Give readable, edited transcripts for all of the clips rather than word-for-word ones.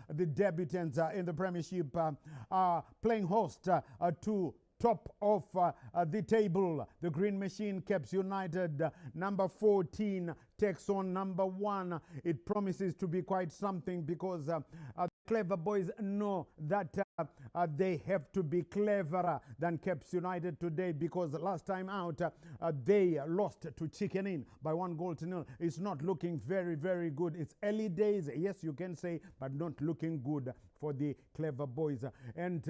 the debutants in the Premiership are playing host to top of the table. The Green Machine, Caps United, number 14, takes on number 1. It promises to be quite something because clever boys know that they have to be cleverer than Caps United today, because last time out they lost to Chicken Inn by 1-0. It's not looking very, very good. It's early days, yes, you can say, but not looking good for the clever boys. And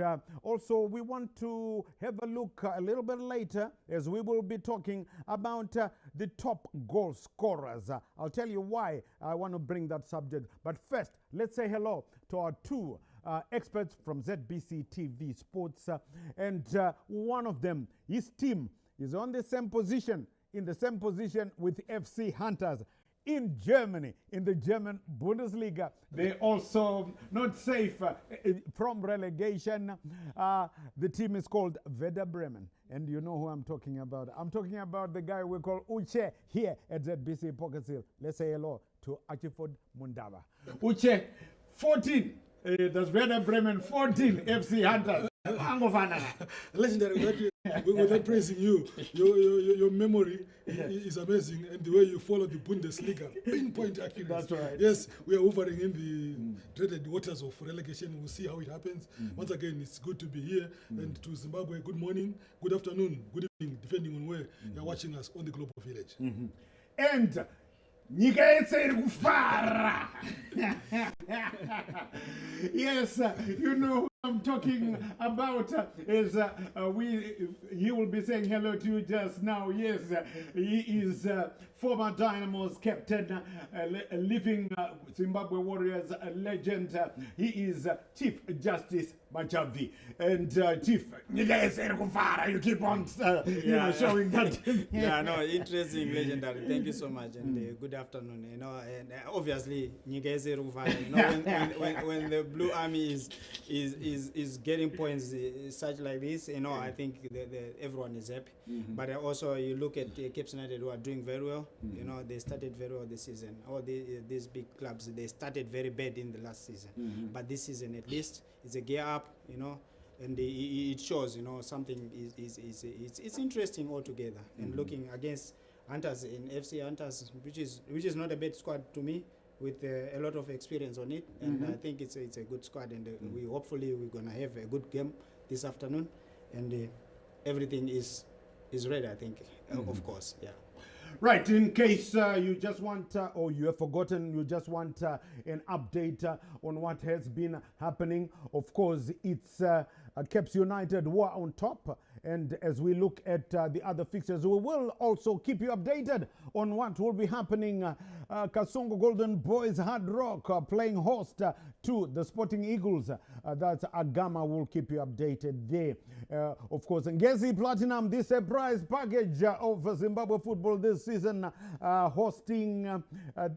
also we want to have a look a little bit later, as we will be talking about the top goal scorers. I'll tell you why I want to bring that subject. But first, let's say hello to our two experts from ZBC TV Sports. And one of them, his team, is on the same position, in the same position with FC Hunters in Germany, in the German Bundesliga. They also not safe from relegation. The team is called Werder Bremen. And you know who I'm talking about. I'm talking about the guy we call Uche here at ZBC Pocket Hill. Let's say hello to Achiford Mundava. Uche, 14. That's Werder Bremen, 14 FC Hunters. Legendary, without praising you, your memory is amazing, and the way you follow the Bundesliga, pinpoint accuracy. That's right. Yes, we are hovering in the dreaded waters of relegation. We'll see how it happens. Once again, it's good to be here. And to Zimbabwe, good morning, good afternoon, good evening, depending on where you're watching us on the Global Village. And Fara. Yes, you know who I'm talking about is he will be saying hello to you just now. Yes, he is former Dynamo's captain, living Zimbabwe Warriors legend. He is Chief Justice Machavi. And Chief, you keep on showing that. Yeah, no, interesting, legendary. Thank you so much, and good afternoon. You know, and obviously, you know, when the Blue Army is getting points such like this, you know, I think everyone is happy. But also, you look at Cape United, who are doing very well. You know, they started very well this season. All these big clubs, they started very bad in the last season. But this season, at least, it's a gear up, you know, and it shows, you know, something it's interesting altogether. And looking against Hunters in FC Hunters, which is not a bad squad to me, with a lot of experience on it, and I think it's a good squad, and we're gonna have a good game this afternoon, and everything is ready, I think, of course, yeah. Right, in case you just want, or you have forgotten, you just want an update on what has been happening. Of course, it's Caps United who are on top. And as we look at the other fixtures, we will also keep you updated on what will be happening. Kasongo Golden Boys Hard Rock playing host to the Sporting Eagles. That's Agama, will keep you updated there. Of course, Ngezi Platinum, the surprise package of Zimbabwe football this season, hosting,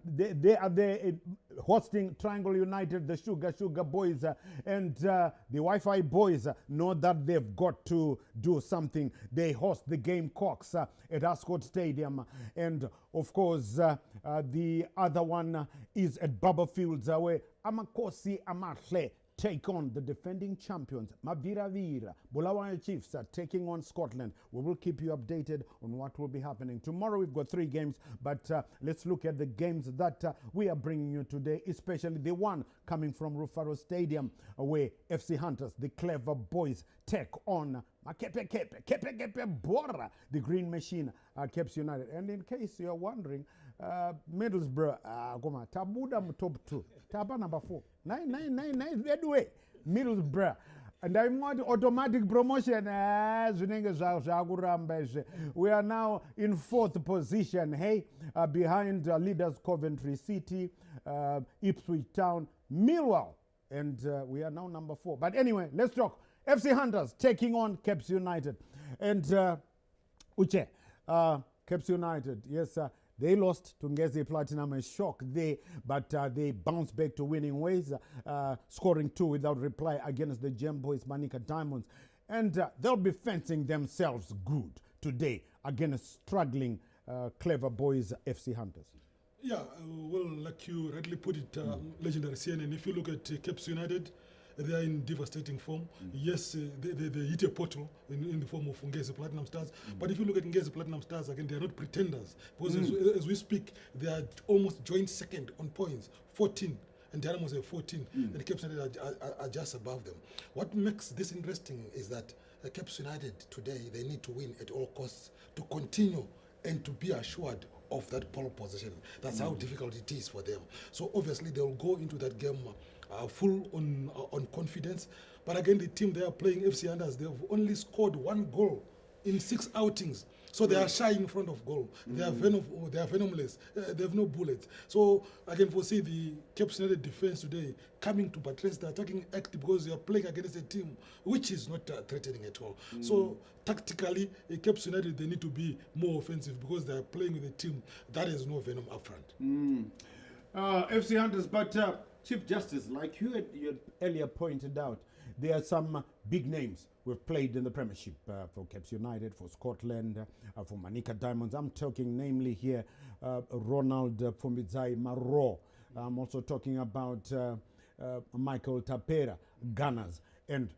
they are there hosting Triangle United, the Sugar Boys, and the Wi-Fi Boys know that they've got to do something. They host the Gamecocks at Ascot Stadium, and of course the other one is at Baba Fields, where Amakosi Amahle take on the defending champions, Mavira Vira. Bulawayo Chiefs are taking on Scotland. We will keep you updated on what will be happening. Tomorrow we've got 3 games, but let's look at the games that we are bringing you today, especially the one coming from Rufaro Stadium, where FC Hunters, the clever boys, take on Kepe Bora, the Green Machine, Caps United. And in case you're wondering, Middlesbrough, Tabuda top 2, Taba number 4, 9 that way, Middlesbrough. And I want automatic promotion. We are now in 4th position, hey, behind leaders Coventry City, Ipswich Town, Millwall, and we are now number 4. But anyway, let's talk. FC Hunters taking on Caps United. And Uche, Caps United, yes, they lost to Ngezi Platinum, a shock there, but they bounced back to winning ways, scoring 2 without reply against the Gem Boys Manica Diamonds. And they'll be fencing themselves good today against struggling Clever Boys FC Hunters. Yeah, well, like you rightly put it, legendary CNN, if you look at Cape United, they are in devastating form. Yes, they hit a portal in the form of Ngezi Platinum Stars. But if you look at Ngezi Platinum Stars, again, they are not pretenders. Because as we speak, they are almost joint second on points, 14. And Dynamos have 14. And Cape United are just above them. What makes this interesting is that Cape United today, they need to win at all costs to continue and to be assured of that pole position. That's how difficult it is for them. So obviously they will go into that game full on confidence. But again, the team they are playing, FC Hunters, they've only scored 1 goal in 6 outings. So they are shy in front of goal. They are venomless. They have no bullets. So again, for see the Cape United defense today coming to buttress the attacking act because they are playing against a team which is not threatening at all. So tactically, Cape United they need to be more offensive because they are playing with a team that has no venom up front. FC Hunters, but Chief Justice, like you had earlier pointed out, there are some big names we've played in the Premiership for Cape United, for Scotland, for Manica Diamonds. I'm talking namely here Ronald Fumbizai Maro. I'm also talking about Michael Tapera, Gunners. And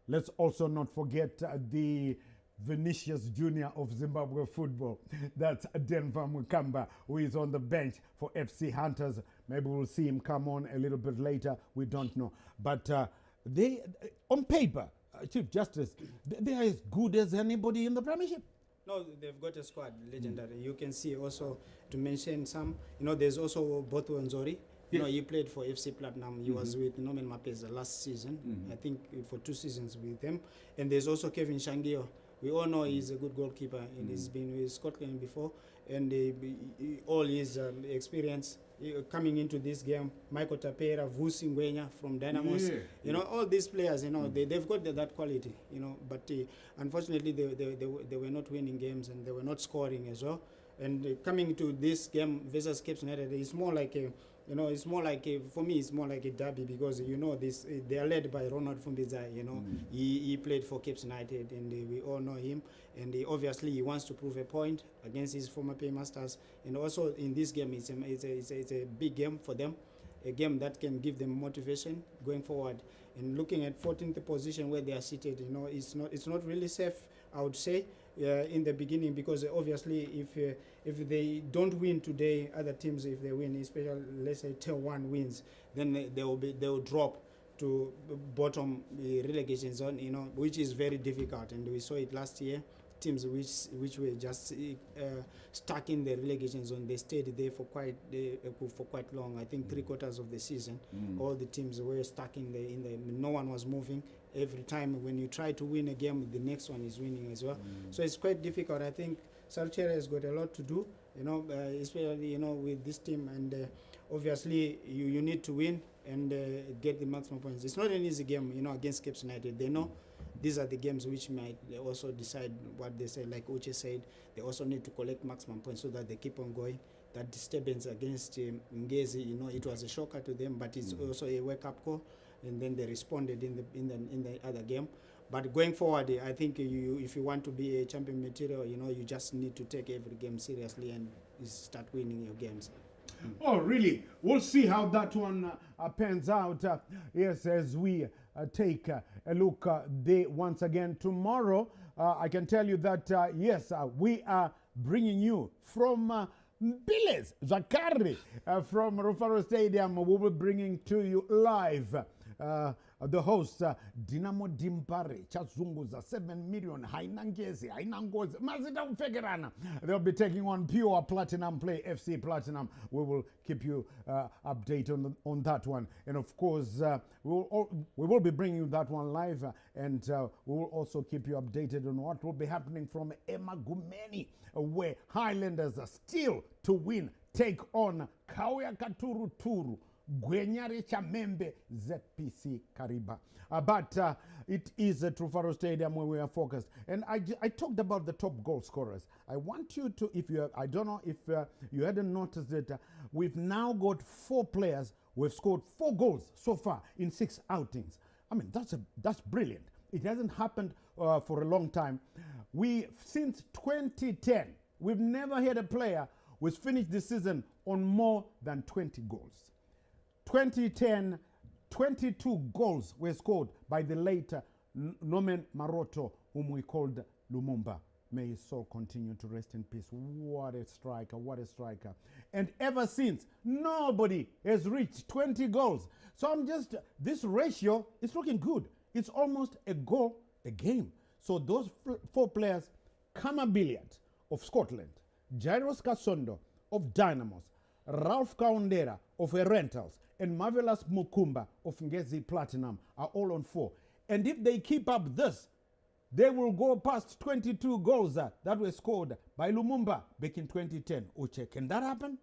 let's also not forget the Vinicius Junior of Zimbabwe football. That's Denver Mukamba, who is on the bench for FC Hunters. Maybe we'll see him come on a little bit later. We don't know. But they, on paper, Chief Justice, they are as good as anybody in the Premiership. No, they've got a squad, legendary. You can see also, to mention some, there's also Bothwell Nzori. He played for FC Platinum. He was with Norman Mapeza last season. I think for 2 seasons with them. And there's also Kevin Shangio. We all know he's a good goalkeeper and he's been with Scotland before. And all his experience coming into this game, Michael Tapera, Vusi Ngwenya from Dynamos, all these players, they've got that quality, but unfortunately they were not winning games and they were not scoring as well. And coming to this game versus Cape United, it's more like a, for me, it's more like a derby because, this they are led by Ronald Fumbizai, he played for Cape United and we all know him. And obviously he wants to prove a point against his former paymasters. And also in this game, it's a big game for them, a game that can give them motivation going forward. And looking at 14th position where they are seated, it's not really safe, I would say, in the beginning, because obviously if they don't win today, other teams, if they win, especially let's say Tier 1 wins, then they will drop to bottom relegation zone, which is very difficult. And we saw it last year. Teams which were just stuck in the relegation zone, they stayed there for quite long. I think 3/4 of the season, all the teams were stuck in the. No one was moving. Every time when you try to win a game, the next one is winning as well. So it's quite difficult. I think Salchere has got a lot to do, especially with this team. And obviously you need to win and get the maximum points. It's not an easy game, against Cape United. They know. These are the games which might also decide what they say. Like Uche said, they also need to collect maximum points so that they keep on going. That disturbance against Ngezi, it was a shocker to them, but it's also a wake-up call. And then they responded in the other game. But going forward, I think if you want to be a champion material, you just need to take every game seriously and start winning your games. Oh, really? We'll see how that one pans out. Yes, as we take a look once again tomorrow, I can tell you that, yes, we are bringing you from Mpiles, Zakari, from Rufaro Stadium. We will be bringing to you live the host, Dinamo Dimpare, Chazunguza, 7 million, Hainangezi, Hainangozi, Mazita Fegerana. They'll be taking on pure platinum play, FC Platinum. We will keep you updated on that one. And of course, we will be bringing you that one live, and we will also keep you updated on what will be happening from Emagumeni, where Highlanders are still to win, take on Kauya Katuru Turu. Gwenyari Chamembe ZPC Kariba. But it is at Rufaro Stadium where we are focused. And I talked about the top goal scorers. I want you to, I don't know if you hadn't noticed it, we've now got 4 players who have scored 4 goals so far in 6 outings. I mean, that's brilliant. It hasn't happened for a long time. Since 2010, we've never had a player which finished the season on more than 20 goals. 2010, 22 goals were scored by the late Norman Maroto, whom we called Lumumba. May his soul continue to rest in peace. What a striker, what a striker. And ever since, nobody has reached 20 goals. So this ratio is looking good. It's almost a goal a game. So those 4 players, Kama Billiard of Scotland, Jairus Kasondo of Dynamos, Ralph Kaundera of Rentals, and Marvelous Mukumba of Ngezi Platinum are all on 4. And if they keep up this, they will go past 22 goals that were scored by Lumumba back in 2010. Uche, can that happen?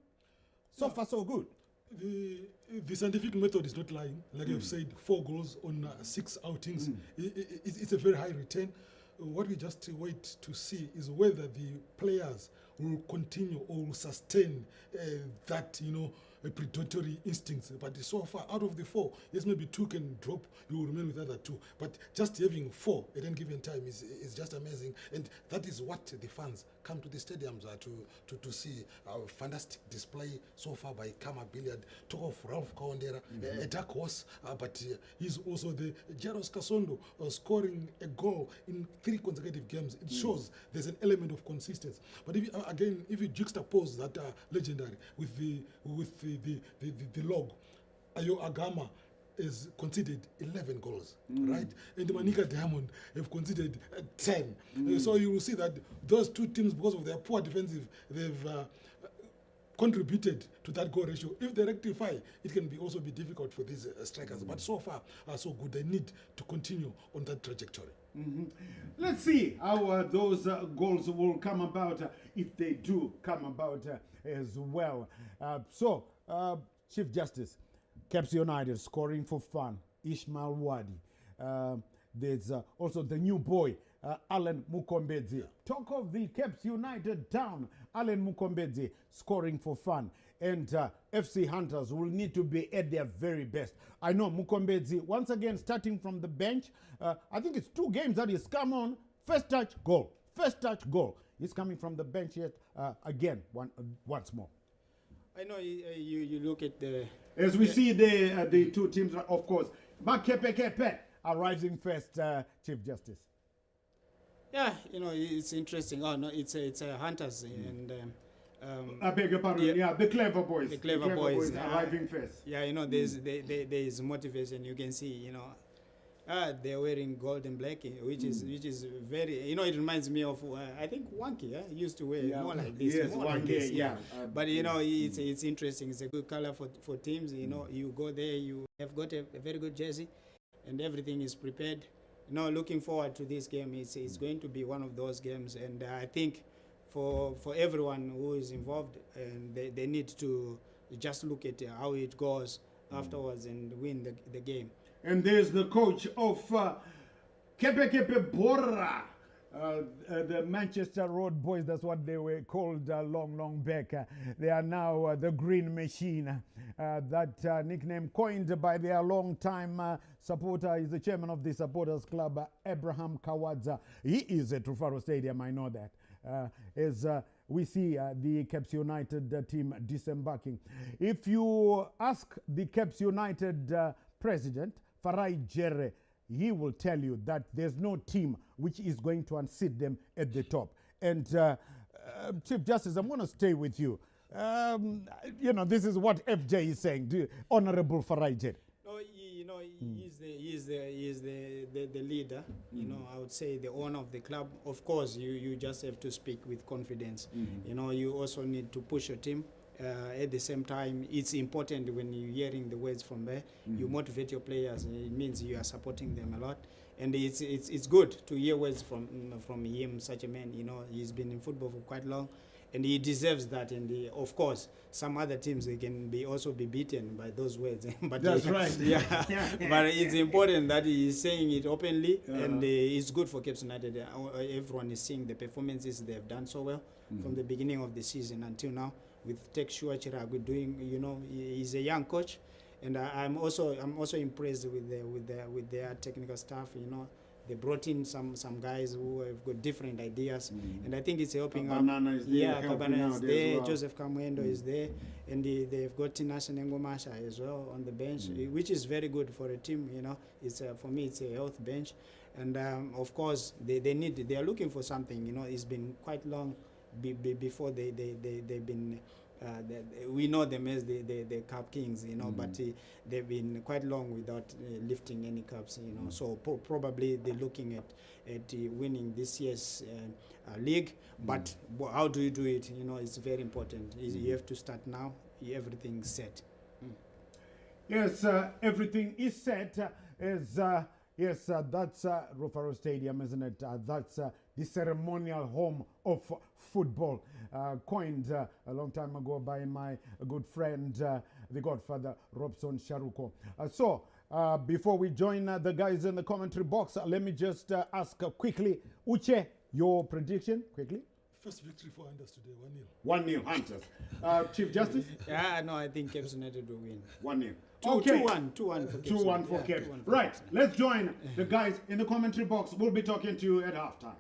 So far, so good. The scientific method is not lying. Like I've said, 4 goals on 6 outings. It's a very high return. What we just wait to see is whether the players will continue or will sustain that, predatory instincts. But so far, out of the 4, yes, maybe 2 can drop, you will remain with the other 2. But just having 4 at any given time is just amazing. And that is what the fans come to the stadiums to see. A fantastic display so far by Kama Billiard. Talk of Ralph Kaondera, a dark horse, but he's also the Jairus Kasondo scoring a goal in 3 consecutive games. It shows there's an element of consistency. But if you juxtapose that legendary with the log, Ayo Agama is conceded 11 goals, right? And the Manika Diamond have conceded 10. So you will see that those 2 teams, because of their poor defensive, they've contributed to that goal ratio. If they rectify, it can also be difficult for these strikers. But so far, so good. They need to continue on that trajectory. Let's see how those goals will come about, if they do come about as well. Chief Justice, Caps United scoring for fun, Ishmael Wadi. There's also the new boy, Alan Mukombedzi. Talk of the Caps United town, Alan Mukombedzi scoring for fun. And FC Hunters will need to be at their very best. I know Mukombedzi, once again, starting from the bench. I think it's 2 games that he's come on. First touch, goal. First touch, goal. He's coming from the bench yet again, once more. I know you look at the... As we see the 2 teams, of course. But Kepe arriving first, Chief Justice. Yeah, it's interesting. Oh, no, it's a Hunters and... I beg your pardon. Yeah, the clever boys. The clever boys arriving first. Yeah, there's motivation. You can see, they're wearing gold and black, which is very, it reminds me of I think Wanky used to wear more like this. Yes, more like Wanky, this, yeah. But it's interesting. It's a good color for teams. You go there, you have got a very good jersey, and everything is prepared. Looking forward to this game. It's going to be one of those games, and I think for everyone who is involved, and they need to just look at how it goes afterwards and win the game. And there's the coach of Kepe Bora, the Manchester Road Boys. That's what they were called long back. They are now the Green Machine. That nickname coined by their long-time supporter is the chairman of the supporters club, Abraham Kawadza. He is at Rufaro Stadium, I know that. As we see the Caps United team disembarking. If you ask the Caps United president, Farai Jere, he will tell you that there's no team which is going to unseat them at the top. And Chief Justice, I'm going to stay with you. This is what FJ is saying, Honorable Farai Jere. No, he's the leader. I would say the owner of the club. Of course, you just have to speak with confidence. You also need to push your team. At the same time, it's important when you're hearing the words from there. You motivate your players. It means you are supporting them a lot, and it's good to hear words from him. Such a man, he's been in football for quite long, and he deserves that. And of course, some other teams they can also be beaten by those words. But that's right. Yeah. But it's important that he is saying it openly, and it's good for Caps United. Everyone is seeing the performances they have done so well from the beginning of the season until now. With Tekshua Chiragu doing, he's a young coach, and I'm also impressed with their technical staff. They brought in some guys who have got different ideas, and I think it's helping out. Banana is there, Yeah, helping Kabana is out as there. well. Joseph Kamwendo is there, and they've got Tinashe Nengomasha as well on the bench, which is very good for a team. You know, it's for me it's a health bench, and of course they are looking for something. You know, it's been quite long before they've been. We know them as the Cup Kings, you know, but they've been quite long without lifting any cups, you know. So probably they're looking at winning this year's league. But how do you do it? You know, it's very important. You have to start now. Everything's set. Yes, everything is set. Yes, that's Rufaro Stadium, isn't it? That's the ceremonial home of football, coined a long time ago by my good friend, the Godfather Robson Sharuko. So, before we join the guys in the commentary box, let me just ask quickly, Uche, your prediction, quickly. First victory for Hunters today, 1-0. 1-0 Hunters. Chief Justice? Yeah, no, I think Cape United will win. 1-0. 2-1 for Cape. 2-1 for Cape. Right, let's join the guys in the commentary box. We'll be talking to you at halftime.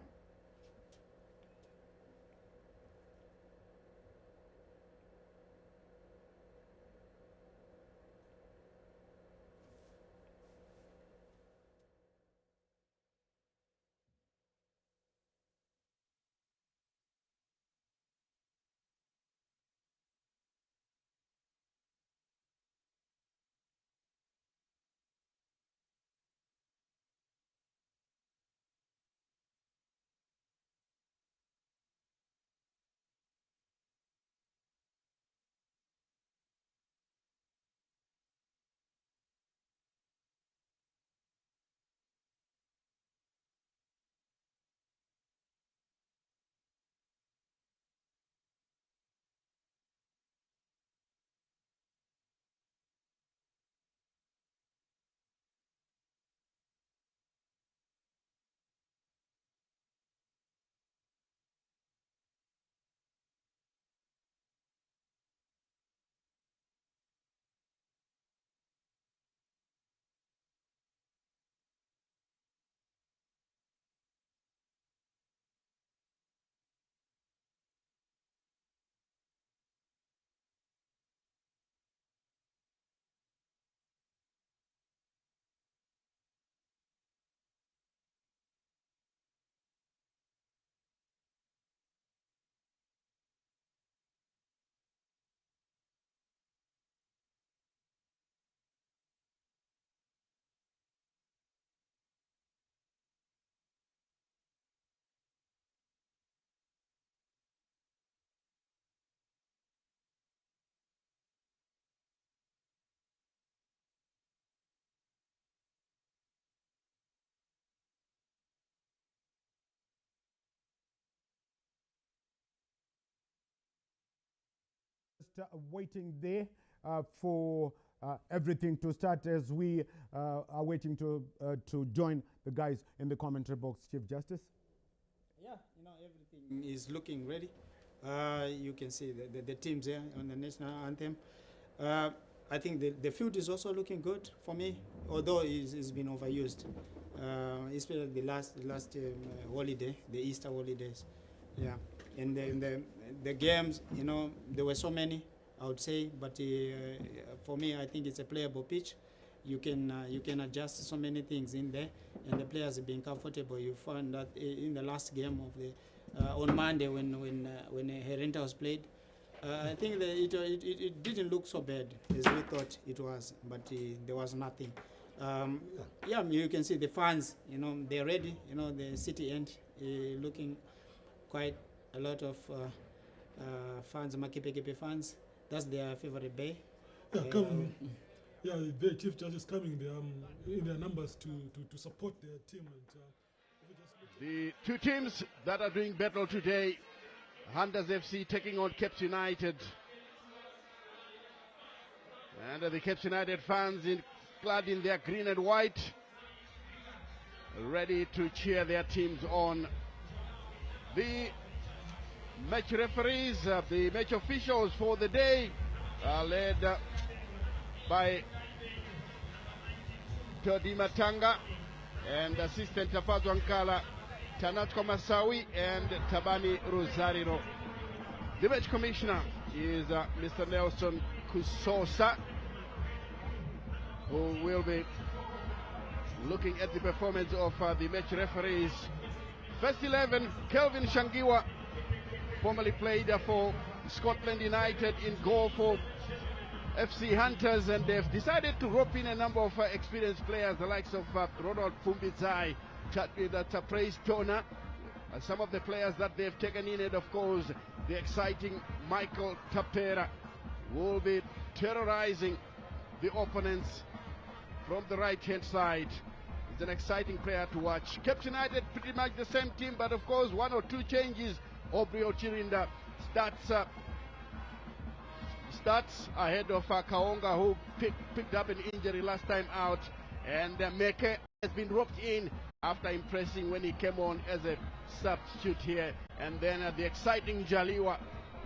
Just waiting there for everything to start as we are waiting to join the guys in the commentary box. Chief Justice? Yeah, you know, everything is looking ready. You can see the teams here on the national anthem. I think the field is also looking good for me, although it's been overused, especially the last holiday, the Easter holidays. Yeah, and the games, you know, there were so many, I would say, but for me, I think it's a playable pitch. You can adjust so many things in there, and the players have been comfortable. You found that in the last game of the on Monday when Herenta was played, I think that it didn't look so bad as we thought it was, but there was nothing. Yeah, you can see the fans, you know, they're ready. You know, the city end looking quite a lot of fans, Makipekepe fans. That's their favorite bay. Yeah, yeah, the Chief Judges coming there in their numbers to support their team. And the two teams that are doing battle today, Hunters FC taking on Cape United. And the Cape United fans clad in their green and white, ready to cheer their teams on. The match referees, the match officials for the day are led by Todi Matanga and assistant Tafazwa Nkala, Tanatko Masawi, and Tabani Rosario. The match commissioner is Mr. Nelson Kusosa, who will be looking at the performance of the match referees. First 11, Kelvin Shangiwa, formerly played for Scotland United, in goal for FC Hunters, and they've decided to rope in a number of experienced players, the likes of Ronald Pumbizai, Praise Tona, some of the players that they've taken in, and of course the exciting Michael Tapera will be terrorizing the opponents from the right hand side. He's an exciting player to watch. Cape United pretty much the same team, but of course one or two changes. Aubrey Ochirinda starts ahead of Kaonga, who picked up an injury last time out, and Meke has been roped in after impressing when he came on as a substitute here. And then the exciting Jaliwa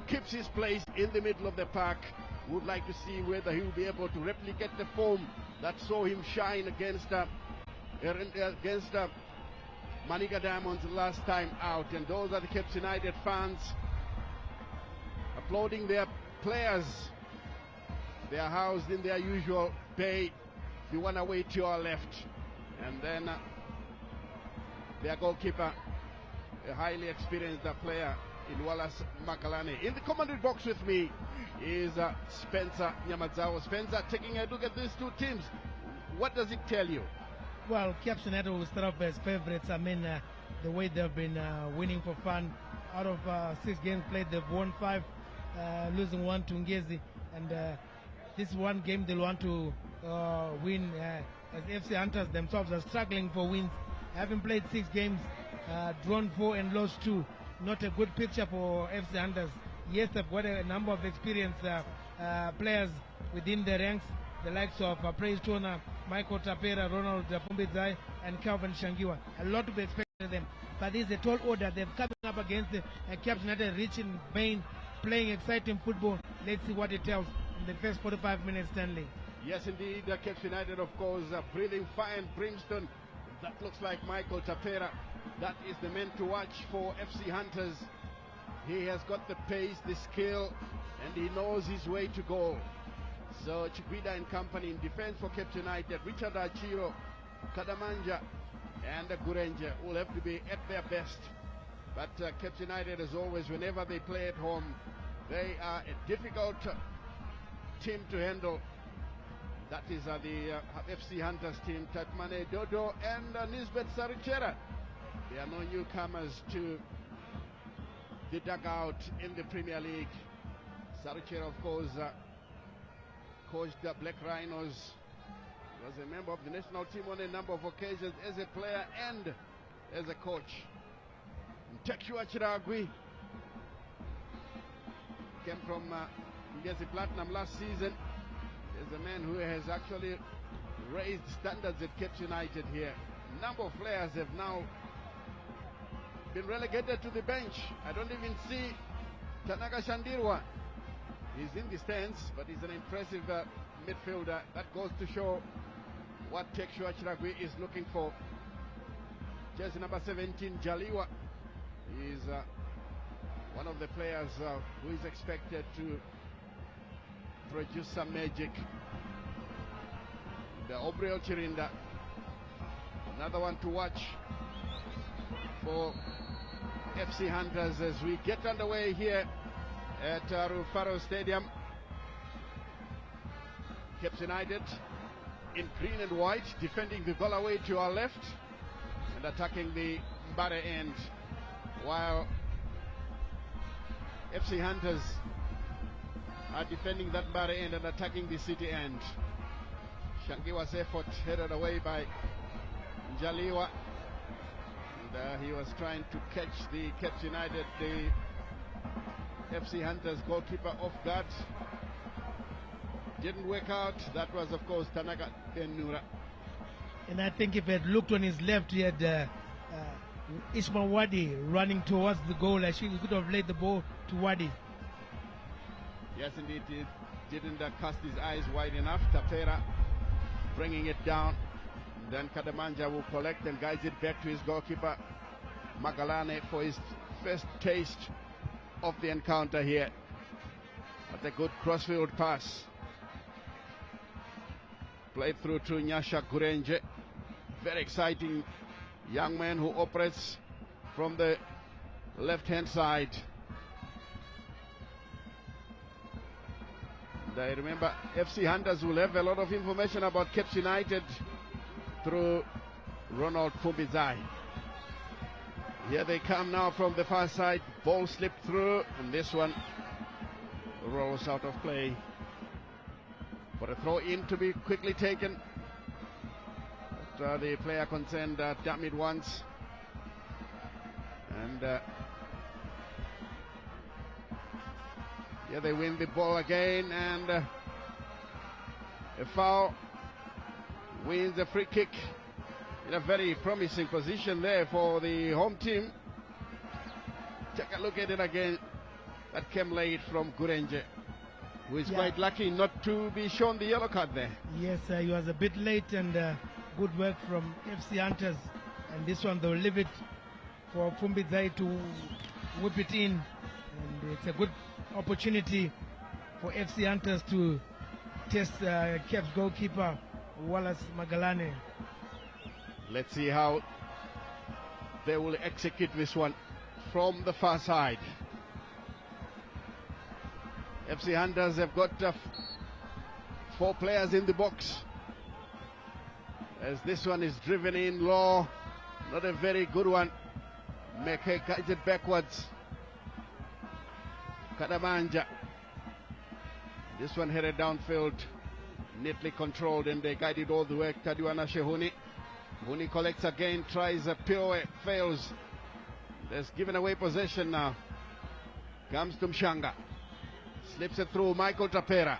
keeps his place in the middle of the pack. Would like to see whether he will be able to replicate the form that saw him shine against Maniga Diamonds last time out. And those are the Cape United fans applauding their players. They are housed in their usual bay, the one away to our left. And then their goalkeeper, a highly experienced player in Wallace Makalane. In the commentary box with me is Spencer Nyamadzao. Spencer, taking a look at these two teams, what does it tell you? Well, Cape United will start off as favorites. I mean, the way they've been winning for fun. Out of 6 games played, they've won 5, losing 1 to Ngezi. And this one game they'll want to win, as FC Hunters themselves are struggling for wins. Having played 6 games, drawn 4 and lost 2. Not a good picture for FC Hunters. Yes, they've got a number of experienced players within the ranks, the likes of Praise Tona, Michael Tapera, Ronald Pumbizai, and Calvin Shangiwa. A lot to be expected of them. But this is a tall order. They've come up against the Cape United, rich in vein, playing exciting football. Let's see what it tells in the first 45 minutes, Stanley. Yes, indeed, Cape United, of course, breathing fire and brimstone. That looks like Michael Tapera. That is the man to watch for FC Hunters. He has got the pace, the skill, and he knows his way to goal. So Chikwida and company in defense for Cape United. Richard Achiro, Kadamanja, and Gurenja will have to be at their best. But Cape United, as always, whenever they play at home, they are a difficult team to handle. That is the FC Hunters team, Tatmane Dodo and Nisbet Sarichera. They are no newcomers to the dugout in the Premier League. Sarichera, of course, coached the Black Rhinos, was a member of the national team on a number of occasions as a player and as a coach. Tekshua Chiragui came from Ngezi Platinum last season. Is a man who has actually raised standards at Cape United here. A number of players have now been relegated to the bench. I don't even see Tanaka Shandirwa. He's in the stands, but he's an impressive midfielder. That goes to show what Tekshua Chiragui is looking for. Jersey number 17, Jaliwa, is one of the players who is expected to produce some magic. The Aubrey Chirinda, another one to watch for FC Hunters as we get underway here at Rufaro Stadium. Cape United in green and white, defending the goal away to our left and attacking the Mbare end, while FC Hunters are defending that Mbare end and attacking the city end. Shangiwa's effort headed away by Jaliwa, and he was trying to catch the Cape United, the FC Hunters goalkeeper off guard. Didn't work out. That was, of course, Tanaka Benura. And I think if he had looked on his left, he had Ismail Wadi running towards the goal. Actually, he could have laid the ball to Wadi. Yes, indeed, he didn't cast his eyes wide enough. Tapera bringing it down. Then Kadamanja will collect and guides it back to his goalkeeper, Magalane, for his first taste of the encounter here. But a good crossfield pass. Played through to Nyasha Gurenje. Very exciting young man who operates from the left-hand side. And I remember FC Hunters will have a lot of information about Caps United through Ronald Fumbizai. Here they come now from the far side. Ball slipped through, and this one rolls out of play. For a throw in to be quickly taken. But, the player concerned damn it once. And here they win the ball again, and a foul wins a free kick in a very promising position there for the home team. Take a look at it again. That came late from Gurenje, who is quite lucky not to be shown the yellow card there. Yes, he was a bit late, and good work from FC Hunters. And this one, they'll leave it for Fumbizai to whip it in. And it's a good opportunity for FC Hunters to test Caps goalkeeper Wallace Magalane. Let's see how they will execute this one from the far side. FC Hunters have got 4 players in the box, as this one is driven in low. Not a very good one. Meke guides it backwards. Kadamanja. This one headed downfield, neatly controlled, and they guide it all the way. Kadiwana Shehuni. Huni collects again, tries a pirouette, fails. There's given away possession now. Comes to Mshanga. Slips it through Michael Tapera.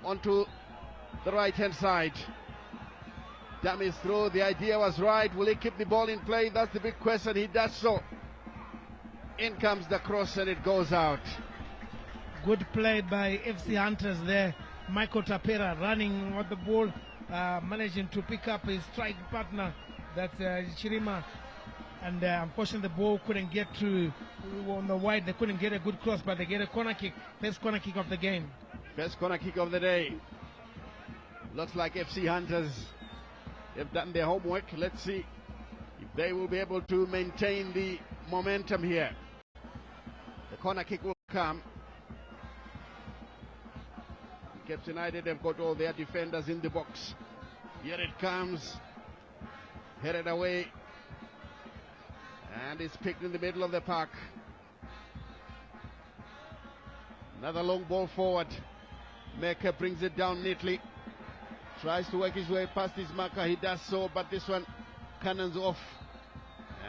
Onto the right-hand side. Dummies through. The idea was right. Will he keep the ball in play? That's the big question. He does so. In comes the cross, and it goes out. Good play by FC Hunters there. Michael Tapera running with the ball, managing to pick up his strike partner, that's Chirima. And unfortunately, the ball couldn't get to on the wide. They couldn't get a good cross, but they get a corner kick. First corner kick of the game. First corner kick of the day. Looks like FC Hunters have done their homework. Let's see if they will be able to maintain the momentum here. The corner kick will come. Caps United have got all their defenders in the box. Here it comes. Headed away. And it's picked in the middle of the park. Another long ball forward. Mecca brings it down neatly. Tries to work his way past his marker. He does so, but this one cannons off.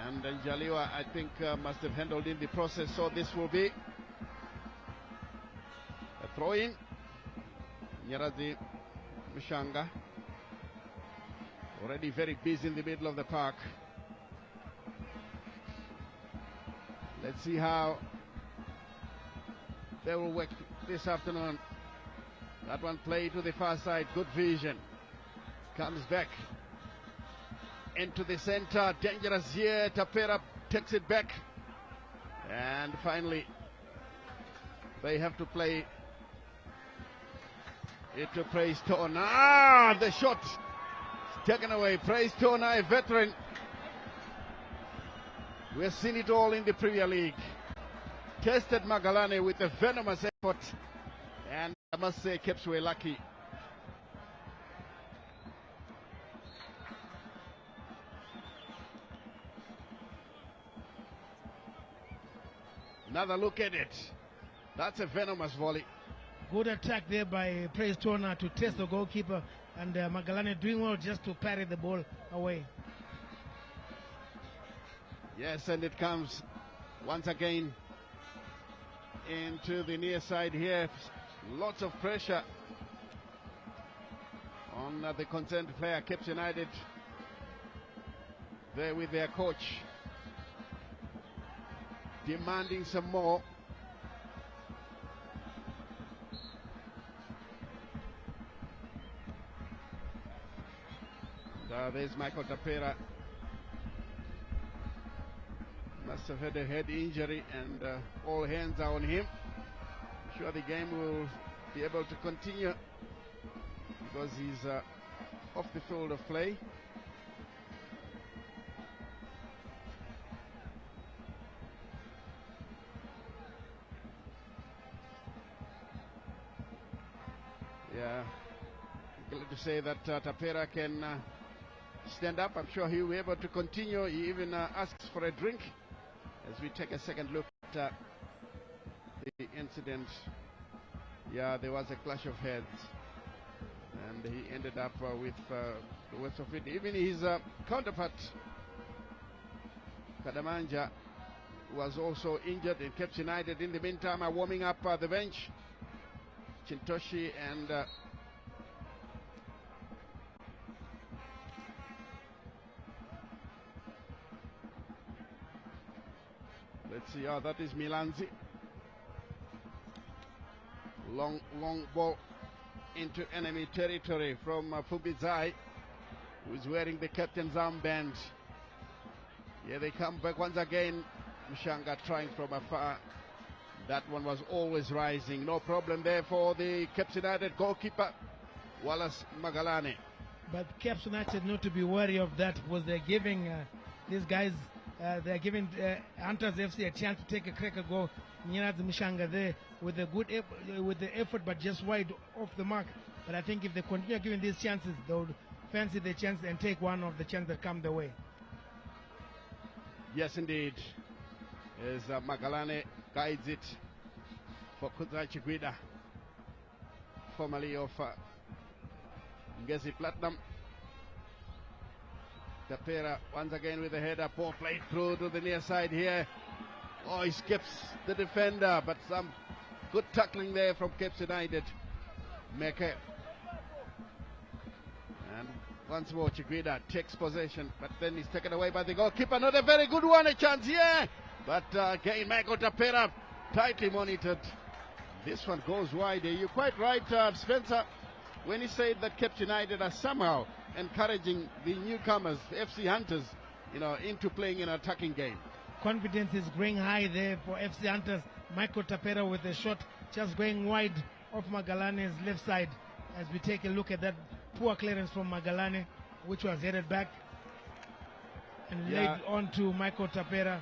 And Jaliwa, I think, must have handled in the process. So this will be a throw-in. Nyarazi Mshanga. Already very busy in the middle of the park. Let's see how they will work this afternoon. That one played to the far side. Good vision. Comes back into the center. Dangerous here. Tapera takes it back. And finally, they have to play it to Praise Tona. The shot taken away. Praise Tona, a veteran. We've seen it all in the Premier League. Tested Magalane with a venomous effort. And I must say, Caps were lucky. Another look at it. That's a venomous volley. Good attack there by Praise Tona to test the goalkeeper, and Magalane doing well just to parry the ball away. Yes, and it comes once again into the near side here. Lots of pressure on the concerned player, Caps United, there with their coach, demanding some more. There's Michael Tapera. Must have had a head injury, and all hands are on him. I'm sure the game will be able to continue because he's off the field of play. Yeah, glad to say that Tapera can stand up. I'm sure he'll be able to continue. He even asks for a drink as we take a second look at the incident. Yeah, there was a clash of heads, and he ended up with the worst of it. Even his counterpart, Kadamanja, was also injured in Cape United. In the meantime, warming up the bench, Chintoshi and let's see, that is Milanzi. Long ball into enemy territory from Fubizai, who's wearing the captain's armband. Here they come back once again. Mshanga trying from afar. That one was always rising. No problem there for the Cape United goalkeeper, Wallace Magalane. But Cape United not to be wary of that because they're giving these guys, they're giving Hunters FC a chance to take a cracker goal. Nyanaz Mshanga there with a good with the effort, but just wide off the mark. But I think if they continue giving these chances, they'll fancy the chance and take one of the chances that come their way. Yes, indeed. As Magalane guides it for Kudra Chiguida, formerly of Ngezi Platinum. Tapera once again with a header, ball played through to the near side here. Oh, he skips the defender, but some good tackling there from Cape United. Meke. And once more Chiguida takes possession, but then he's taken away by the goalkeeper. Not a very good one, a chance here. But again, Michael Tapera tightly monitored. This one goes wide. You're quite right, Spencer, when he said that Cape United are somehow encouraging the newcomers, the FC Hunters, into playing an attacking game. Confidence is growing high there for FC Hunters. Michael Tapera with a shot just going wide off Magalane's left side. As we take a look at that poor clearance from Magalane, which was headed back and laid on to Michael Tapera.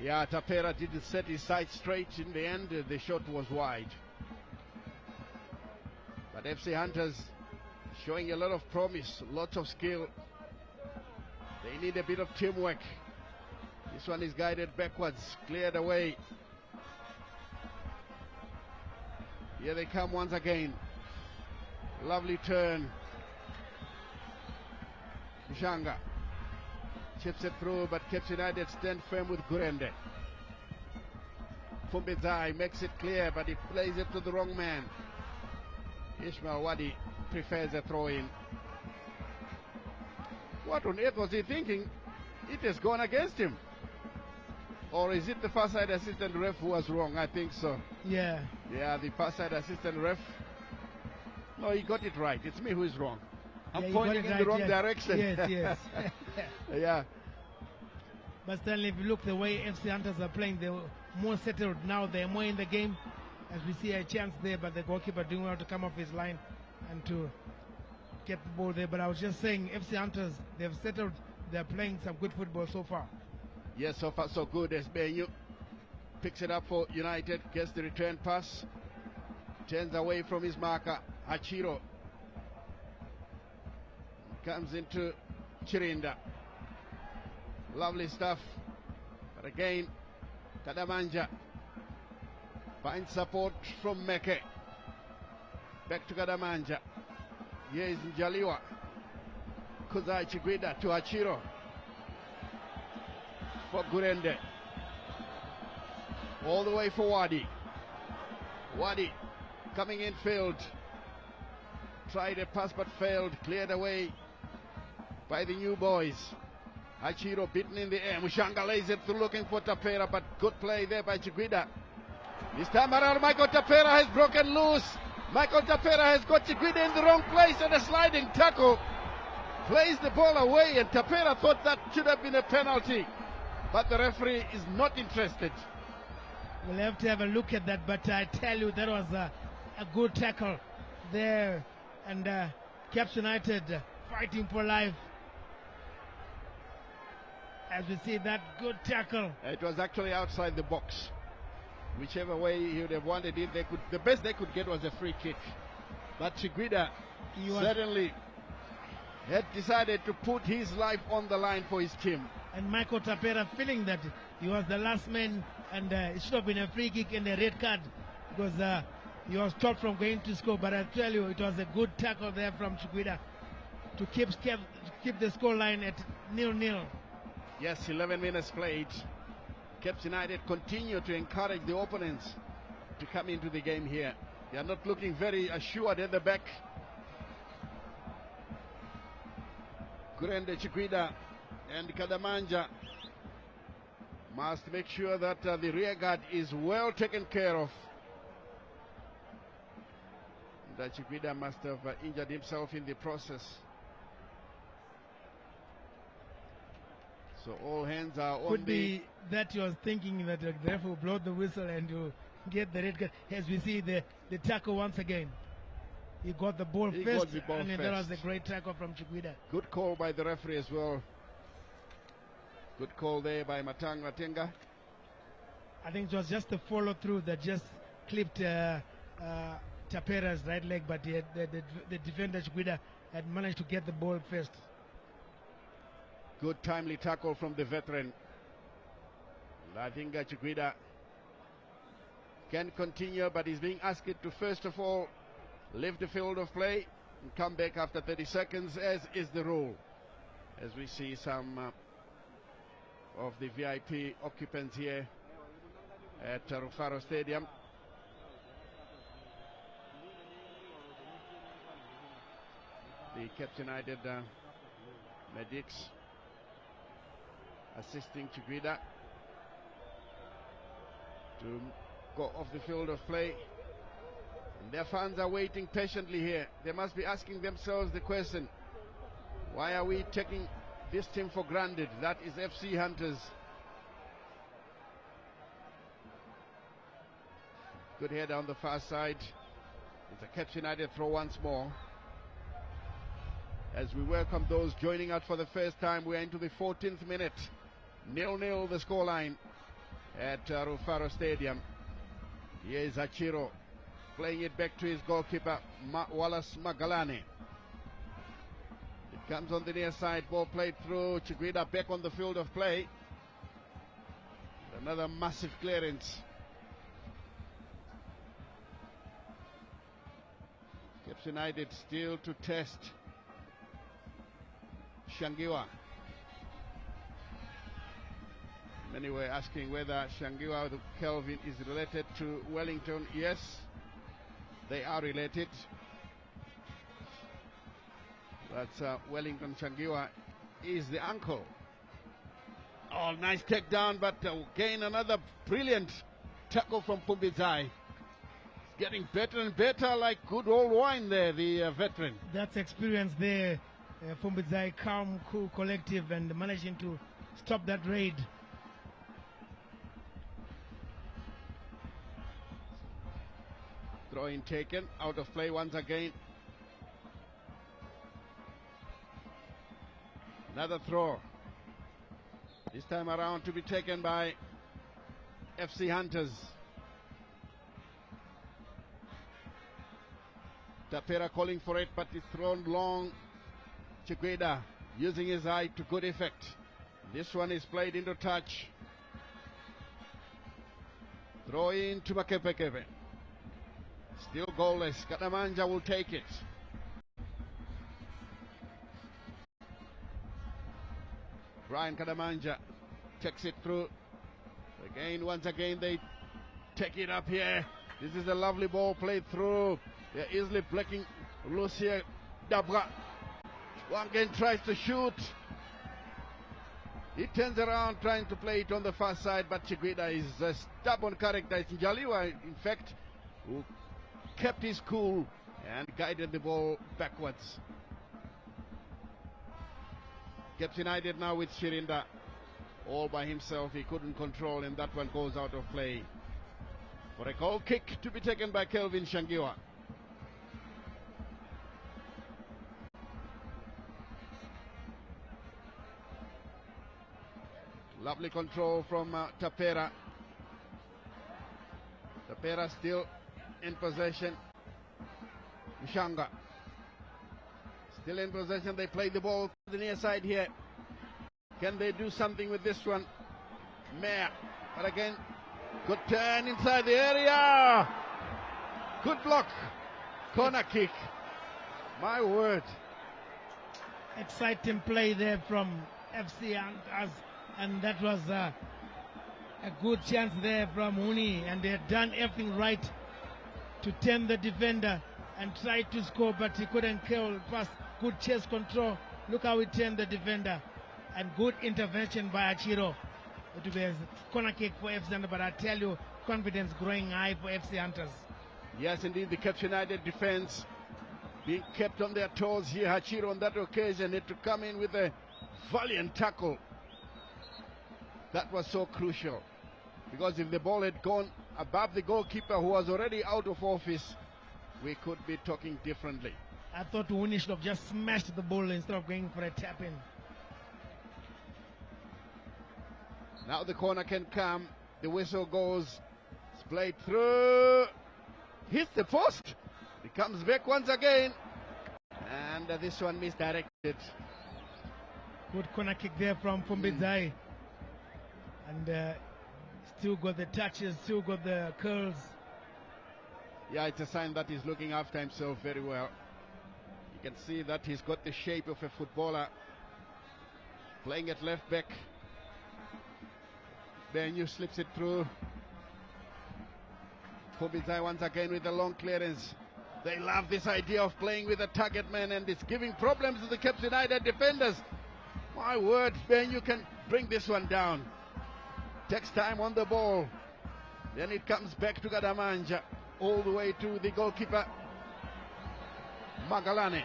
Yeah, Tapera didn't set his sight straight. In the end, the shot was wide. But FC Hunters showing a lot of promise, lots of skill. They need a bit of teamwork. This one is guided backwards, cleared away. Here they come once again. Lovely turn. Mshanga chips it through, but Cape United stand firm with Gurende. Fumbizai makes it clear, but he plays it to the wrong man. Ishmael Wadi prefers a throw-in. What on earth was he thinking? It has gone against him. Or is it the far side assistant ref who was wrong? I think so. Yeah. Yeah, the far side assistant ref. No, he got it right. It's me who is wrong. I'm Yeah, pointing in the wrong direction. Yes. Yeah. But Stanley, if you look the way FC Hunters are playing, they're more settled now. They're more in the game. As we see a chance there, but the goalkeeper doing well to come off his line and to get the ball there. But I was just saying, FC Hunters, they've settled. They're playing some good football so far. Yes, so far so good. As Benyu picks it up for United, gets the return pass, turns away from his marker, Hachiro. Comes into Chirinda. Lovely stuff. But again, Kadamanja finds support from Meke. Back to Kadamanja. Here is Njaliwa. Kuzai Chiguida to Hachiro. For Gurende. All the way for Wadi. Wadi coming in field. Tried a pass but failed. Cleared away by the new boys. Hachiro beaten in the air. Mshanga lays it through looking for Tapera, but good play there by Chiguida. This time around, Michael Tapera has broken loose. Michael Tapera has got Chiguida in the wrong place and a sliding tackle. Plays the ball away, and Tapera thought that should have been a penalty. But the referee is not interested. We'll have to have a look at that, but I tell you, that was a good tackle there. And Caps United fighting for life. As we see that good tackle. It was actually outside the box. Whichever way he would have wanted it, the best they could get was a free kick. But Chiguida certainly had decided to put his life on the line for his team. And Michael Tapera feeling that he was the last man, and it should have been a free kick and a red card, because he was stopped from going to score. But I tell you, it was a good tackle there from Chiguida to keep the score line at 0-0. Yes, 11 minutes played. Caps United continue to encourage the opponents to come into the game here. They are not looking very assured at the back. Kurende Chiguida and Kadamanja must make sure that the rear guard is well taken care of. That Chiguida must have injured himself in the process. So all hands are on. Could be that he was thinking that the ref will blow the whistle and to get the red card. As we see the tackle once again. He got the ball first, and that was a great tackle from Chiguida. Good call by the referee as well. Good call there by Matanga Tenga. I think it was just the follow through that just clipped Tapera's right leg, but the defender Chiguida had managed to get the ball first. Good timely tackle from the veteran. I think Chiguida can continue, but he's being asked to first of all leave the field of play and come back after 30 seconds, as is the rule. As we see some of the VIP occupants here at Rufaro Stadium. The Caps United medics assisting Chiguida to go off the field of play. And their fans are waiting patiently here. They must be asking themselves the question, why are we taking this team for granted? That is FC Hunters. Good header on the far side. It's a Caps United throw once more. As we welcome those joining us for the first time, we are into the 14th minute. 0-0 the scoreline at Rufaro Stadium. Here is Achiro playing it back to his goalkeeper, Wallace Magalani. It comes on the near side, ball played through. Chiguida back on the field of play. Another massive clearance. Caps United still to test Shangiwa. Many were asking whether Shangiwa the Kelvin is related to Wellington. Yes, they are related. That's Wellington Shangiwa is the uncle. Oh, nice takedown, but again another brilliant tackle from Pumbizai. Getting better and better, like good old wine there, the veteran. That's experience there. Pumbizai, calm, cool, collective, and managing to stop that raid. Throw in taken, out of play once again. Another throw. This time around to be taken by FC Hunters. Tapera calling for it, but it's thrown long. Chiguida using his eye to good effect. This one is played into touch. Throw in to Makepekebe. Still goalless. Kadamanja will take it. Brian Kadamanja takes it through. Again, once again, they take it up here. This is a lovely ball played through. They're easily blocking Lucia Dabra. One again tries to shoot. He turns around trying to play it on the far side, but Chiguida is a stubborn character. It's Njaliwa, in fact, who kept his cool and guided the ball backwards. Caps United now with Shirinda all by himself. He couldn't control, and that one goes out of play for a goal kick to be taken by Kelvin Shangiwa. Lovely control from Tapera. Tapera still in possession. Mshanga still in possession. They play the ball to the near side here. Can they do something with this one? Mayer, but again, good turn inside the area. Good block. Corner kick. My word. Exciting play there from FC Hunters, and that was a good chance there from Huni, and they had done everything right to turn the defender and try to score, but he couldn't kill pass. Good chase control. Look how he turned the defender, and good intervention by Achiro. It will be a corner kick for FC Hunters, but I tell you, confidence growing high for FC Hunters. Yes, indeed, the Caps United defense being kept on their toes here. Hachiro on that occasion had to come in with a valiant tackle. That was so crucial, because if the ball had gone above the goalkeeper, who was already out of office, we could be talking differently. I thought Huni should have just smashed the ball instead of going for a tap-in. Now the corner can come. The whistle goes. It's played through. Hits the post. It comes back once again. And this one misdirected. Good corner kick there from Fumbidzai. And still got the touches, still got the curls. Yeah, it's a sign that he's looking after himself very well. You can see that he's got the shape of a footballer. Playing at left back. Benyu slips it through. Fumbidzai once again with a long clearance. They love this idea of playing with a target man, and it's giving problems to the Caps United defenders. My word, Benyu can bring this one down. Takes time on the ball. Then it comes back to Gadamanja, all the way to the goalkeeper, Magalane.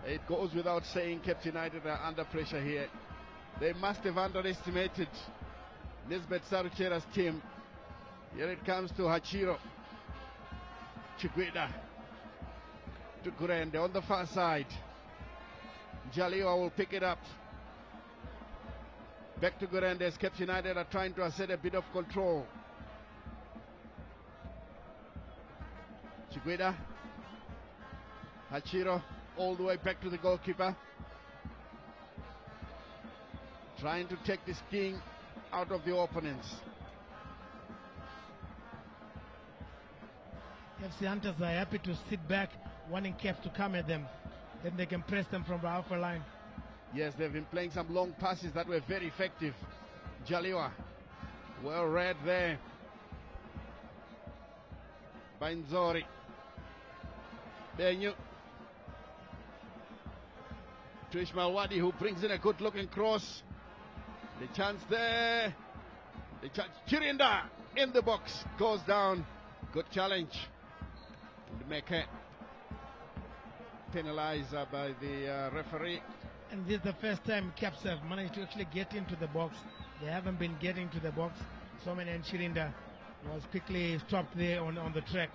It goes without saying, Caps United are under pressure here. They must have underestimated Nisbet Saruchera's team. Here it comes to Hachiro. Chiguida to Gurende on the far side. Jaliwa will pick it up. Back to Gurende as Caps United are trying to assert a bit of control. Chiguida. Hachiro all the way back to the goalkeeper. Trying to take the sting out of the opponents. FC Hunters are happy to sit back, wanting Caps to come at them. Then they can press them from the halfway line. Yes, they've been playing some long passes that were very effective. Jaliwa, well read there by Nzori. Benyu to Ismail Wadi, who brings in a good looking cross. The chance there. The chance. Chirinda in the box, goes down. Good challenge. Meke penalized by the referee. And this is the first time Caps have managed to actually get into the box. They haven't been getting to the box. Somen and Chirinda was quickly stopped there on the track.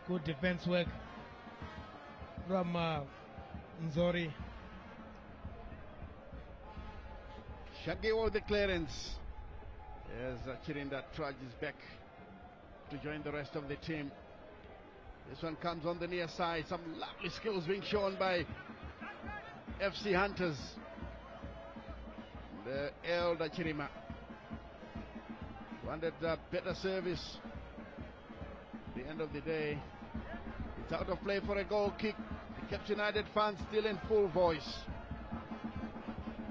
Good defense work from Nzori. Shaggy with the clearance as Chirinda trudges back to join the rest of the team. This one comes on the near side. Some lovely skills being shown by FC Hunters. The elder Chirima wanted a better service. At the end of the day, it's out of play for a goal kick. The Caps United fans still in full voice.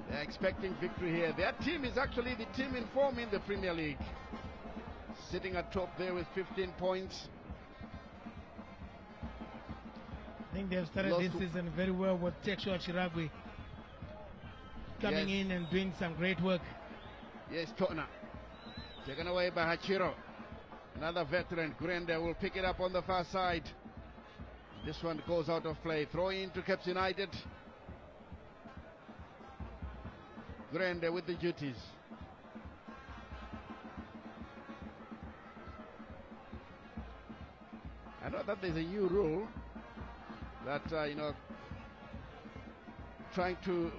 They're expecting victory here. Their team is actually the team in form in the Premier League. Sitting atop there with 15 points. I think they've started this season very well with Texua Chiragui coming in and doing some great work. Yes, Tottenham. Taken away by Hachiro. Another veteran, Grende, will pick it up on the far side. This one goes out of play. Throw in to Caps United. Grende with the duties. I know that there's a new rule that, trying to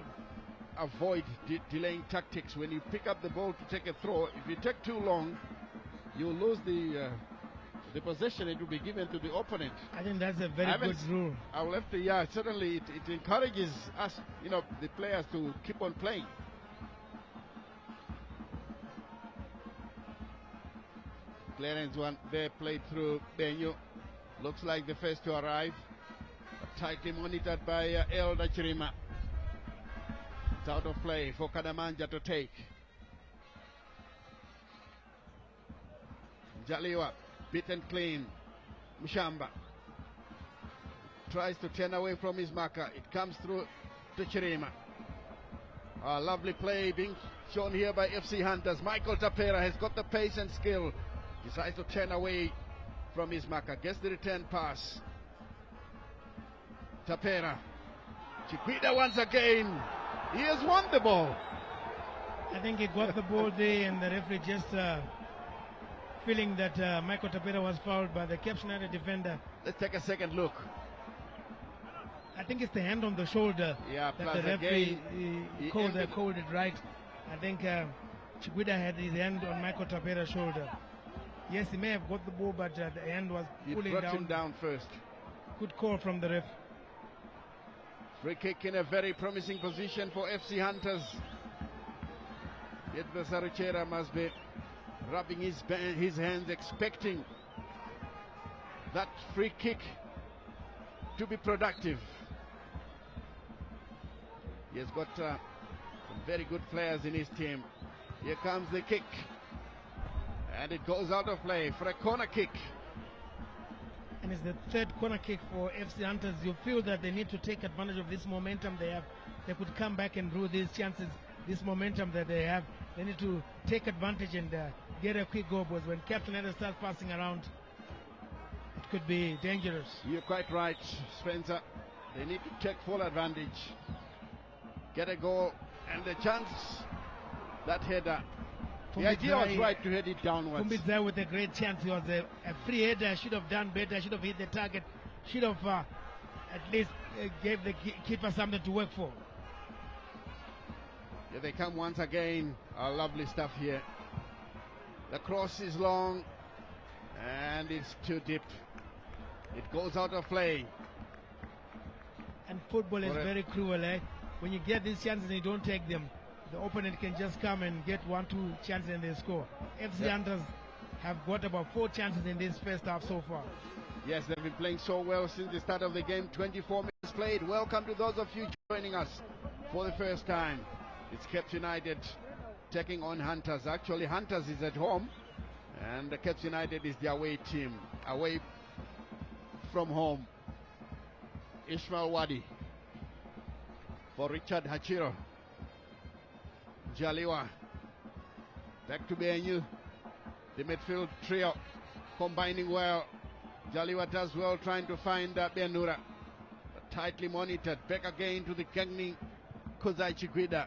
avoid delaying tactics. When you pick up the ball to take a throw, if you take too long, you'll lose the possession. It will be given to the opponent. I think that's a very good rule. I will have to, yeah, certainly it encourages us, the players to keep on playing. Clearance one there played through Benyu. Looks like the first to arrive. Tightly monitored by Elda Chirima. It's out of play for Kadamanja to take. Jaliwa, beaten clean. Mushamba tries to turn away from his marker. It comes through to Chirima. A lovely play being shown here by FC Hunters. Michael Tapera has got the pace and skill. Decides to turn away from his marker. Gets the return pass. Tapera. Chiquita once again. He has won the ball. I think he got the ball there, and the referee just feeling that Michael Tapera was fouled by the Caps United defender. Let's take a second look. I think it's the hand on the shoulder that the referee called it right. I think Chiquita had his hand on Michael Tapera's shoulder. Yes, he may have got the ball, but the hand was pulling down. Him down first. Good call from the ref. Free kick in a very promising position for FC Hunters. Yet Besarachera must be rubbing his hands, expecting that free kick to be productive. He has got some very good players in his team. Here comes the kick. And it goes out of play for a corner kick. And it's the third corner kick for FC Hunters. You feel that they need to take advantage of this momentum they have. They could come back and rule these chances, this momentum that they have. They need to take advantage and get a quick goal, because when Captain United starts passing around, it could be dangerous. You're quite right, Spencer. They need to take full advantage. Get a goal, and the chance, that header. The idea was right to head it downwards. Kumbidza with a great chance. He was a free header. Should have done better. Should have hit the target. Should have at least gave the keeper something to work for. Here they come once again. Lovely stuff here. The cross is long and it's too deep. It goes out of play. And football is very cruel, eh? When you get these chances and you don't take them, the opponent can just come and get 1-2 chances and they score. FC Hunters have got about 4 chances in this first half so far. Yes, they've been playing so well since the start of the game. 24 minutes played. Welcome to those of you joining us for the first time. It's Caps United taking on Hunters. Actually, Hunters is at home and the Caps United is the away team, away from home. Ishmael Wadi for Richard Hachiro. Jaliwa back to Benyu. The midfield trio combining well. Jaliwa does well trying to find Benura. Tightly monitored. Back again to the Gagning Kozai Chikwida,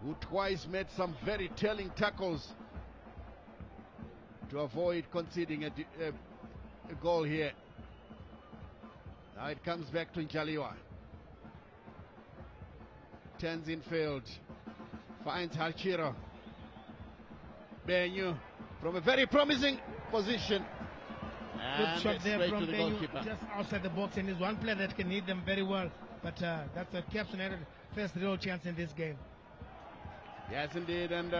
who twice made some very telling tackles to avoid conceding a goal here. Now it comes back to Jaliwa. Turns in field. Finds Hachiro. Benyu from a very promising position. Good shot there from Benyu, just outside the box, and there's one player that can hit them very well. But that's a Caps United first real chance in this game. Yes, indeed, and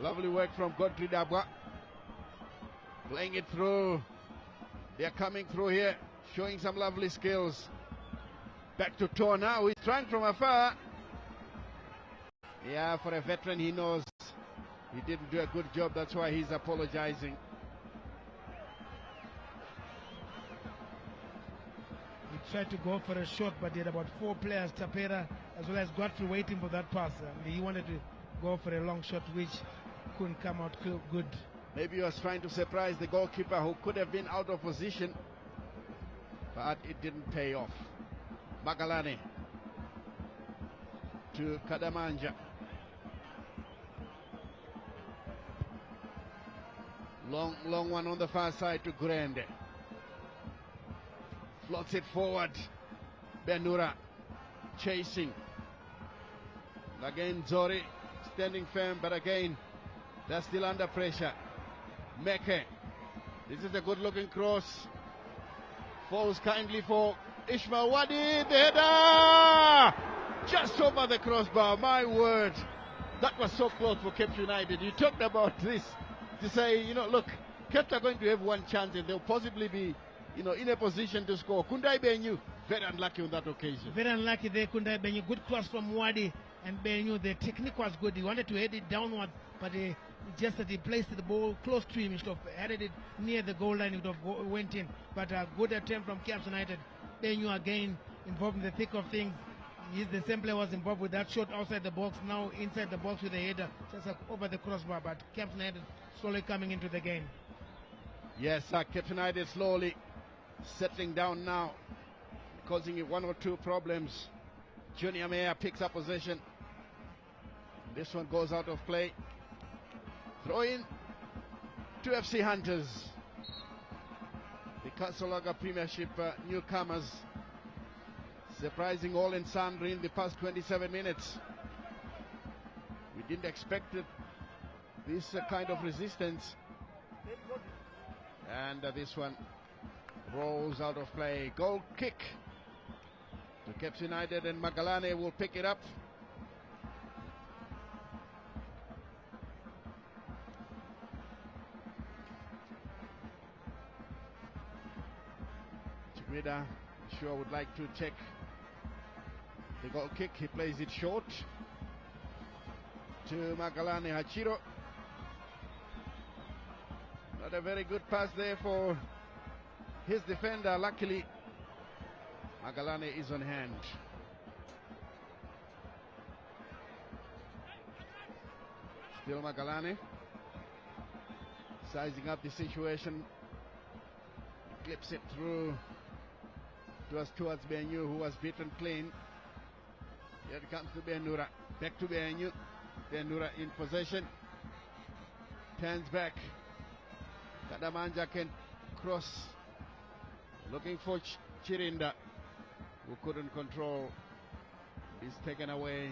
lovely work from Godfrey Dabwa. Playing it through. They're coming through here, showing some lovely skills. Back to Tor now. He's trying from afar. Yeah, for a veteran, he knows he didn't do a good job. That's why he's apologizing. He tried to go for a shot, but he had about 4 players, Tapera as well as Godfrey, waiting for that pass. And he wanted to go for a long shot, which couldn't come out good. Maybe he was trying to surprise the goalkeeper who could have been out of position, but it didn't pay off. Magalane to Kadamanja. Long one on the far side to Grande. Floats it forward. Benura chasing. Again Zori standing firm, but again they're still under pressure. Meke. This is a good looking cross. Falls kindly for Ishmael Wadi. The header! Just over the crossbar. My word. That was so close for Cape United. You talked about this to say, look, Cape are going to have one chance and they'll possibly be, in a position to score. Kundai Benyu, very unlucky on that occasion. Very unlucky there, Kundai Benyu. Good cross from Wadi and Benyu. The technique was good. He wanted to head it downwards, but just that he placed the ball close to him. He should have headed it near the goal line. It would have went in. But a good attempt from Cape United. Benyu again involved in the thick of things. The same player was involved with that shot outside the box. Now inside the box with a header just over the crossbar. But Cape United slowly coming into the game. Yes, Cape United slowly settling down now, causing it one or two problems. Junior Meyer picks up possession. This one goes out of play. Throw in to FC Hunters. The Kasolaga Premiership newcomers, surprising all and sundry in the past 27 minutes. We didn't expect this kind of resistance. And this one rolls out of play. Goal kick to Cape United, and Magalane will pick it up. Chikwida sure would like to check the goal kick. He plays it short to Magalane Hachiro. Not a very good pass there for his defender. Luckily, Magalane is on hand. Still Magalane sizing up the situation. Clips it through towards Benyu, who was beaten clean. Here it comes to Benura. Back to Benyu. Benura in possession. Turns back. Kadamanja can cross. Looking for Chirinda, who couldn't control. He's taken away.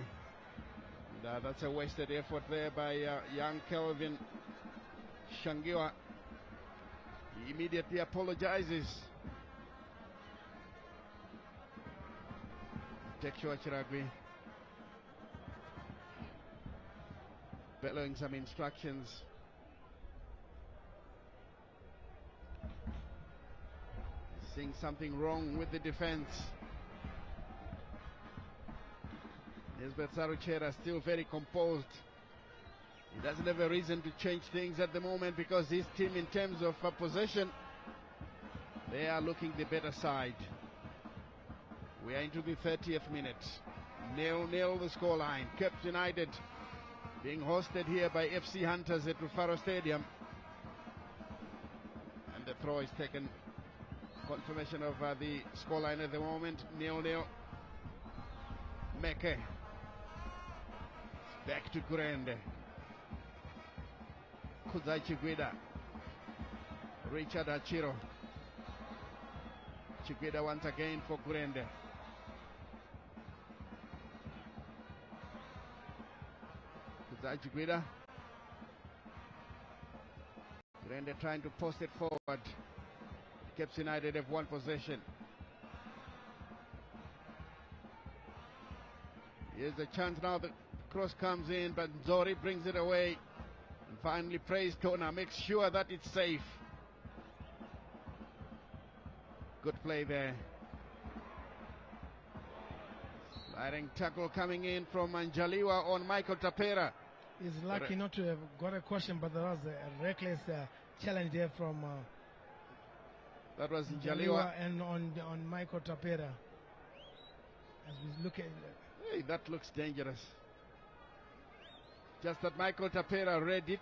And, that's a wasted effort there by young Kelvin Shangiwa. He immediately apologizes. Tekshua Chiragwi bellowing some instructions. Seeing something wrong with the defense. Nisbet Saruchera still very composed. He doesn't have a reason to change things at the moment because his team, in terms of possession, they are looking the better side. We are into the 30th minute. 0-0 the scoreline. Cape United being hosted here by FC Hunters at Rufaro Stadium. And the throw is taken. Confirmation of the scoreline at the moment. 0-0. Meke. Back to Kurende. Kuzai Chiguida. Richard Achiro. Chiguida once again for Kurende. Kuzai Chiguida. Kurende trying to post it forward. Cape United have one possession. Here's a chance now. The cross comes in, but Zori brings it away. And finally, Praise Tona makes sure that it's safe. Good play there. Sliding tackle coming in from Anjaliwa on Michael Tapera. He's lucky not to have got a caution, but there was a reckless challenge there from that was Jaliwa and on Michael Tapera. As we look at hey, that looks dangerous. Just that Michael Tapera read it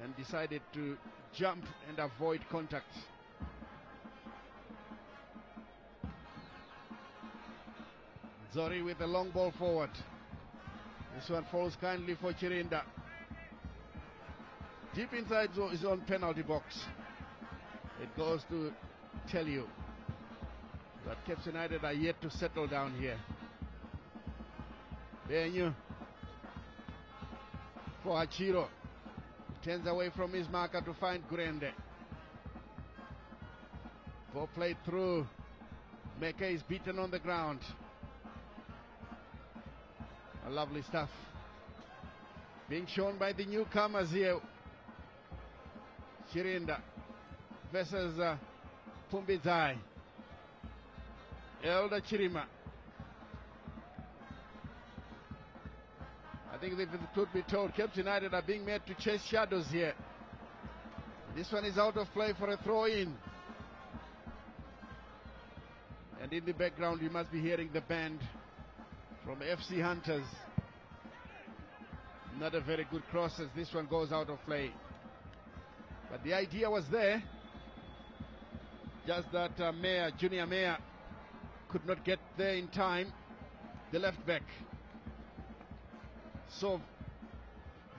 and decided to jump and avoid contact. Zori with the long ball forward. This one falls kindly for Chirinda. Deep inside his own penalty box. It goes to tell you that Caps United are yet to settle down here. Benyu for Hachiro. Turns away from his marker to find Gurende. Ball played through. Meke is beaten on the ground. Lovely stuff being shown by the newcomers here. Chirinda versus Pumbizai. Elder Chirima. I think if it could be told, Caps United are being made to chase shadows here. This one is out of play for a throw-in. And in the background you must be hearing the band from FC Hunters. Not a very good cross as this one goes out of play. But the idea was there. Just that Junior Mayer could not get there in time. The left back. So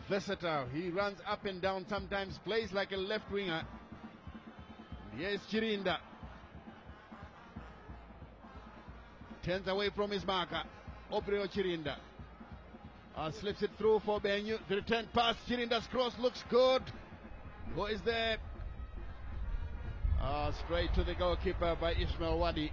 versatile. He runs up and down, sometimes plays like a left winger. Here's Chirinda. Turns away from his marker. Obreo Chirinda. Slips it through for Benyu. The return pass. Chirinda's cross looks good. Who is there? Straight to the goalkeeper by Ismail Wadi.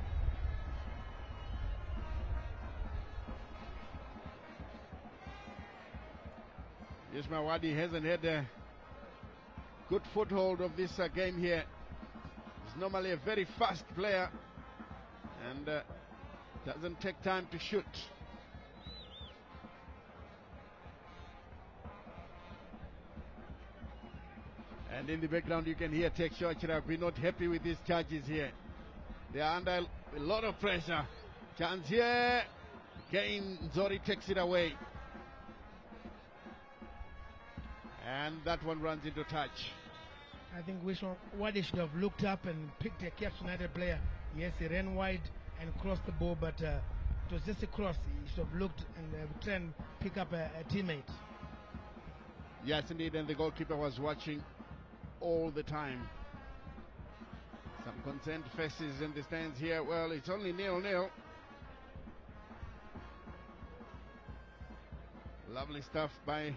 Ismail Wadi hasn't had a good foothold of this game here. He's normally a very fast player and doesn't take time to shoot. And in the background you can hear Texture Chiragui not happy with these charges here. They are under a lot of pressure. Chance here. Again, Zori takes it away. And that one runs into touch. I think Wadi should have looked up and picked a Caps United player. Yes, he ran wide and crossed the ball, but it was just a cross. He should have looked and try and pick up a teammate. Yes, indeed, and the goalkeeper was watching all the time. Some concerned faces in the stands here. Well, it's only 0-0. Lovely stuff by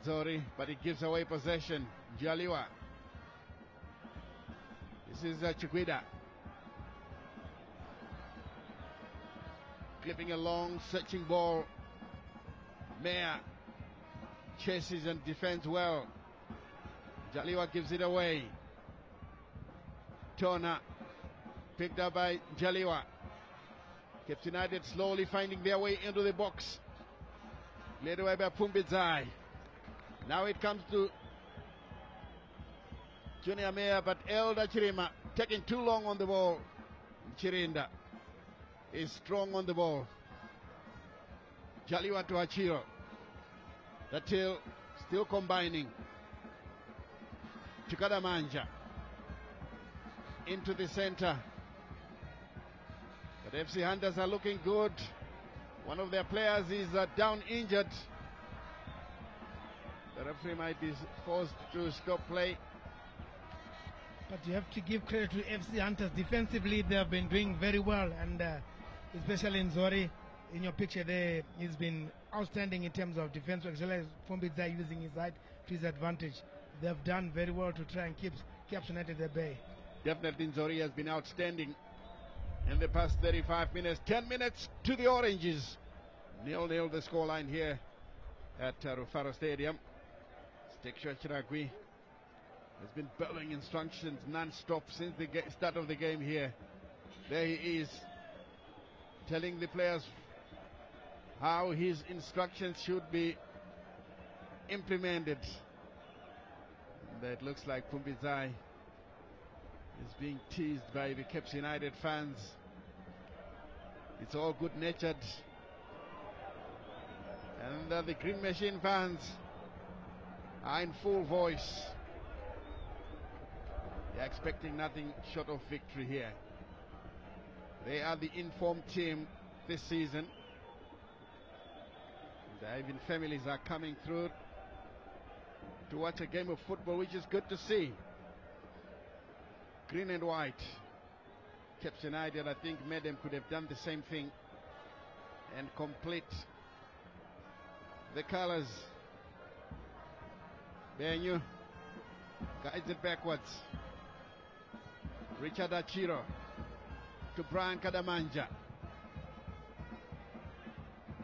Nzori, but it gives away possession. Jaliwa. This is Chikwida. Clipping a long, searching ball. Mayer chases and defends well. Jaliwa gives it away. Tona picked up by Jaliwa. Caps United slowly finding their way into the box. Led away by Pumbizai. Now it comes to Junior Mayer, but Elder Chirima taking too long on the ball. Chirinda is strong on the ball. Jaliwa to Achiro. The tail still combining. Chukada Manja into the center. But FC Hunters are looking good. One of their players is down injured. The referee might be forced to stop play. But you have to give credit to FC Hunters. Defensively, they have been doing very well, and especially in Zori, in your picture there, he's been outstanding in terms of defense, as well as Pumbizai using his height to his advantage. They have done very well to try and keep Caps United at bay. Definitely Zori has been outstanding in the past 35 minutes. 10 minutes to the Oranges. 0-0 the scoreline here at Rufaro Stadium. Stekshwa Chiragui has been bellowing instructions non-stop since the start of the game here. There he is, telling the players how his instructions should be implemented. And it looks like Pumbizai is being teased by the Caps United fans. It's all good-natured, And the Green Machine fans are in full voice. They're expecting nothing short of victory here. They are the informed team this season. And even families are coming through to watch a game of football, which is good to see. Green and white. Caps United, I think, Medem could have done the same thing and complete the colors. Benyu guides it backwards. Richard Achiro to Brian Kadamanja.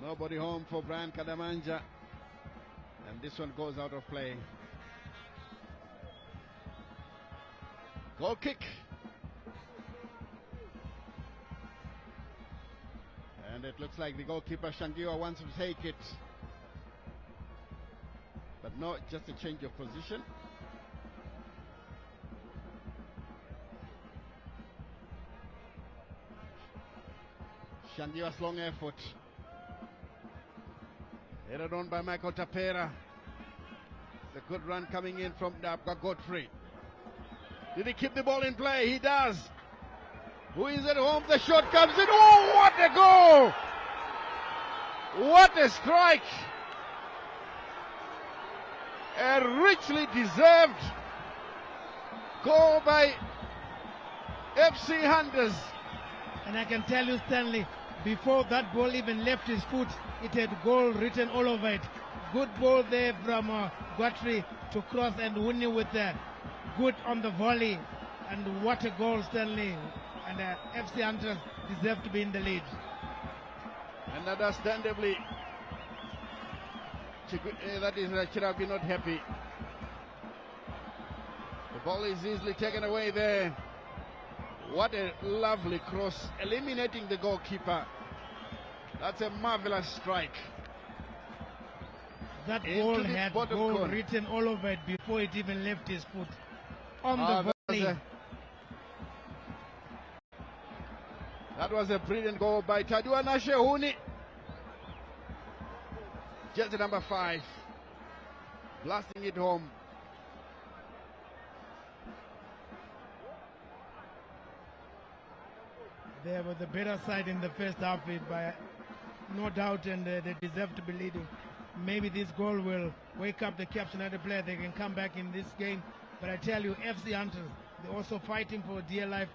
Nobody home for Brian Kadamanja. And this one goes out of play. Goal kick. And it looks like the goalkeeper Shangiwa wants to take it. But no, just a change of position. Shangiwa's long effort. Headed on by Michael Tapera. The good run coming in from Dabka Godfrey. Did he keep the ball in play? He does. Who is at home? The shot comes in. Oh, what a goal! What a strike! A richly deserved goal by FC Hunters. And I can tell you, Stanley, before that ball even left his foot, it had goal written all over it. Good ball there from Guatry to cross and Winnie with good on the volley. And what a goal, Stanley. And FC Hunters deserve to be in the lead. And understandably, that is Chirabi not happy. The ball is easily taken away there. What a lovely cross, eliminating the goalkeeper. That's a marvelous strike. That goal had goal written all over it before it even left his foot. On the volley. That was a brilliant goal by Tadua Nashehuni. Jersey number 5. Blasting it home. They were the better side in the first half, by no doubt, and they deserve to be leading. Maybe this goal will wake up the Caps United player. They can come back in this game. But I tell you, FC Hunters, they're also fighting for dear life,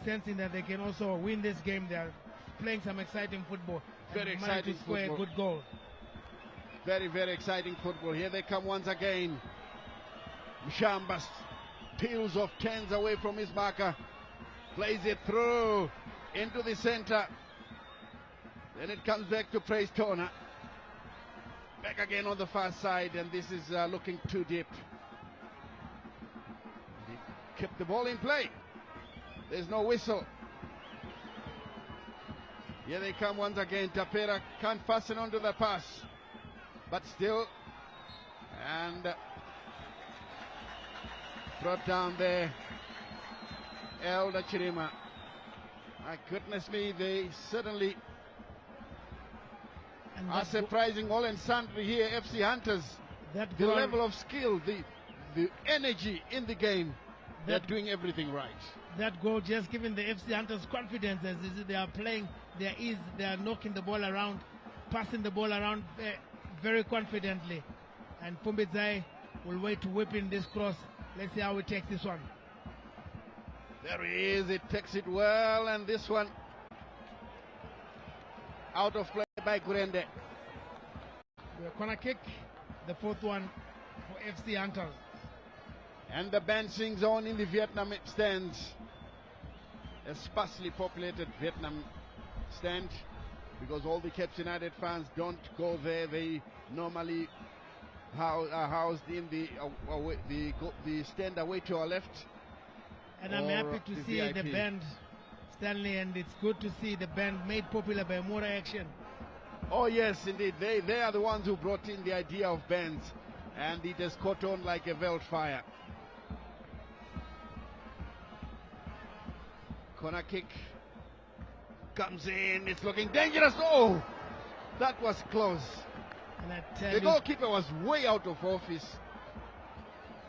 sensing that they can also win this game. They are playing some exciting football. Very exciting to score football. A good goal. Very, very exciting football. Here they come once again. Mshambas peels off, turns away from his marker, plays it through into the center. Then it comes back to Praise Tona. Back again on the far side, and this is looking too deep. He kept the ball in play. There's no whistle. Here they come once again. Tapera can't fasten onto the pass, but still, and brought down there. Elder Chirima. My goodness me, they certainly are surprising all and sundry here, FC Hunters. The level of skill, the energy in the game, they're doing everything right. That goal just giving the FC Hunters confidence as they are playing their ease. They are knocking the ball around, passing the ball around very confidently. And Pumbedzai will wait to whip in this cross. Let's see how he takes this one. There he is, it takes it well, and this one out of play by Gurende. The corner kick, the fourth one for FC Hunters. And the band sings on in the Vietnam stands. A sparsely populated Vietnam stand, because all the Caps United fans don't go there. They normally are housed in the stand away to our left. And I'm happy to see the band, Stanley, and it's good to see the band made popular by Mora Action. Oh yes, indeed. They are the ones who brought in the idea of bands, and it has caught on like a veld fire. Corner kick comes in. It's looking dangerous. Oh, that was close. And I tell The you, goalkeeper was way out of office.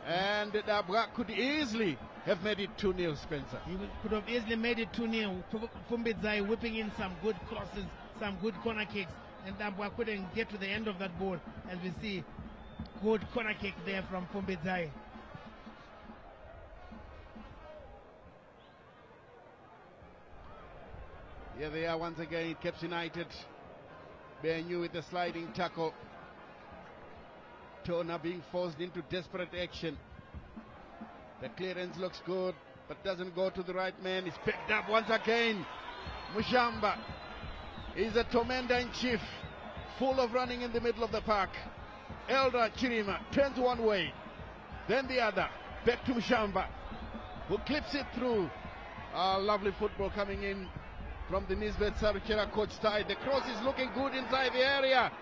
And Dabra could easily have made it 2-0, Spencer. he could have easily made it 2-0. Fumbidzai whipping in some good crosses, some good corner kicks, and Dambwa couldn't get to the end of that ball. As we see, good corner kick there from Fumbidzai. Here they are once again, Caps United. Benyu with a sliding tackle. Tona being forced into desperate action. The clearance looks good, but doesn't go to the right man. It's picked up once again. Mushamba is a tormentor in chief, full of running in the middle of the park. Eldra Chirima turns one way, then the other. Back to Mushamba, who clips it through. Lovely football coming in from the Nisbet Saruchera coach side. The cross is looking good inside the area.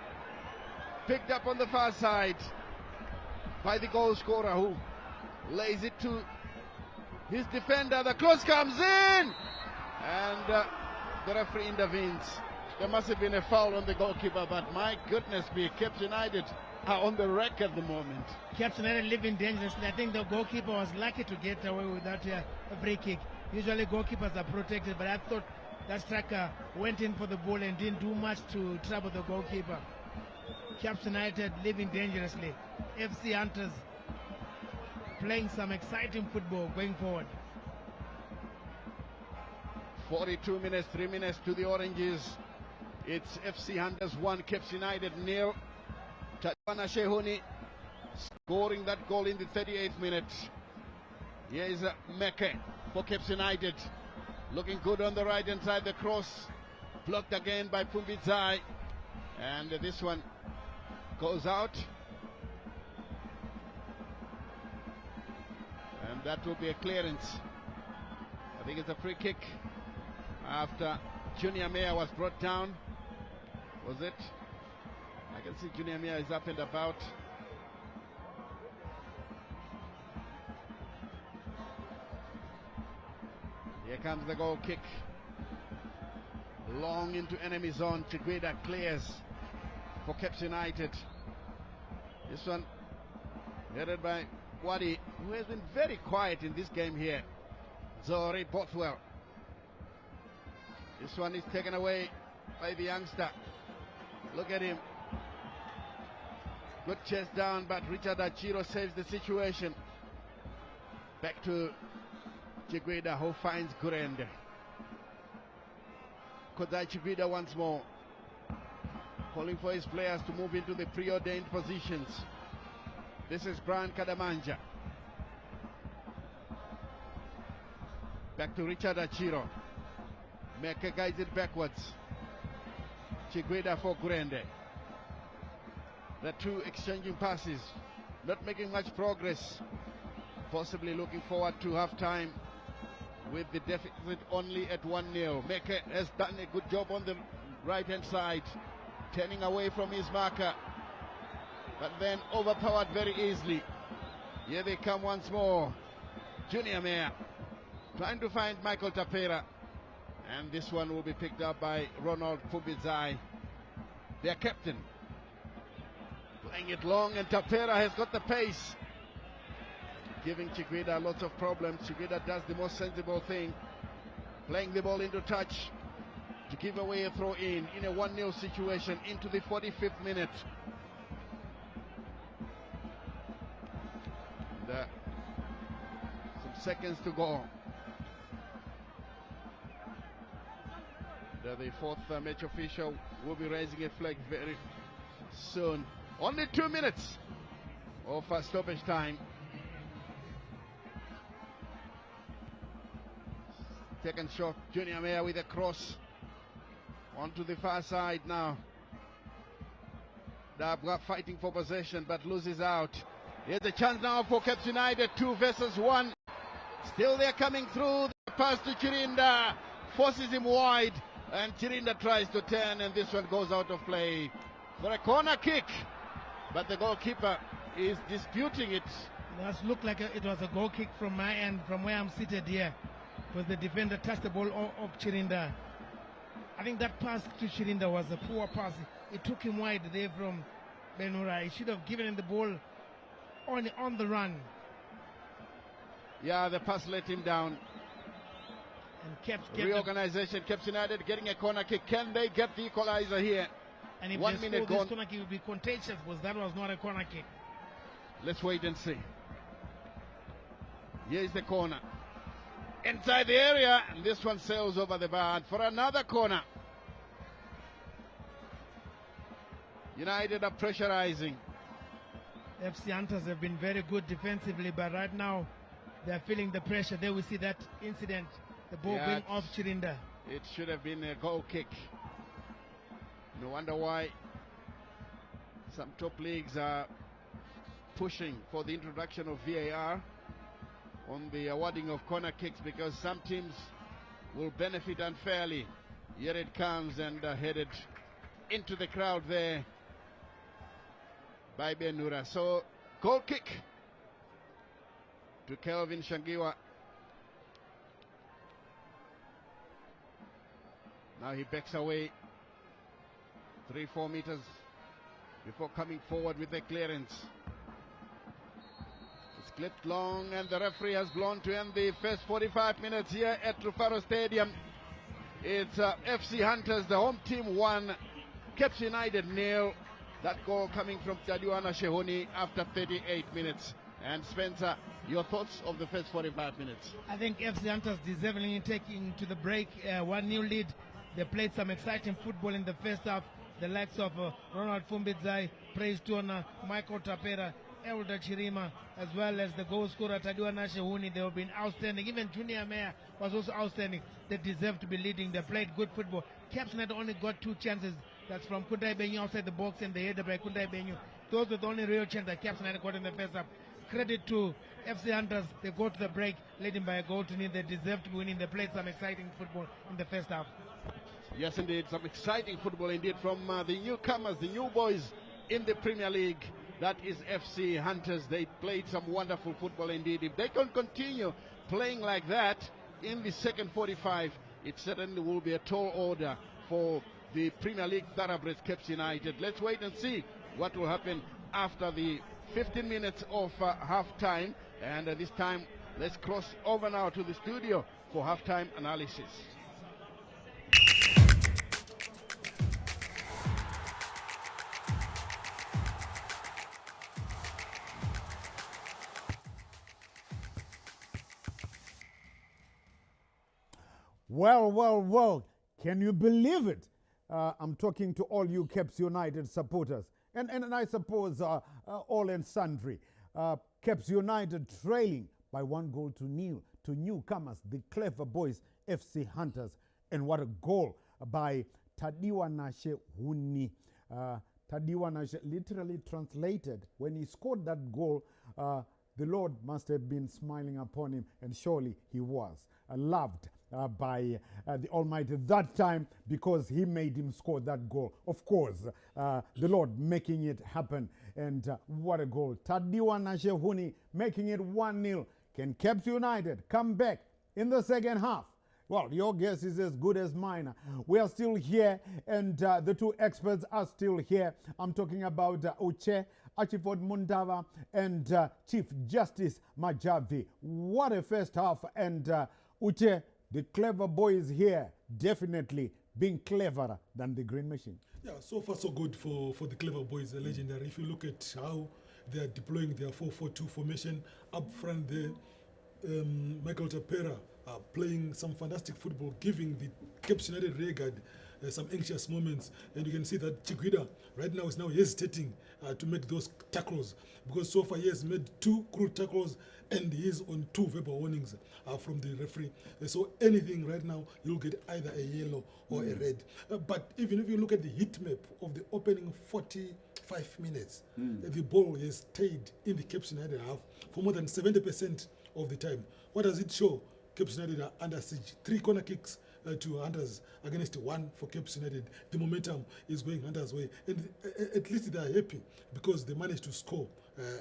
Picked up on the far side by the goal scorer, who lays it to his defender. The cross comes in, and the referee intervenes. There must have been a foul on the goalkeeper, but my goodness me, Caps United are on the wreck at the moment. Caps United living dangerously. I think the goalkeeper was lucky to get away with that free kick. Usually goalkeepers are protected, but I thought that striker went in for the ball and didn't do much to trouble the goalkeeper. Caps United living dangerously. FC Hunters playing some exciting football going forward. 42 minutes, 3 minutes to the Oranges. It's FC Hunters 1, Caps United 0. Tatwana Shehuni scoring that goal in the 38th minute. Here is Meke for Caps United. Looking good on the right hand side. The cross blocked again by Pumbidzai. And this one goes out. And that will be a clearance. I think it's a free kick after Junior Mayer was brought down. Was it? I can see Junior Mayer is up and about. Here comes the goal kick. Long into enemy zone. Chigueda clears for Caps United. This one headed by Wadi, who has been very quiet in this game here. Zori Bothwell. This one is taken away by the youngster. Look at him. Good chest down, but Richard Achiro saves the situation. Back to Chigueda, who finds Gurende. Kodai Chigueda once more, calling for his players to move into the preordained positions. This is Brian Kadamanja. Back to Richard Achiro. Meke guides it backwards. Chigueda for Gurende. The two exchanging passes, not making much progress. Possibly looking forward to half-time with the deficit only at 1-0. Meke has done a good job on the right-hand side, turning away from his marker, but then overpowered very easily. Here they come once more. Junior Mayer trying to find Michael Tapera, and this one will be picked up by Ronald Fubidzai, their captain. Playing it long, and Tapera has got the pace, giving Chigueda lots of problems. Chigueda does the most sensible thing, playing the ball into touch to give away a throw-in a 1-0 situation into the 45th minute. And, some seconds to go. The fourth match official will be raising a flag very soon. Only 2 minutes of stoppage time. Second shot, Junior Mayer with a cross onto the far side now. Dabra fighting for possession but loses out. Here's a chance now for Caps United, 2 versus 1. Still they're coming through. The pass to Chirinda forces him wide, and Chirinda tries to turn, and this one goes out of play for a corner kick. But the goalkeeper is disputing it. It does look like it was a goal kick from my end, from where I'm seated here, because the defender touched the ball off Chirinda. I think that pass to Chirinda was a poor pass. It took him wide there from Benura. He should have given him the ball on the run. Yeah, the pass let him down. And kept Reorganization, Caps United getting a corner kick. Can they get the equalizer here? And if 1 they minute score, gone. this corner kick will be contagious because that was not a corner kick. Let's wait and see. Here's the corner. Inside the area, and this one sails over the bar for another corner. United are pressurizing. FC Hunters have been very good defensively, but right now they're feeling the pressure. There we see that incident, the ball Yeah, being off Chirinda. It should have been a goal kick. No wonder why some top leagues are pushing for the introduction of VAR on the awarding of corner kicks, because some teams will benefit unfairly. Here it comes, and headed into the crowd there by Benura. So goal kick to Kelvin Shangiwa. Now he backs away 3-4 meters before coming forward with the clearance. It's clipped long, and the referee has blown to end the first 45 minutes here at Rufaro Stadium. It's FC Hunters, the home team, 1, Caps United 0. That goal coming from Tadiwana Shehoni after 38 minutes. And Spencer, your thoughts of the first 45 minutes? I think FC Hunters deservingly taking to the break 1-0 lead. They played some exciting football in the first half. The likes of Ronald Fumbidzai, Praise Tona, Michael Tapera, Elder Chirima, as well as the goal scorer Tadiwana Shehuni. They have been outstanding. Even Junior Meyer was also outstanding. They deserve to be leading. They played good football. Caps United only got 2 chances. That's from Kundai Benyu outside the box and the header by Kundai Benyu. Those were the only real chance that Caps United got in the first half. Credit to FC Hunters. They go to the break leading by a goal to nil. They deserve to be winning. They played some exciting football in the first half. Yes, indeed, some exciting football indeed from the newcomers, the new boys in the Premier League. That is FC Hunters. They played some wonderful football indeed. If they can continue playing like that in the second 45, it certainly will be a tall order for the Premier League thoroughbreds Caps United. Let's wait and see what will happen after the 15 minutes of half-time. And this time, let's cross over now to the studio for half-time analysis. Well, can you believe it? I'm talking to all you Caps United supporters, and I suppose all and sundry. Caps United trailing by 1-0 to newcomers, the clever boys, FC Hunters. And what a goal by Tadiwana Shehuni. Tadiwana literally translated, when he scored that goal, the Lord must have been smiling upon him, and surely he was loved by the Almighty that time, because he made him score that goal. Of course, the Lord making it happen. And what a goal. Tadiwana Shehuni making it 1-0. Can Caps United come back in the second half? Well, your guess is as good as mine. We are still here, and the 2 experts are still here. I'm talking about Uche Achiford Mundava and Chief Justice Majavi. What a first half. And Uche, the clever boys here, definitely being cleverer than the Green Machine. Yeah, so far so good for the clever boys, the legendary. If you look at how they are deploying their 4-4-2 formation up front there, Michael Tapera playing some fantastic football, giving the Caps United rearguard some anxious moments. And you can see that Chiguida right now is now hesitating to make those tackles, because so far he has made 2 crude tackles and he is on 2 verbal warnings from the referee. So anything right now, you'll get either a yellow or a red. But even if you look at the heat map of the opening 45 minutes, the ball has stayed in the Caps United half for more than 70% of the time. What does it show? Caps United are under siege. 3 corner kicks to Hunters against 1 for Caps United. The momentum is going Hunters' way. And at least they are happy because they managed to score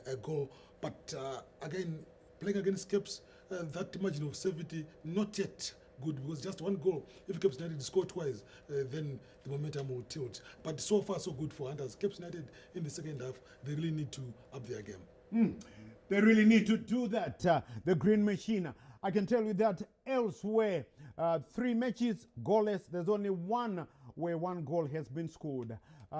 a goal. But again, playing against Caps, that margin of safety not yet good, because just one goal, if Cape United score twice, then the momentum will tilt. But so far, so good for Hunters. Cape United in the second half, they really need to up their game. They really need to do that. The Green Machine. I can tell you that elsewhere, 3 matches goalless. There's only one where 1 goal has been scored.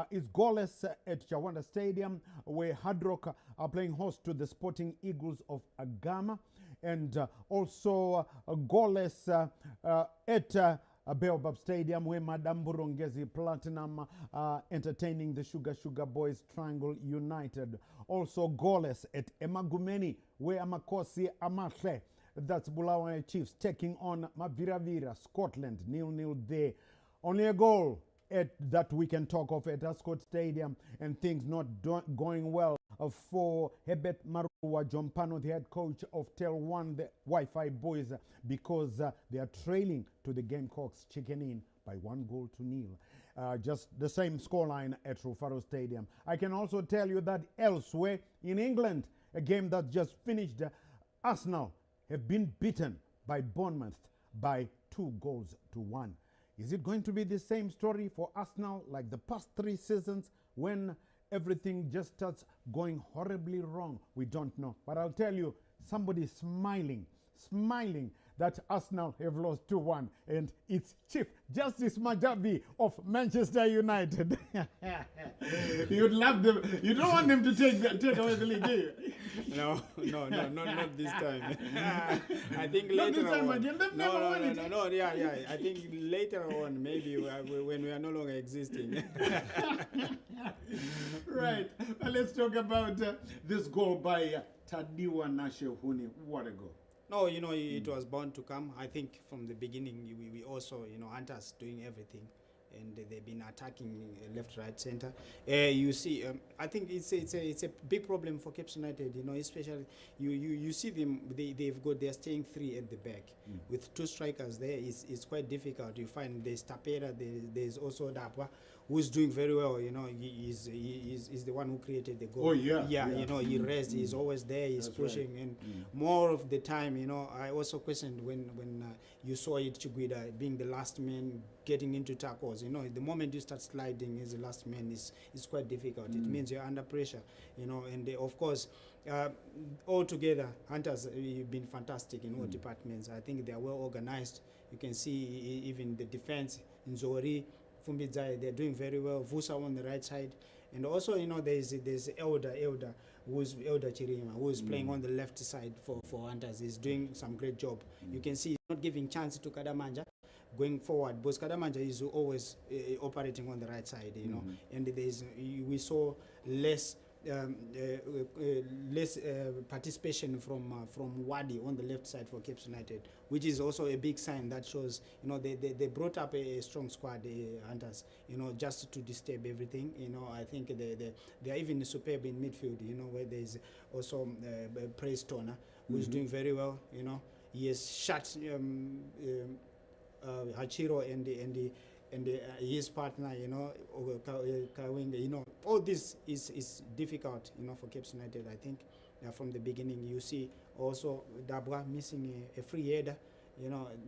It's goalless at Chawanda Stadium, where Hard Rock are playing host to the Sporting Eagles of Agama, and also goalless at Baobab Stadium, where Madame Burongezi Platinum entertaining the Sugar Boys Triangle United. Also goalless at Emagumeni, where Amakosi Amashe, that's Bulawayo Chiefs, taking on Maviravira, Scotland, 0-0 there. Only a goal at that we can talk of at Ascot Stadium, and things not going well for Hebet Marua Jompano, the head coach of Tel 1, the Wi-Fi boys, because they are trailing to the Gamecocks Chicken Inn by 1-0. Just the same scoreline at Rufaro Stadium. I can also tell you that elsewhere in England, a game that just finished, Arsenal have been beaten by Bournemouth by 2-1. Is it going to be the same story for Arsenal like the past 3 seasons when everything just starts going horribly wrong? We don't know. But I'll tell you, somebody smiling that Arsenal have lost 2-1, and it's Chief Justice Majabi of Manchester United. You'd love them. You don't want them to take away the league, do you? No, not this time. I think Not later this time on. again. They've never won it. Yeah. I think later on, maybe when we are no longer existing. Right. Let's talk about this goal by Tadiwa Nashehuni. What a goal. No, it was bound to come. I think from the beginning, we also, Hunters doing everything, and they've been attacking left, right, center. You see, I think it's a big problem for Cape United. Especially you see them. They're staying 3 at the back with 2 strikers there. It's quite difficult. You find there's Tapera, there's also Dapwa, who's doing very well. He's the one who created the goal. Oh yeah. He rests. He's always there. He's That's pushing, right. and more of the time, I also questioned when you saw it Chiguida being the last man getting into tackles. The moment you start sliding as the last man is quite difficult. It means you're under pressure. And of course, altogether, Hunters have been fantastic in all departments. I think they are well organized. You can see even the defense in Zori, Fumbidzai, they're doing very well. Vusa on the right side, and also there's Elder Chirima, who is playing on the left side for Hunters. He's doing some great job. You can see he's not giving chance to Kadamanja going forward, because Kadamanja is always operating on the right side, and we saw less participation from Wadi on the left side for Cape United, which is also a big sign that shows they brought up a strong squad, Hunters, just to disturb everything. I think they are even superb in midfield, where there's also Praise Toner, who is doing very well. He has shut Hachiro and his partner, Kawinga, all this is difficult, for Cape United. I think from the beginning, you see also Dabra missing a free header,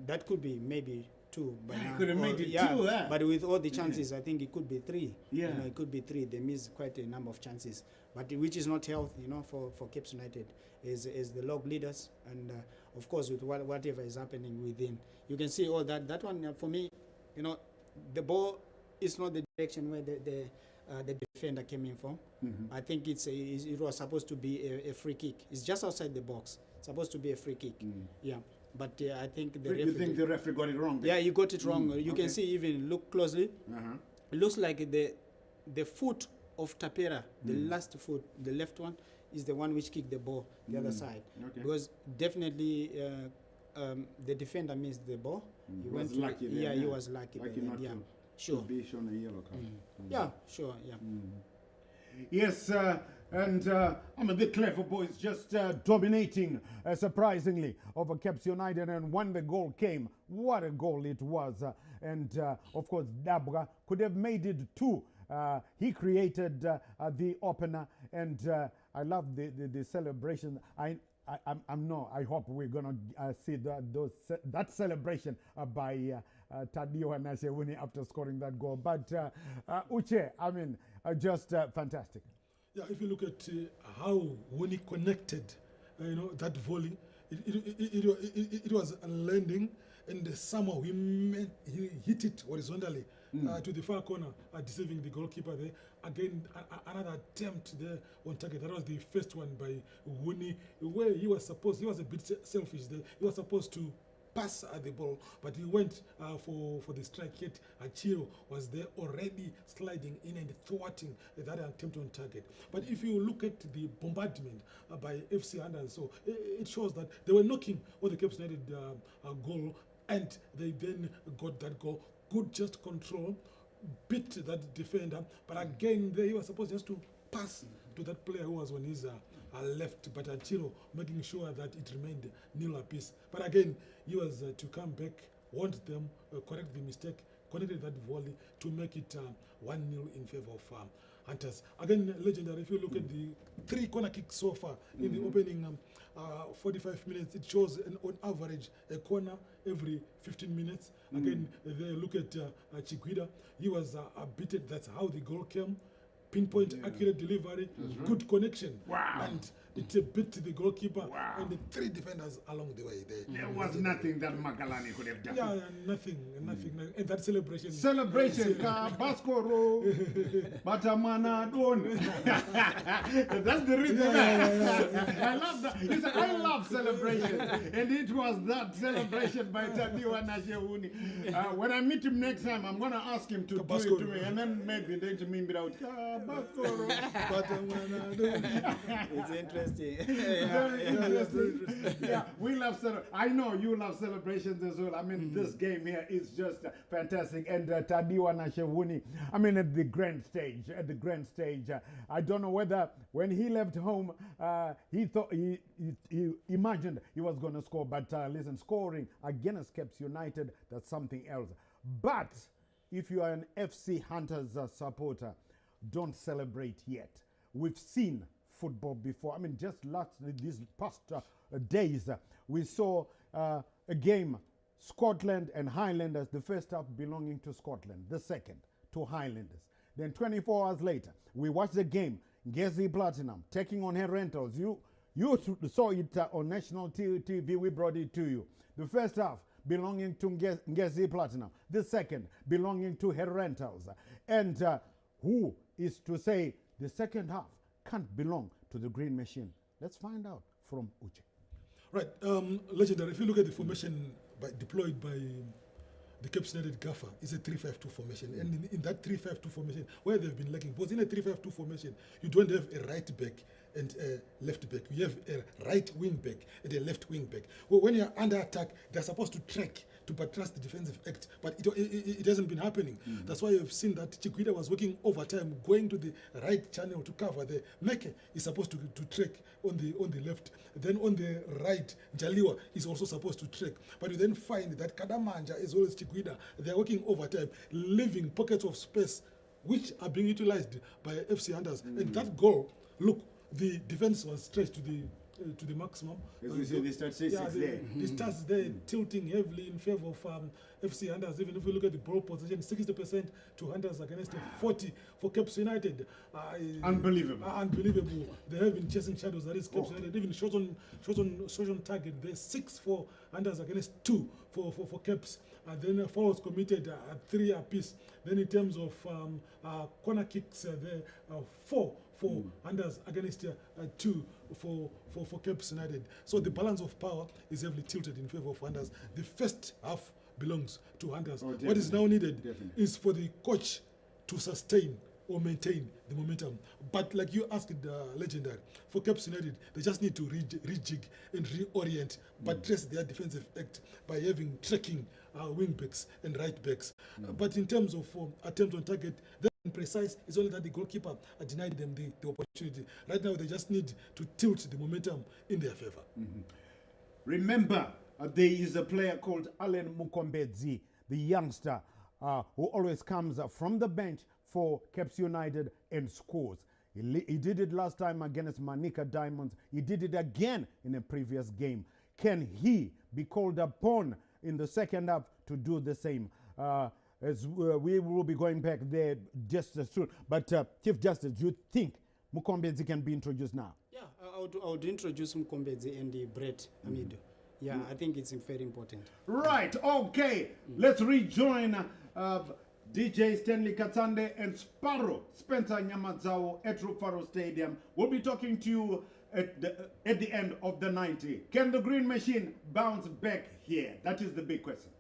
that could be maybe 2, but could have made it 2. But with all the chances, I think it could be 3. Yeah, it could be 3. They miss quite a number of chances, but which is not healthy, for Cape United as the log leaders, and of course with whatever is happening within, you can see all that. That one for me, the ball is not the direction where the defender came in from. I think it was supposed to be a free kick. It's just outside the box. It's supposed to be a free kick. Yeah, but I think You think the referee got it wrong? Yeah, he got it wrong. You can see, even look closely. It looks like the foot of Tapera, the last foot, the left one, is the one which kicked the ball the other side. Okay. Because definitely the defender missed the ball. He was lucky there. He was lucky. Sure. To be shown a yellow card. Yeah, sure. Yeah. Yes, and the Clever boys just dominating, surprisingly, over Cape United, and when the goal came, what a goal it was. And of course, Dabra could have made it 2. He created the opener, and I love the celebration. I'm no. I hope we're gonna see that celebration by Tadiwa Nashewuni after scoring that goal. But Uche, I mean, just fantastic. Yeah, if you look at how when he connected, that volley, it was a landing, and somehow he hit it horizontally to the far corner, deceiving the goalkeeper there. Again, another attempt there on target. That was the first one by Wuni, where he was a bit selfish there. He was supposed to pass at the ball, but he went for the strike hit. Achiro was there already sliding in and thwarting that attempt on target. But if you look at the bombardment by FC Hunters, so it shows that they were knocking on the Cape United goal, and they then got that goal. Good just control, beat that defender, but again he was supposed just to pass to that player who was on his left, but Achiro making sure that it remained nil apiece. But again, he was to come back, want them, correct the mistake, connected that volley to make it 1-0 in favor of Hunters. Again, legendary. If you look at the 3 corner kicks so far in the opening 45 minutes, it shows on average a corner every 15 minutes. Again, they look at Chiguida. He was beaten. That's how the goal came. Pinpoint, accurate delivery, good connection. Wow. And it beat the goalkeeper and the 3 defenders along the way. There was nothing that Magalani could have done. Yeah, nothing. And that celebration. Baskoro, Batamana, Don. That's the reason. I love that. He said, I love celebration. And it was that celebration by Tadiwa Nashewuni. When I meet him next time, I'm going to ask him to do it to me. And then maybe they to me without Baskoro. It's interesting. Yeah, we love I know you love celebrations as well. I mean, this game here is just fantastic. And Tadiwa Nashewuni, I mean, at the grand stage, I don't know whether when he left home, he thought he imagined he was going to score. But listen, scoring against Cape United, that's something else. But if you are an FC Hunters supporter, don't celebrate yet. We've seen football before. I mean, just these past days, we saw a game, Scotland and Highlanders, the first half belonging to Scotland, the second to Highlanders. Then 24 hours later, we watched the game, Ngezi Platinum taking on her rentals. You saw it on national TV, we brought it to you. The first half belonging to Ngezi Platinum, the second belonging to her rentals. And who is to say the second half can't belong to the Green Machine? Let's find out from Uche. Right, legendary. If you look at the formation deployed by the Cape United Gaffer, it's a 3-5-2 formation. And in that 3-5-2 formation, where they've been lacking, because in a 3-5-2 formation, you don't have a right back and a left back. You have a right wing back and a left wing back. Well, when you're under attack, they're supposed to track to buttress the defensive act, but it hasn't been happening. That's why you've seen that Chikwita was working overtime, going to the right channel to cover. The Meke is supposed to track on the left. Then on the right, Jaliwa is also supposed to track. But you then find that Kadamanja as well as Chikwita, they're working overtime, leaving pockets of space which are being utilized by FC Hunters. And that goal, look, the defense was stretched to the maximum. As we see the statistics there. The stats there tilting heavily in favor of FC Hunters. Even if we look at the ball possession, 60% to Hunters against 40 for Cape United. Unbelievable. Unbelievable. They have been chasing shadows. That is Cape United. Even shots on target. There's 6 for Hunters against 2 for Capes. And then fouls committed 3 apiece. Then in terms of corner kicks, there 4 for Hunters against 2 for Cape United. So the balance of power is heavily tilted in favor of Hunters. The first half belongs to Hunters. What is now needed is for the coach to sustain or maintain the momentum. But like you asked legendary, for Cape United, they just need to rejig and reorient, buttress their defensive act by having tracking wing backs and right backs. But in terms of attempt on target, precise, it's only that the goalkeeper denied them the opportunity. Right now, they just need to tilt the momentum in their favor. Remember, there is a player called Allen Mukombedzi, the youngster who always comes from the bench for Cape United and scores. He did it last time against Manica Diamonds. He did it again in a previous game. Can he be called upon in the second half to do the same? As we will be going back there just as soon. But Chief Justice, do you think Mukombezi can be introduced now? Yeah, I would introduce Mkombezi and Brett Amido. Yeah, I think it's very important. Right, okay. Let's rejoin DJ Stanley Katande and Sparrow Spencer Nyamadzao at Rufaro Stadium. We'll be talking to you at the end of the 90. Can the Green Machine bounce back here? That is the big question.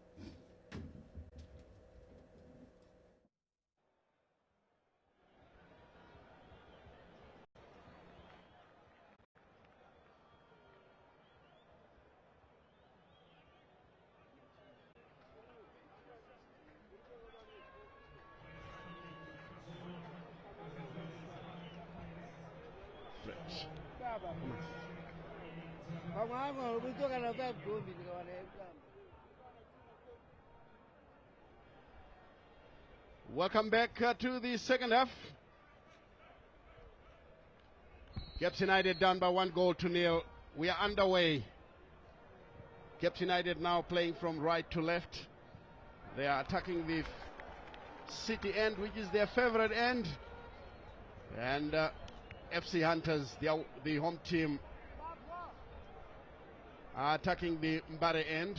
Welcome back to the second half. Caps United down by 1-0. We are underway. Caps United now playing from right to left. They are attacking the city end, which is their favorite end. And FC Hunters, the home team, are attacking the Mbare end.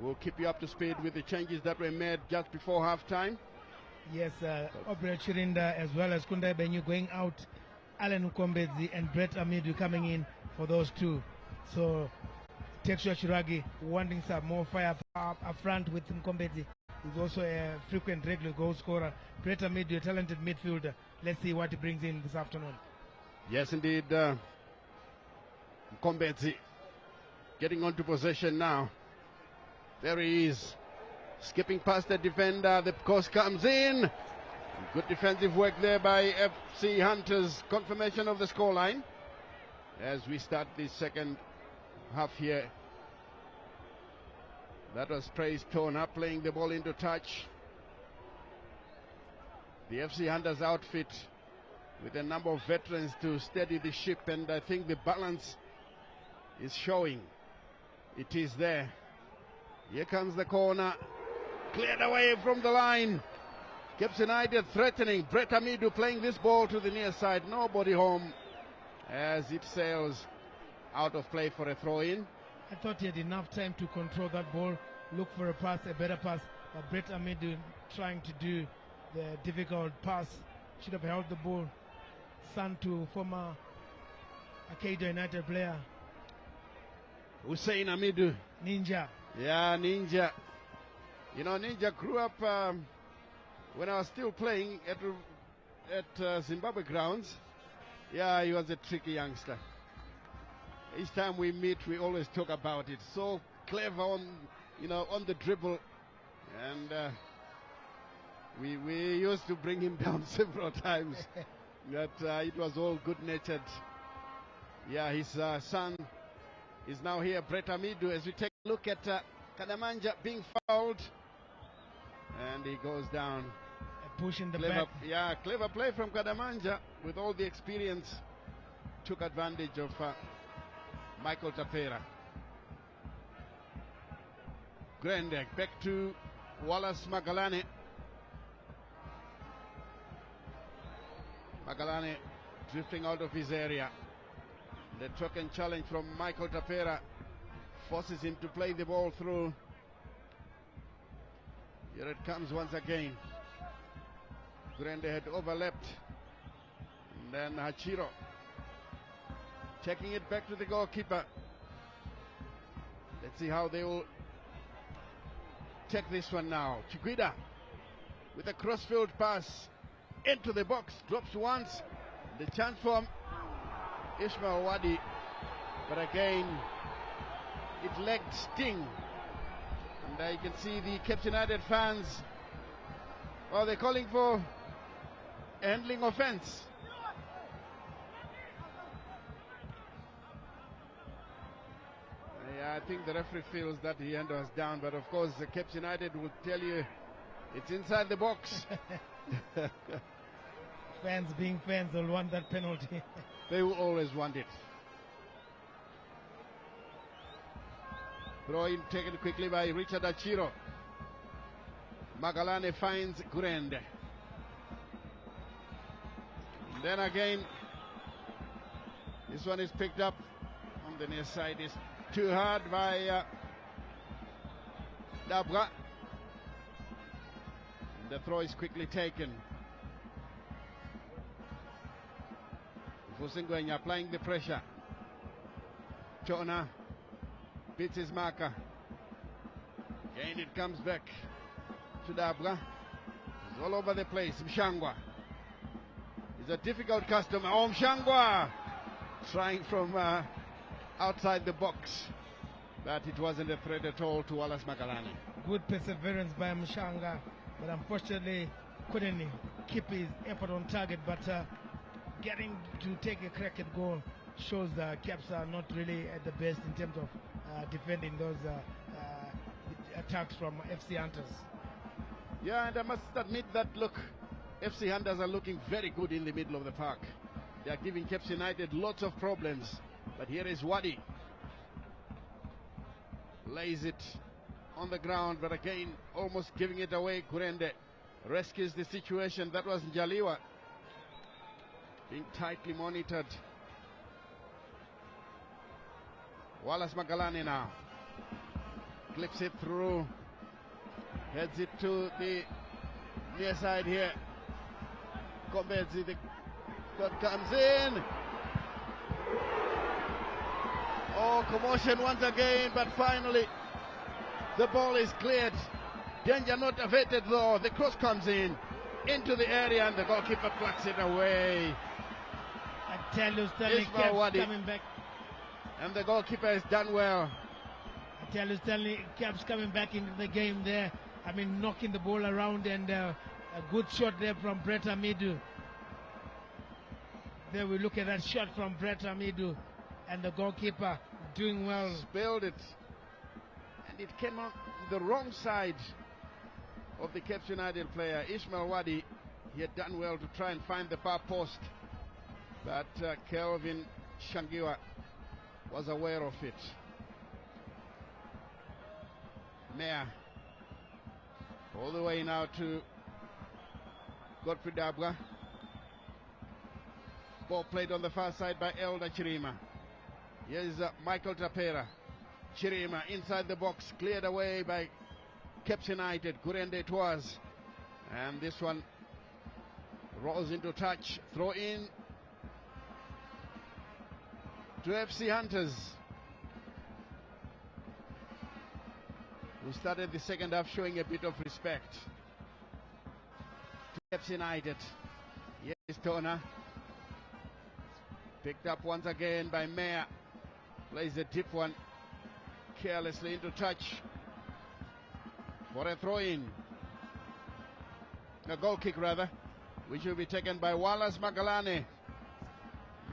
We'll keep you up to speed with the changes that were made just before halftime. Yes, Obre Chirinda as well as Kundai Benyu going out, Alan Ukombezi and Brett Amidu coming in for those two. So Texua Chiragi wanting some more fire up front with Ukombezi. He's also a frequent regular goal scorer. Brett Amidu, a talented midfielder. Let's see what he brings in this afternoon. Yes, indeed. Ukombezi getting onto possession now. There he is, skipping past the defender. The cross comes in. Good defensive work there by FC Hunters. Confirmation of the scoreline as we start the second half here. That was Praise Tona playing the ball into touch. The FC Hunters outfit with a number of veterans to steady the ship, and I think the balance is showing. It is there. Here comes the corner, cleared away from the line. Caps United threatening. Brett Amidu playing this ball to the near side. Nobody home as it sails out of play for a throw-in. I thought he had enough time to control that ball, look for a pass, a better pass. But Brett Amidu trying to do the difficult pass. Should have held the ball. Son to former Acadia United player. Hussein Amidu. Ninja. Yeah, Ninja. You know, Ninja grew up when I was still playing at Zimbabwe grounds. Yeah, he was a tricky youngster. Each time we meet, we always talk about it. So clever on the dribble, and we used to bring him down several times. But it was all good-natured. Yeah, his son is now here, Brett Amidu, as we take a look at Kadamanja being fouled, and he goes down. A push in the back. back. Yeah, clever play from Kadamanja with all the experience. Took advantage of Michael Tapera. Grandek back to Wallace Magalane. Magalane drifting out of his area. The token challenge from Michael Tapera forces him to play the ball through. Here it comes once again. Grande had overlapped. And then Hachiro checking it back to the goalkeeper. Let's see how they will take this one now. Chiguida with a crossfield pass into the box. Drops once. The chance for Ishmael Wadi, but again it lacked sting, and you can see the Caps United fans, well, they're calling for a handling offense. Yeah, I think the referee feels that the hand was down, but of course the Caps United will tell you it's inside the box. Fans being fans will want that penalty. They will always want it. Throw in taken quickly by Richard Achiro. Magalane finds Gurende. Then again, this one is picked up on the near side. Is too hard by Dabra. The throw is quickly taken. Fusingwenya applying the pressure. Chona beats his marker. Again it comes back to Dabra. He's all over the place. Mshangwa. He's a difficult customer. Oh, Mshangwa! Trying from outside the box. But it wasn't a threat at all to Wallace Magalani. Good perseverance by Mshanga, but unfortunately couldn't keep his effort on target. But getting to take a crack at goal shows the Caps are not really at the best in terms of defending those attacks from FC Hunters. Yeah, and I must admit that, look, FC Hunters are looking very good in the middle of the park. They are giving Caps United lots of problems. But here is Wadi. Lays it on the ground, but again, almost giving it away. Kurende rescues the situation. That was Njaliwa being tightly monitored. Wallace Magalani now clips it through, heads it to the near side here. Kombedzi, the shot comes in. Oh, commotion once again, but finally the ball is cleared. Danger not averted though. The cross comes in into the area and the goalkeeper plucks it away. I tell you, Stanley Caps coming back. And the goalkeeper has done well. I tell you, Stanley Caps coming back into the game there. I mean, knocking the ball around, and a good shot there from Brett Amidu. There we look at that shot from Brett Amidu, and the goalkeeper doing well. Spilled it. And it came on the wrong side of the Caps United player, Ishmael Wadi. He had done well to try and find the far post. But Kelvin Shangiwa was aware of it. Mayor all the way now to Godfrey Dabwa. Ball played on the far side by Elder Chirima. Here's Michael Tapera. Chirima inside the box, cleared away by Caps United. Gurende it was. And this one rolls into touch. Throw in to FC Hunters, who started the second half showing a bit of respect to Caps United. Here is Tona. Picked up once again by Mayer. Plays a deep one carelessly into touch for a throw-in. A goal kick rather, which will be taken by Wallace Magalane.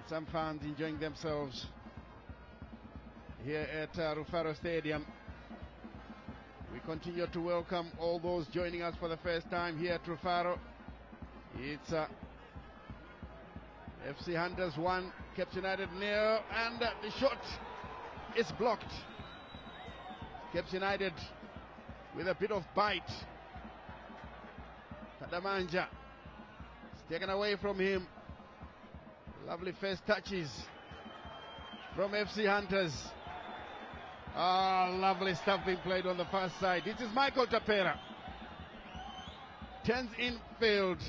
Some fans enjoying themselves here at Rufaro Stadium. We continue to welcome all those joining us for the first time here at Rufaro. It's FC Hunters 1, Caps United 0, and the shot is blocked. Caps United with a bit of bite. Tadamanja is taken away from him. Lovely first touches from FC Hunters. Lovely stuff being played on the far side. This is Michael Tapera. Turns infield.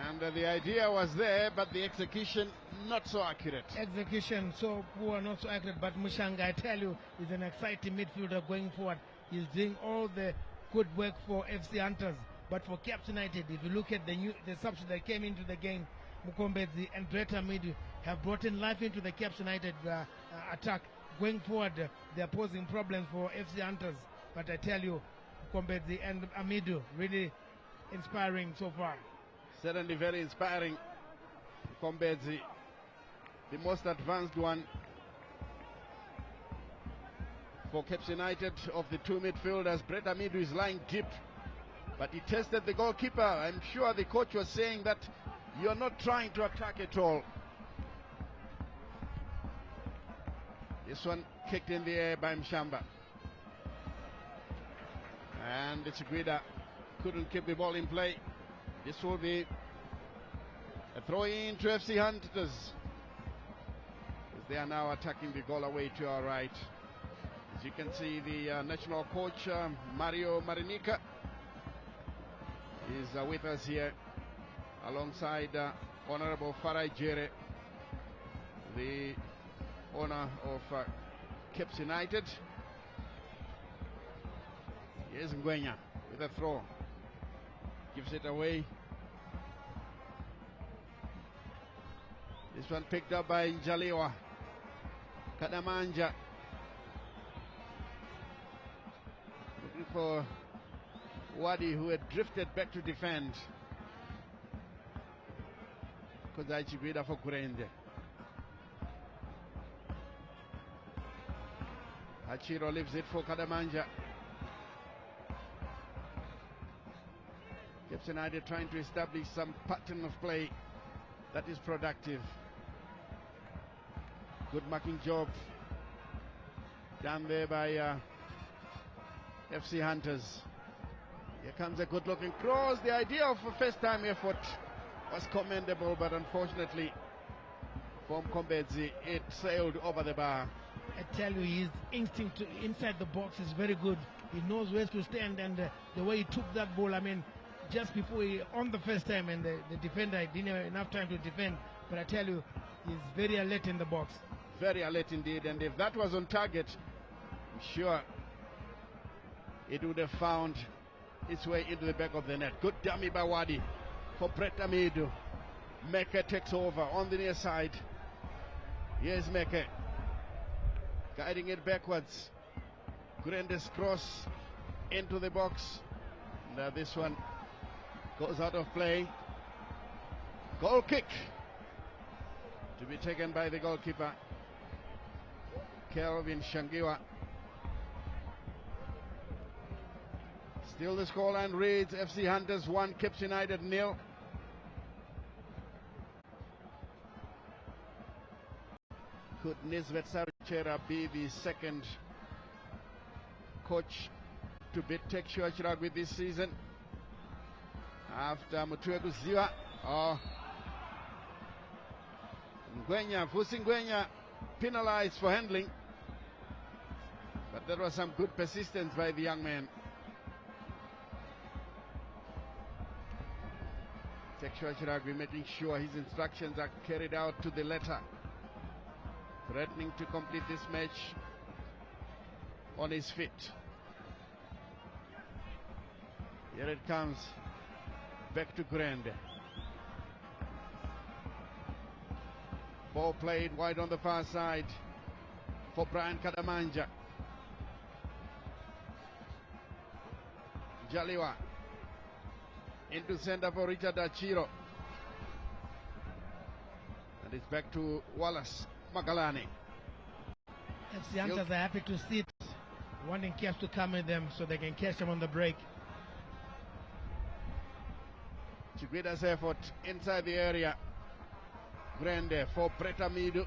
And the idea was there, but the execution not so accurate. Execution so poor, not so accurate, but Mushanga, I tell you, is an exciting midfielder going forward. He's doing all the good work for FC Hunters. But for Caps United, if you look at the subs that came into the game, Mukombedzi and Brett Amidu have brought in life into the Caps United attack. Going forward, they're posing problems for FC Hunters. But I tell you, Mukombedzi and Amidu, really inspiring so far. Certainly very inspiring. Mukombedzi, the most advanced one for Caps United of the two midfielders. Brett Amidu is lying deep But he tested the goalkeeper. I'm sure the coach was saying that you're not trying to attack at all. This one kicked in the air by Mshamba. And Chiguida couldn't keep the ball in play. This will be a throw in to FC Hunters. They are now attacking the goal away to our right. As you can see, the national coach, Mario Marinica, is with us here alongside Honorable Farai Jere, the owner of Caps United. Here's Ngwenya with a throw. Gives it away. This one picked up by Njaliwa. Kadamanja. Looking for Wadi, who had drifted back to defend. Kozaichi Guida for Kurende. Hachiro leaves it for Kadamanja. Caps United trying to establish some pattern of play that is productive. Good marking job done there by FC Hunters. Here comes a good looking cross. The idea of a first time effort was commendable, but unfortunately from Kombedzi it sailed over the bar. I tell you, his instinct inside the box is very good. He knows where to stand, and the way he took that ball, I mean, just before on the first time, and the defender didn't have enough time to defend. But I tell you, he's very alert in the box. Very alert indeed, and if that was on target, I'm sure it would have found its way into the back of the net. Good dummy by Wadi for Brett Amidu. Meke takes over on the near side. Here's Meke, guiding it backwards. Grandes cross into the box. Now this one goes out of play. Goal kick to be taken by the goalkeeper, Kelvin Shangiwa. Still the scoreline reads FC Hunters 1, Caps United 0. Could Nisbet Sarchera be the second coach to beat Texua Chiragwi this season after Mutuegu Ziwa? Fusi Ngwenya penalized for handling, but there was some good persistence by the young man. Texua Chiragwi making sure his instructions are carried out to the letter, threatening to complete this match on his feet. Here it comes, back to Grande. Ball played wide on the far side for Brian Kadamanja. Jaliwa into center for Richard Achiro. And it's back to Wallace Magalani. FC Hunters are happy to sit, wanting Caps to come at them so they can catch them on the break. Chiguida's effort inside the area. Grande for Pretamidu.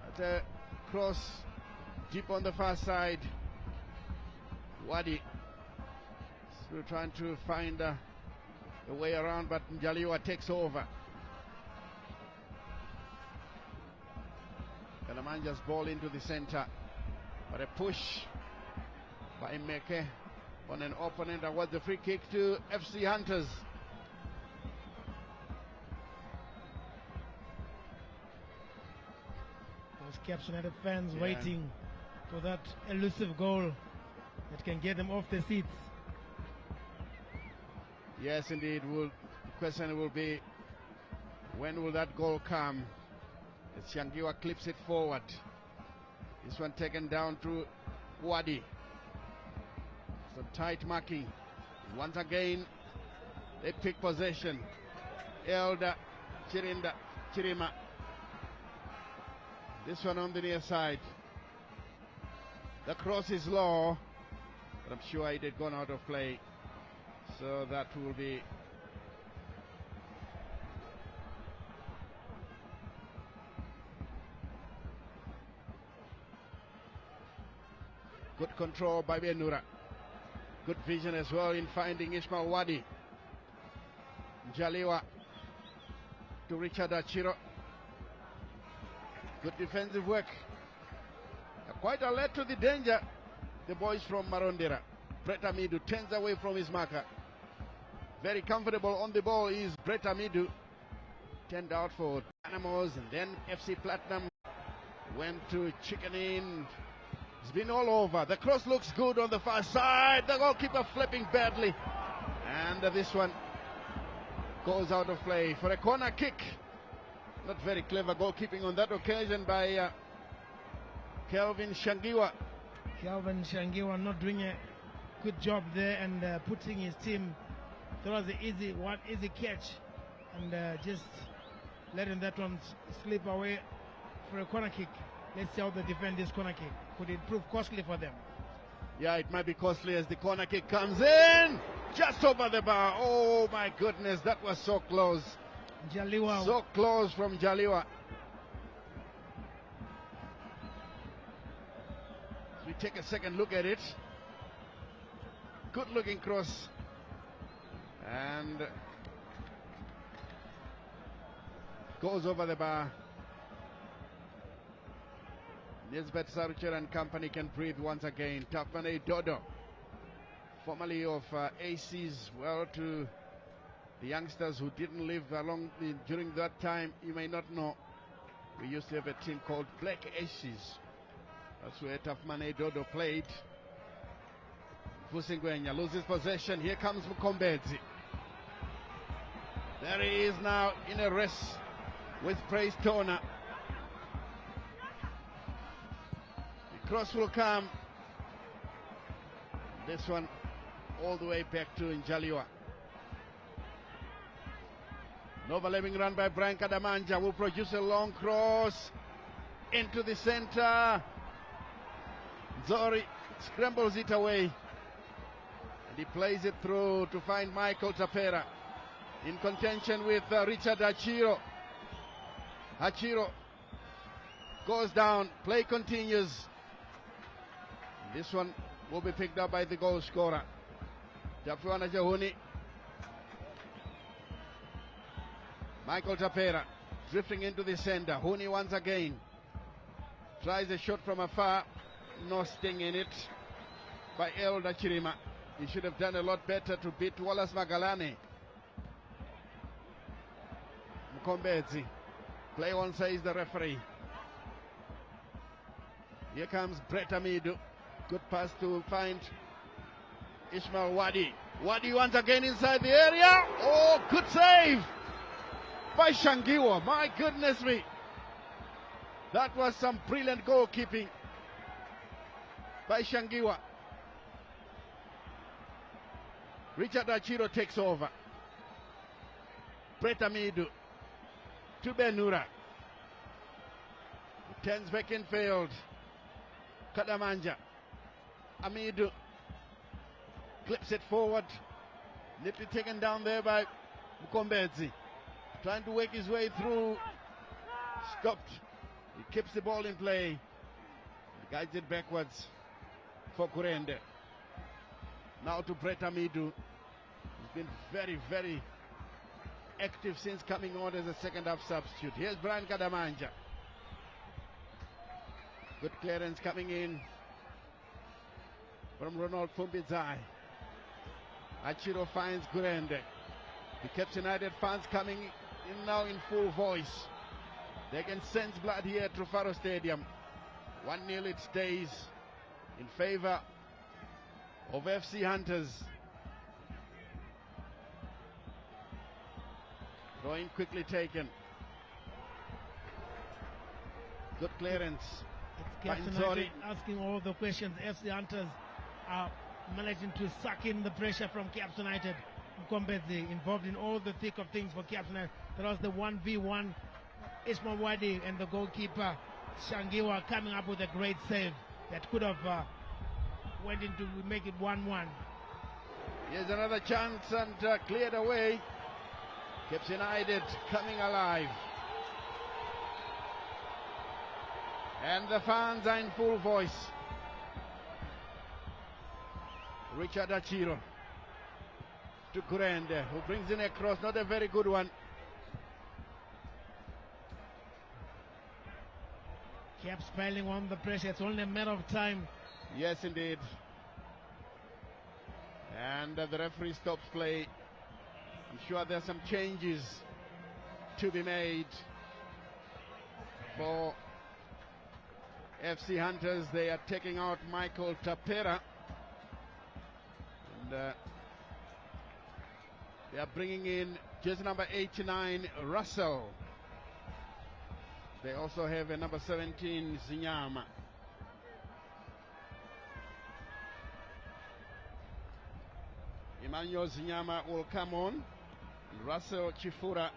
That's a cross deep on the far side. Wadi still trying to find a way around, but Njaliwa takes over. Kalamanja's ball into the center, but a push by Meke on an opponent. That was the free kick to FC Hunters. Those Caps United fans waiting for that elusive goal that can get them off their seats. Yes, indeed. The question will be, when will that goal come? As Shangiwa clips it forward. This one taken down to Wadi. Some tight marking. Once again, they pick possession. Elda Chirima. This one on the near side. The cross is low. but I'm sure it had gone out of play. So that will be good control by Benura. Good vision as well in finding Ismail Wadi. Jaliwa to Richard Achiro. Good defensive work. Quite alert to the danger. The boys from Marondera. Brett Amidu turns away from his marker. Very comfortable on the ball is Brett Amidu. Turned out for Dynamos, and then FC Platinum went to chicken in. It's been all over. The cross looks good on the far side. The goalkeeper flipping badly. And this one goes out of play for a corner kick. Not very clever goalkeeping on that occasion by Kelvin Shangiwa. Kelvin Shangiwa not doing a good job there and putting his team towards the easy catch and just letting that one slip away for a corner kick. Let's see how they defend this corner kick. Could it prove costly for them? Yeah, it might be costly as the corner kick comes in. Just over the bar. Oh my goodness, that was so close. Jaliwa. So close from Jaliwa. As we take a second look at it. Good looking cross. And goes over the bar. Nisbet Sarucher and company can breathe once again. Tafmane Dodo, formerly of ACs, well, to the youngsters who didn't live during that time, you may not know, we used to have a team called Black Aces. That's where Tafmane Dodo played. Fusingwenya loses possession. Here comes Mukombedzi. There he is now in a race with Praise Tona. Cross will come. This one all the way back to Njaliwa. An overlapping run by Brian Kadamanja will produce a long cross into the center. Zori scrambles it away. And he plays it through to find Michael Tapera in contention with Richard Achiro. Achiro goes down. Play continues. This one will be picked up by the goal scorer, Jafuana Jahuni. Michael Tapera drifting into the center. Huni once again tries a shot from afar. No sting in it by Elda Chirima. He should have done a lot better to beat Wallace Magalani. Mkombedzi. Play on, says the referee. Here comes Brett Amidu. Good pass to find Ismail Wadi. Wadi once again inside the area. Oh, good save by Shangiwa. My goodness me. That was some brilliant goalkeeping by Shangiwa. Richard Achiro takes over. Brett Amidu to Benura. Turns back in field. Kadamanja. Amidu clips it forward. Neatly taken down there by Mukombedzi. Trying to work his way through. Stopped. He keeps the ball in play. Guides it backwards for Kurende. Now to Brett Amidu. He's been very, very active since coming on as a second half substitute. Here's Brian Kadamanja. Good clearance coming in from Ronald Fumbizai. Achiro finds Gurende. The Caps United fans coming in now in full voice. They can sense blood here at Trufaro Stadium. 1-0 it stays in favor of FC Hunters. Throw-in quickly taken. Good clearance. It's Captain United asking all the questions. FC Hunters are managing to suck in the pressure from Caps United. Mkombedzi involved in all the thick of things for Caps United. That was the 1v1. Ismail Wadi and the goalkeeper Shangiwa coming up with a great save that could have went into make it 1-1. Here's another chance and cleared away. Caps United coming alive. And the fans are in full voice. Richard Achiro to Kurende, who brings in a cross, not a very good one. Caps piling on the pressure. It's only a matter of time. Yes, indeed. And the referee stops play. I'm sure there's some changes to be made for FC Hunters. They are taking out Michael Tapera. And they are bringing in jersey number 89, Russell. They also have a number 17, Zinyama. Emmanuel Zinyama will come on. And Russell Chifura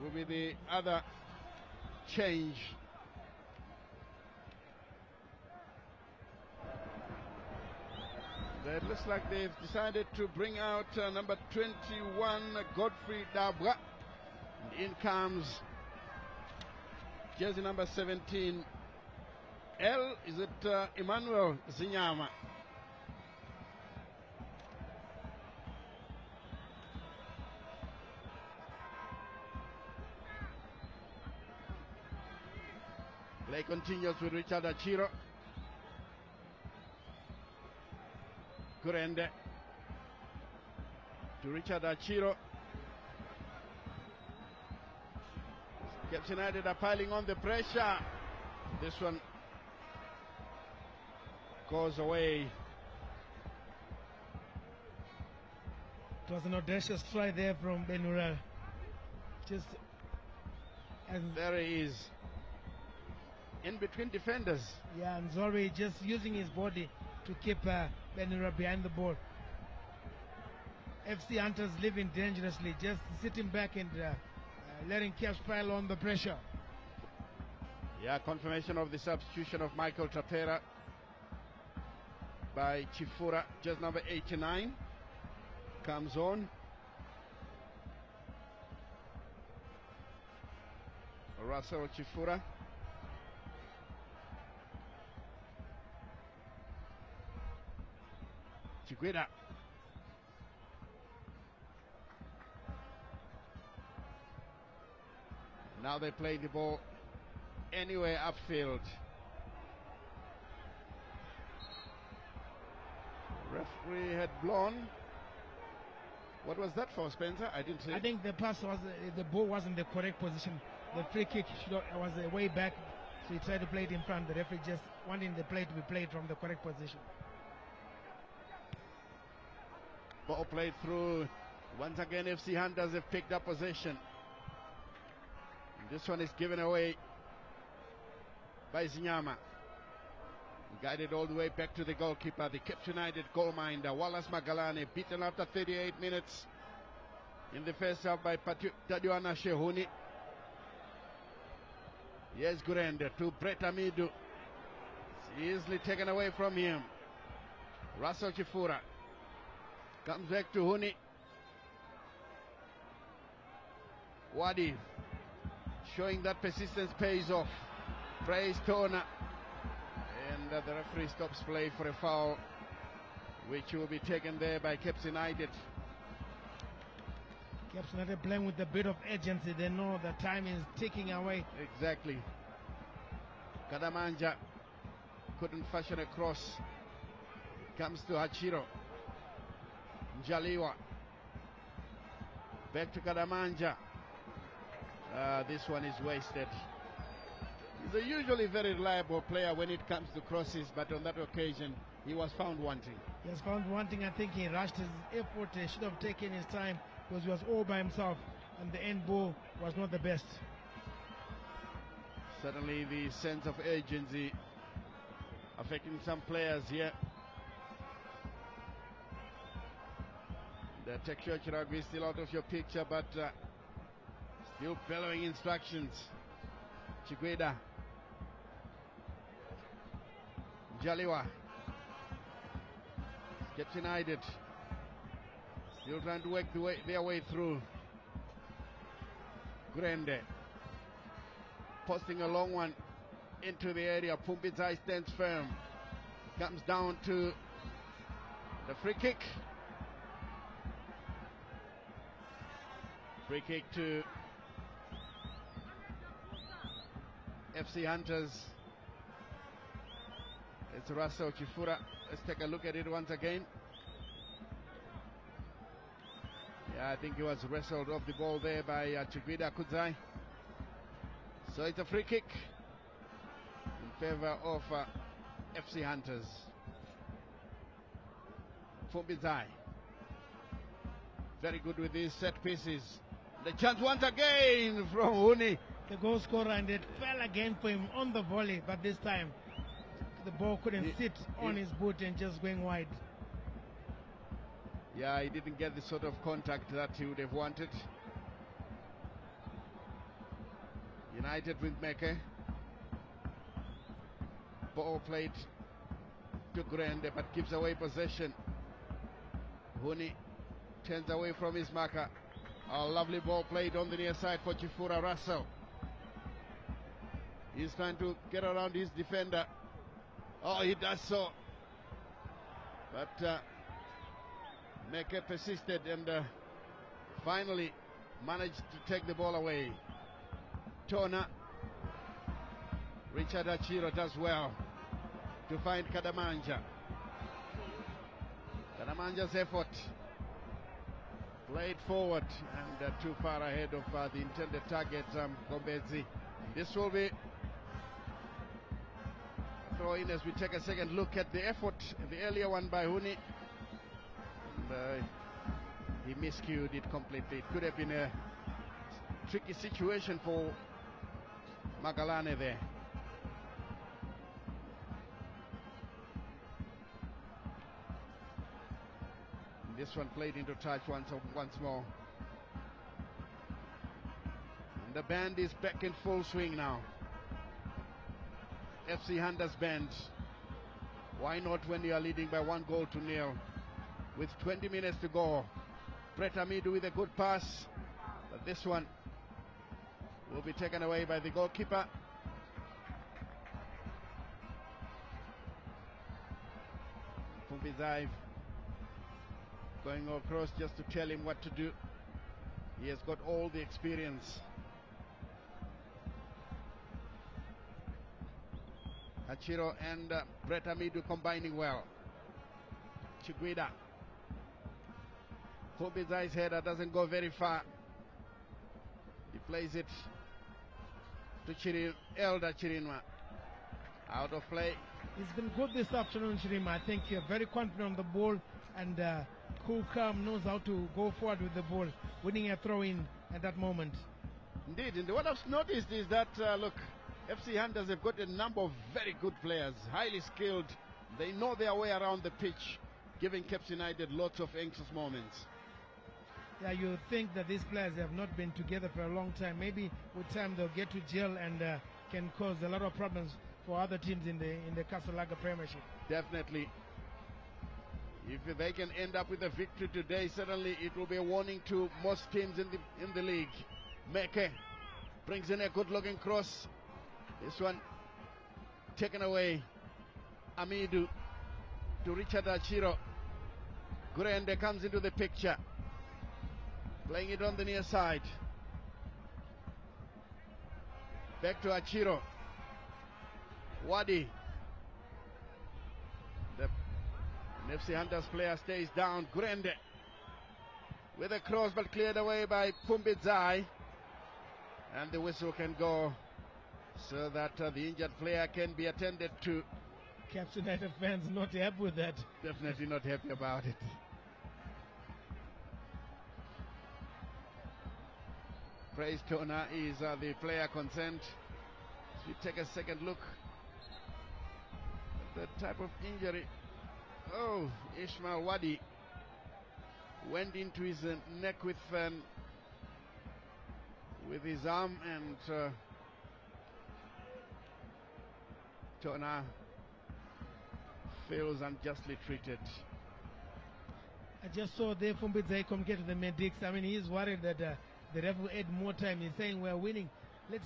will be the other change. It looks like they've decided to bring out number 21, Godfrey Dabwa. And in comes jersey number 17, is it Emmanuel Zinyama? Play continues with Richard Achiro. Kurende to Richard Achiro. Caps United are piling on the pressure. This one goes away. It was an audacious try there from Benurel. Just as there he is, in between defenders. Yeah, and Zori just using his body to keep Benura behind the ball. FC Hunters living dangerously, just sitting back and letting Caps pile on the pressure. Yeah, confirmation of the substitution of Michael Tapera by Chifura, just number 89, comes on. Russell Chifura. Chigueda. Now they play the ball anywhere upfield. Referee had blown. What was that for, Spencer? I didn't see. I think the pass was the ball wasn't the correct position. The free kick was way back, so he tried to play it in front. The referee just wanting the play to be played from the correct position. Ball played through. Once again, FC Hunters have picked up possession. And this one is given away by Zinyama. Guided all the way back to the goalkeeper, the Caps United goalminder, Wallace Magalane, beaten after 38 minutes in the first half by Tadiwana Shehuni. Yes, Gurende to Brett Amidu. It's easily taken away from him. Russell Chifura comes back to Huni. Wadi showing that persistence pays off. Praise Tona. And the referee stops play for a foul, which will be taken there by Caps United. Caps United playing with a bit of urgency. They know the time is ticking away. Exactly. Kadamanja couldn't fashion a cross. Comes to Hachiro. Njaliwa. Back to Kadamanja. This one is wasted. He's a usually very reliable player when it comes to crosses, but on that occasion he was found wanting. He was found wanting. I think he rushed his effort. He should have taken his time because he was all by himself, and the end ball was not the best. Certainly the sense of urgency affecting some players here. The texture Chiragui is still out of your picture, but still bellowing instructions. Chigueda. Jaliwa. Gets United. Still trying to work their way through. Grande. Posting a long one into the area. Pumbizai stands firm. Comes down to the free kick. Free kick to FC Hunters. It's Russell Chifura. Let's take a look at it once again. Yeah, I think he was wrestled off the ball there by Chigwida Kudzai. So it's a free kick in favor of FC Hunters. Pumbizai. Very good with these set pieces. The chance once again from Huni. The goal scorer, and it fell again for him on the volley, but this time the ball couldn't sit on his boot and just going wide. Yeah, he didn't get the sort of contact that he would have wanted. United with Meke. Ball played to Grande, but gives away possession. Huni turns away from his marker. A lovely ball played on the near side for Chifura Russell. He's trying to get around his defender. Oh, he does so. But Meke persisted and finally managed to take the ball away. Tona. Richard Achiro does well to find Kadamanja. Kadamanja's effort played forward and too far ahead of the intended target, Gombezi. This will be throw in as we take a second look at the effort, the earlier one by Huni. And, he miscued it completely. It could have been a tricky situation for Magalane there. This one played into touch once more. And the band is back in full swing now. FC Hunters band. Why not when you are leading by 1-0 with 20 minutes to go? Brett Amidu with a good pass, but this one will be taken away by the goalkeeper. Pumbizai going across just to tell him what to do. He has got all the experience. Hachiro and Brett Amidu combining well. Chigwida. Pumbizai's header doesn't go very far. He plays it to Elder Chirinwa. Out of play. He's been good this afternoon, Chirima. I think you're very confident on the ball, and cool, calm, knows how to go forward with the ball, winning a throw-in at that moment. Indeed, and what I've noticed is that, look, FC Hunters have got a number of very good players, highly skilled. They know their way around the pitch, giving Caps United lots of anxious moments. Yeah, you think that these players have not been together for a long time. Maybe with time they'll get to gel and can cause a lot of problems for other teams in the Casalaga Premiership. Definitely. If they can end up with a victory today, certainly it will be a warning to most teams in the league. Meke brings in a good-looking cross. This one taken away. Amidu to Richard Achiro. Grande comes into the picture. Playing it on the near side. Back to Achiro. Wadi. The FC Hunters player stays down. Grande with a cross, but cleared away by Pumbizai. And the whistle can go so that the injured player can be attended to. Caps United fans not happy with that. Definitely not happy about it. Praise Tona is the player concerned. As we take a second look at the type of injury. Oh, Ishmael Wadi went into his neck with his arm, and Tona feels unjustly treated. I just saw there Fumbidze communicate to the medics. I mean, he's worried that the ref will add more time. He's saying we're winning. Let's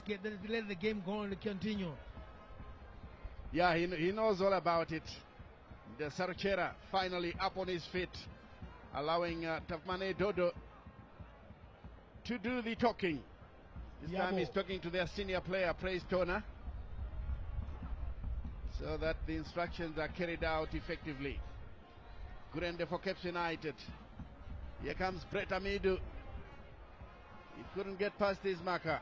let the game go on and continue. Yeah, he knows all about it. The Sarchera finally up on his feet, allowing Tafmane Dodo to do the talking. This time he's talking to their senior player, Praise Tona, so that the instructions are carried out effectively. Gurende for Caps United. Here comes Brett Amidu. He couldn't get past his marker.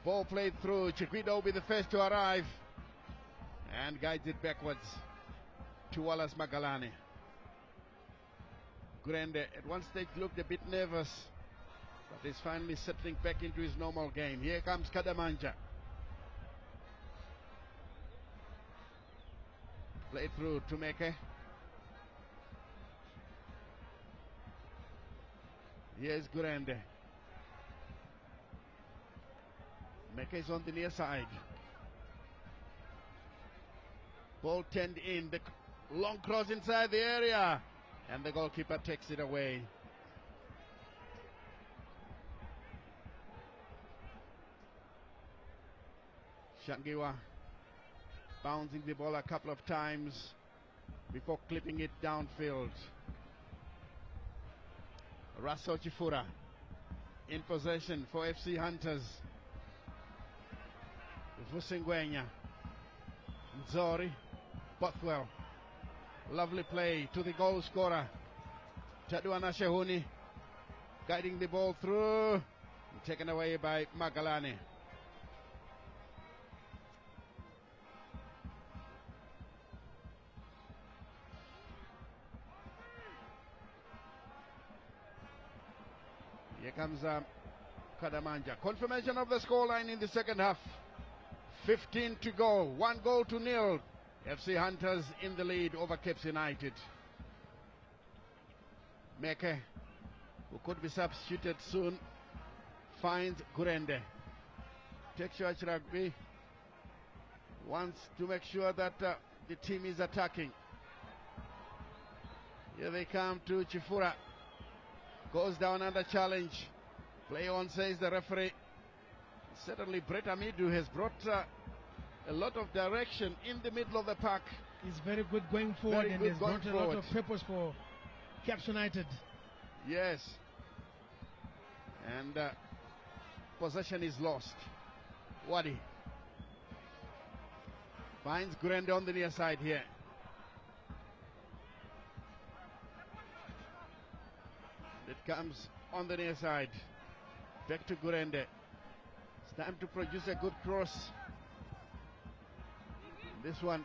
Ball played through. Chiquita will be the first to arrive and guides it backwards to Wallace Magalani. Gurende at one stage looked a bit nervous, but is finally settling back into his normal game. Here comes Kadamanja. Played through to Meke. Here's Gurende. Meke is on the near side. Ball turned in. The long cross inside the area. And the goalkeeper takes it away. Shangiwa bouncing the ball a couple of times before clipping it downfield. Russell Chifura in possession for FC Hunters. Vusingwenya, Nzori, Bothwell. Lovely play to the goal scorer, Taduana Shehuni, guiding the ball through, taken away by Magalani. Here comes Kadamanja. Confirmation of the scoreline in the second half. 15 to go, 1-0. FC Hunters in the lead over Caps United. Meke, who could be substituted soon, finds Gurende. Texas Rugby wants to make sure that the team is attacking. Here they come to Chifura. Goes down under challenge. Play on, says the referee. Certainly Brett Amidu has brought a lot of direction in the middle of the park. He's very good going forward and has brought a lot of purpose for Caps United. Yes. And possession is lost. Wadi finds Gurende on the near side here. It comes on the near side. Back to Gurende. It's time to produce a good cross. This one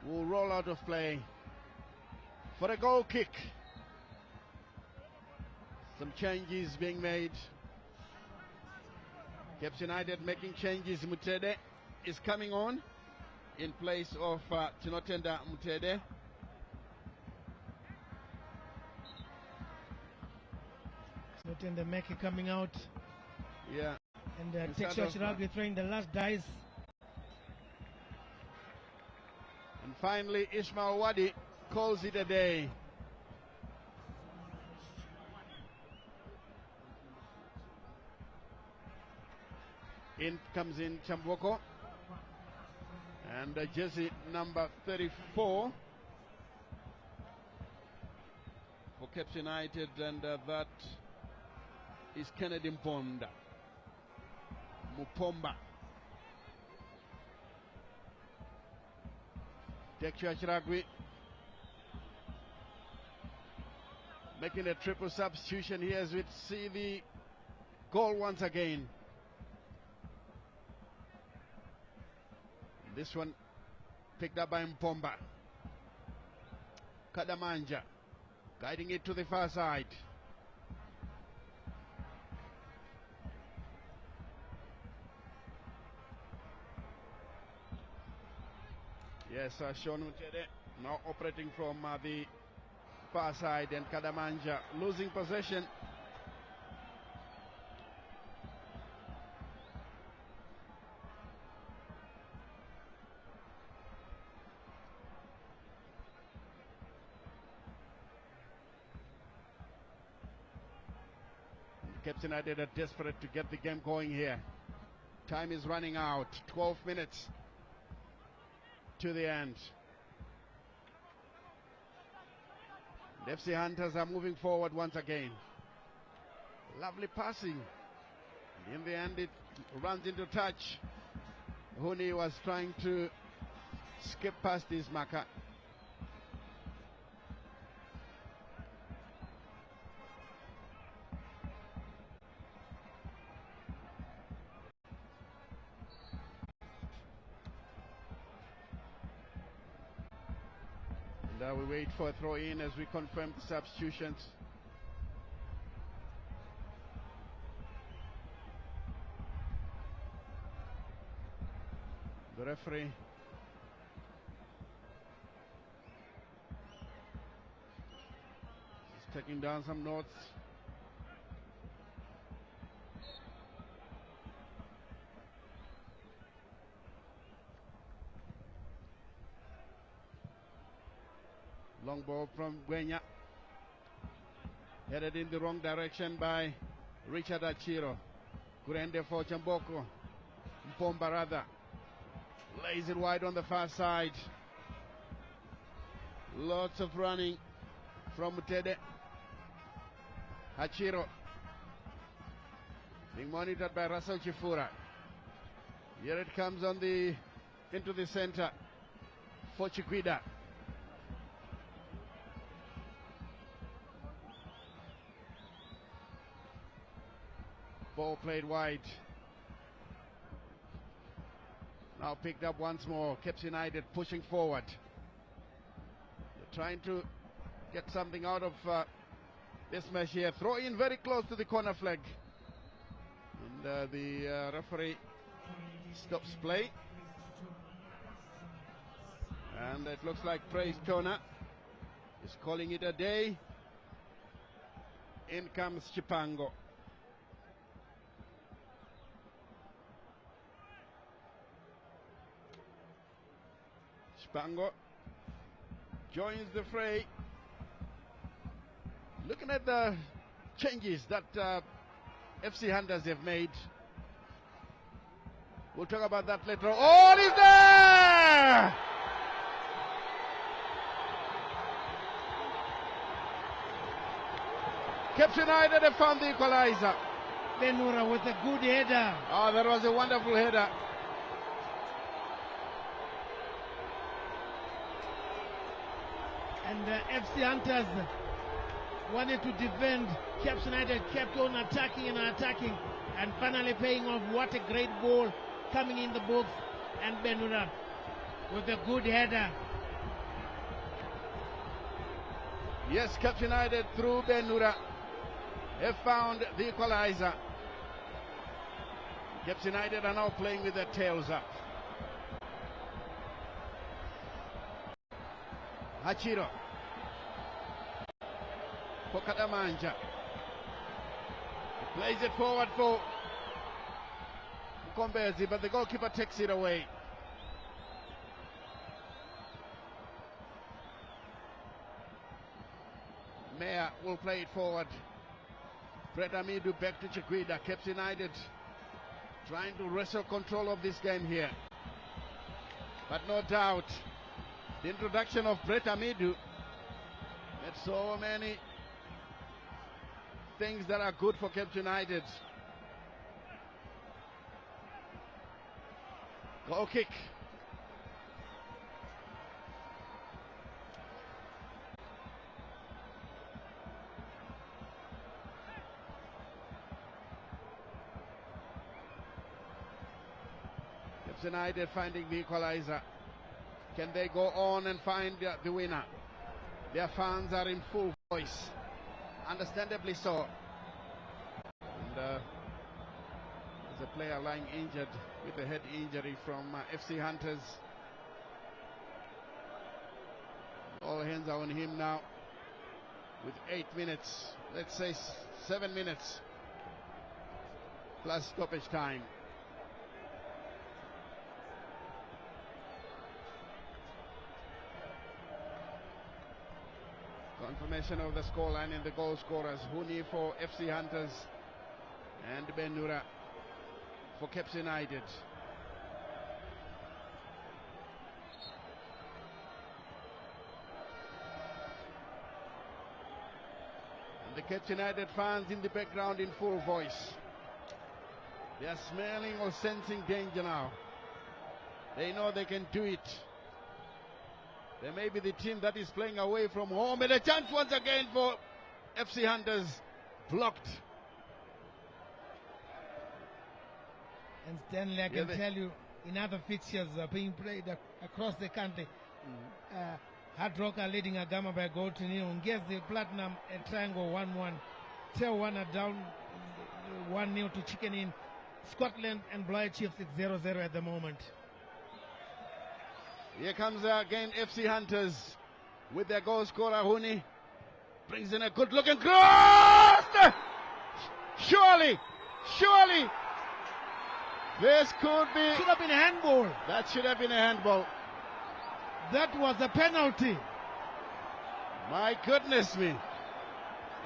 will roll out of play for a goal kick. Some changes being made. Caps United making changes. Mutede is coming on in place of Chinotenda Mutede. Chinotenda Meke coming out. Yeah. And Texas Rugby throwing the last dice. And finally, Ismail Wadi calls it a day. In comes in Chamboko. And jersey number 34 for Caps United, and that is Kennedy Mponda. Mupomba. Texas Rugby making a triple substitution here as we see the goal once again. This one picked up by Mpomba. Kadamanja guiding it to the far side. Yes, Sean Mutede now operating from the far side, and Kadamanja losing possession. Caps United are desperate to get the game going here. Time is running out. 12 minutes to the end. The FC Hunters are moving forward once again. Lovely passing. In the end, it runs into touch. Huni was trying to skip past his marker. And we wait for a throw in as we confirm the substitutions. The referee is taking down some notes. Long ball from Gwenya. Headed in the wrong direction by Richard Achiro. Kurende for Chamboko. Mpombarada lays it wide on the far side. Lots of running from Mutede. Hachiro being monitored by Russell Chifura. Here it comes on the into the center for Chikwida. Ball played wide. Now picked up once more. Caps United pushing forward. They're trying to get something out of this match here. Throw in very close to the corner flag. And the referee stops play. And it looks like Praise Tona is calling it a day. In comes Chipango. Chipango joins the fray. Looking at the changes that FC Hunters have made. We'll talk about that later on. Oh, he's there! Caps United have found the equalizer. Benura with a good header. Oh, that was a wonderful header. And FC Hunters wanted to defend. Caps United kept on attacking and attacking, and finally paying off. What a great ball coming in the box, and Benura with a good header. Yes, Caps United through Benura have found the equalizer. Caps United are now playing with their tails up. Hachiro for Kadamanja. Plays it forward for Kombezi, but the goalkeeper takes it away. Mayer will play it forward. Brett Amidu back to Chikwida. Caps United trying to wrestle control of this game here. But no doubt, the introduction of Brett Amidu had so many things that are good for Caps United. Goal kick. Caps United finding the equalizer. Can they go on and find the winner? Their fans are in full voice, understandably so. And there's a player lying injured with a head injury from FC Hunters. All hands are on him now with 8 minutes, let's say 7 minutes plus stoppage time. Confirmation of the scoreline and the goal scorers. Huni for FC Hunters And Benura for Caps United. And the Caps United fans in the background in full voice. They are smelling or sensing danger now. They know they can do it. They may be the team that is playing away from home. And a chance once again for FC Hunters. Blocked. And Stanley, I can tell you, in other fixtures being played across the country, Hard Rock are leading Agama by a goal to nil. Ngezi Platinum a triangle 1-1. Tewana down 1-0 to Chicken Inn. Scotland and Blythe Chiefs, it's 0-0 at the moment. Here comes again FC Hunters with their goal scorer Huni. Brings in a good looking cross! Surely! This could be... Should have been a handball. That should have been a handball. That was a penalty. My goodness me.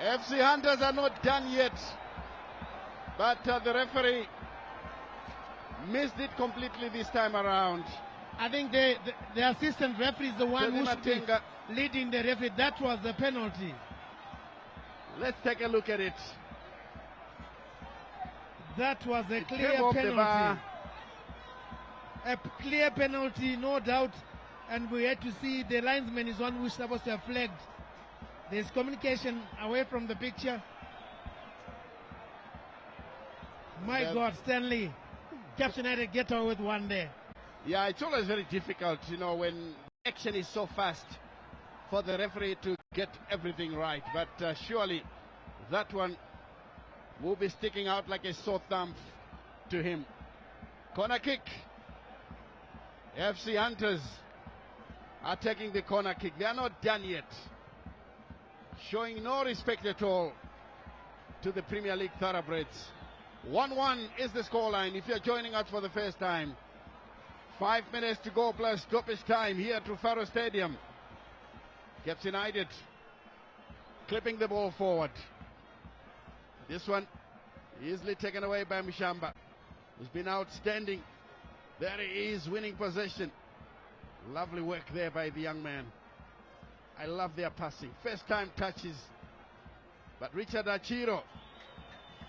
FC Hunters are not done yet. But the referee missed it completely this time around. I think the assistant referee is the one who should be leading the referee. That was the penalty. Let's take a look at it. That was a clear penalty. A clear penalty, no doubt. And we had to see the linesman is one who's supposed to have flagged. There's communication away from the picture. My God, Stanley. Caps United get away with one there. Yeah, it's always very difficult, you know, when action is so fast for the referee to get everything right. But surely that one will be sticking out like a sore thumb to him. Corner kick. FC Hunters are taking the corner kick. They are not done yet. Showing no respect at all to the Premier League thoroughbreds. 1-1 is the scoreline if you're joining us for the first time. 5 minutes to go plus stoppage time here at Rufaro Stadium. Caps United clipping the ball forward. This one easily taken away by Mshamba, who's been outstanding. There he is, winning possession. Lovely work there by the young man. I love their passing. First time touches. But Richard Achiro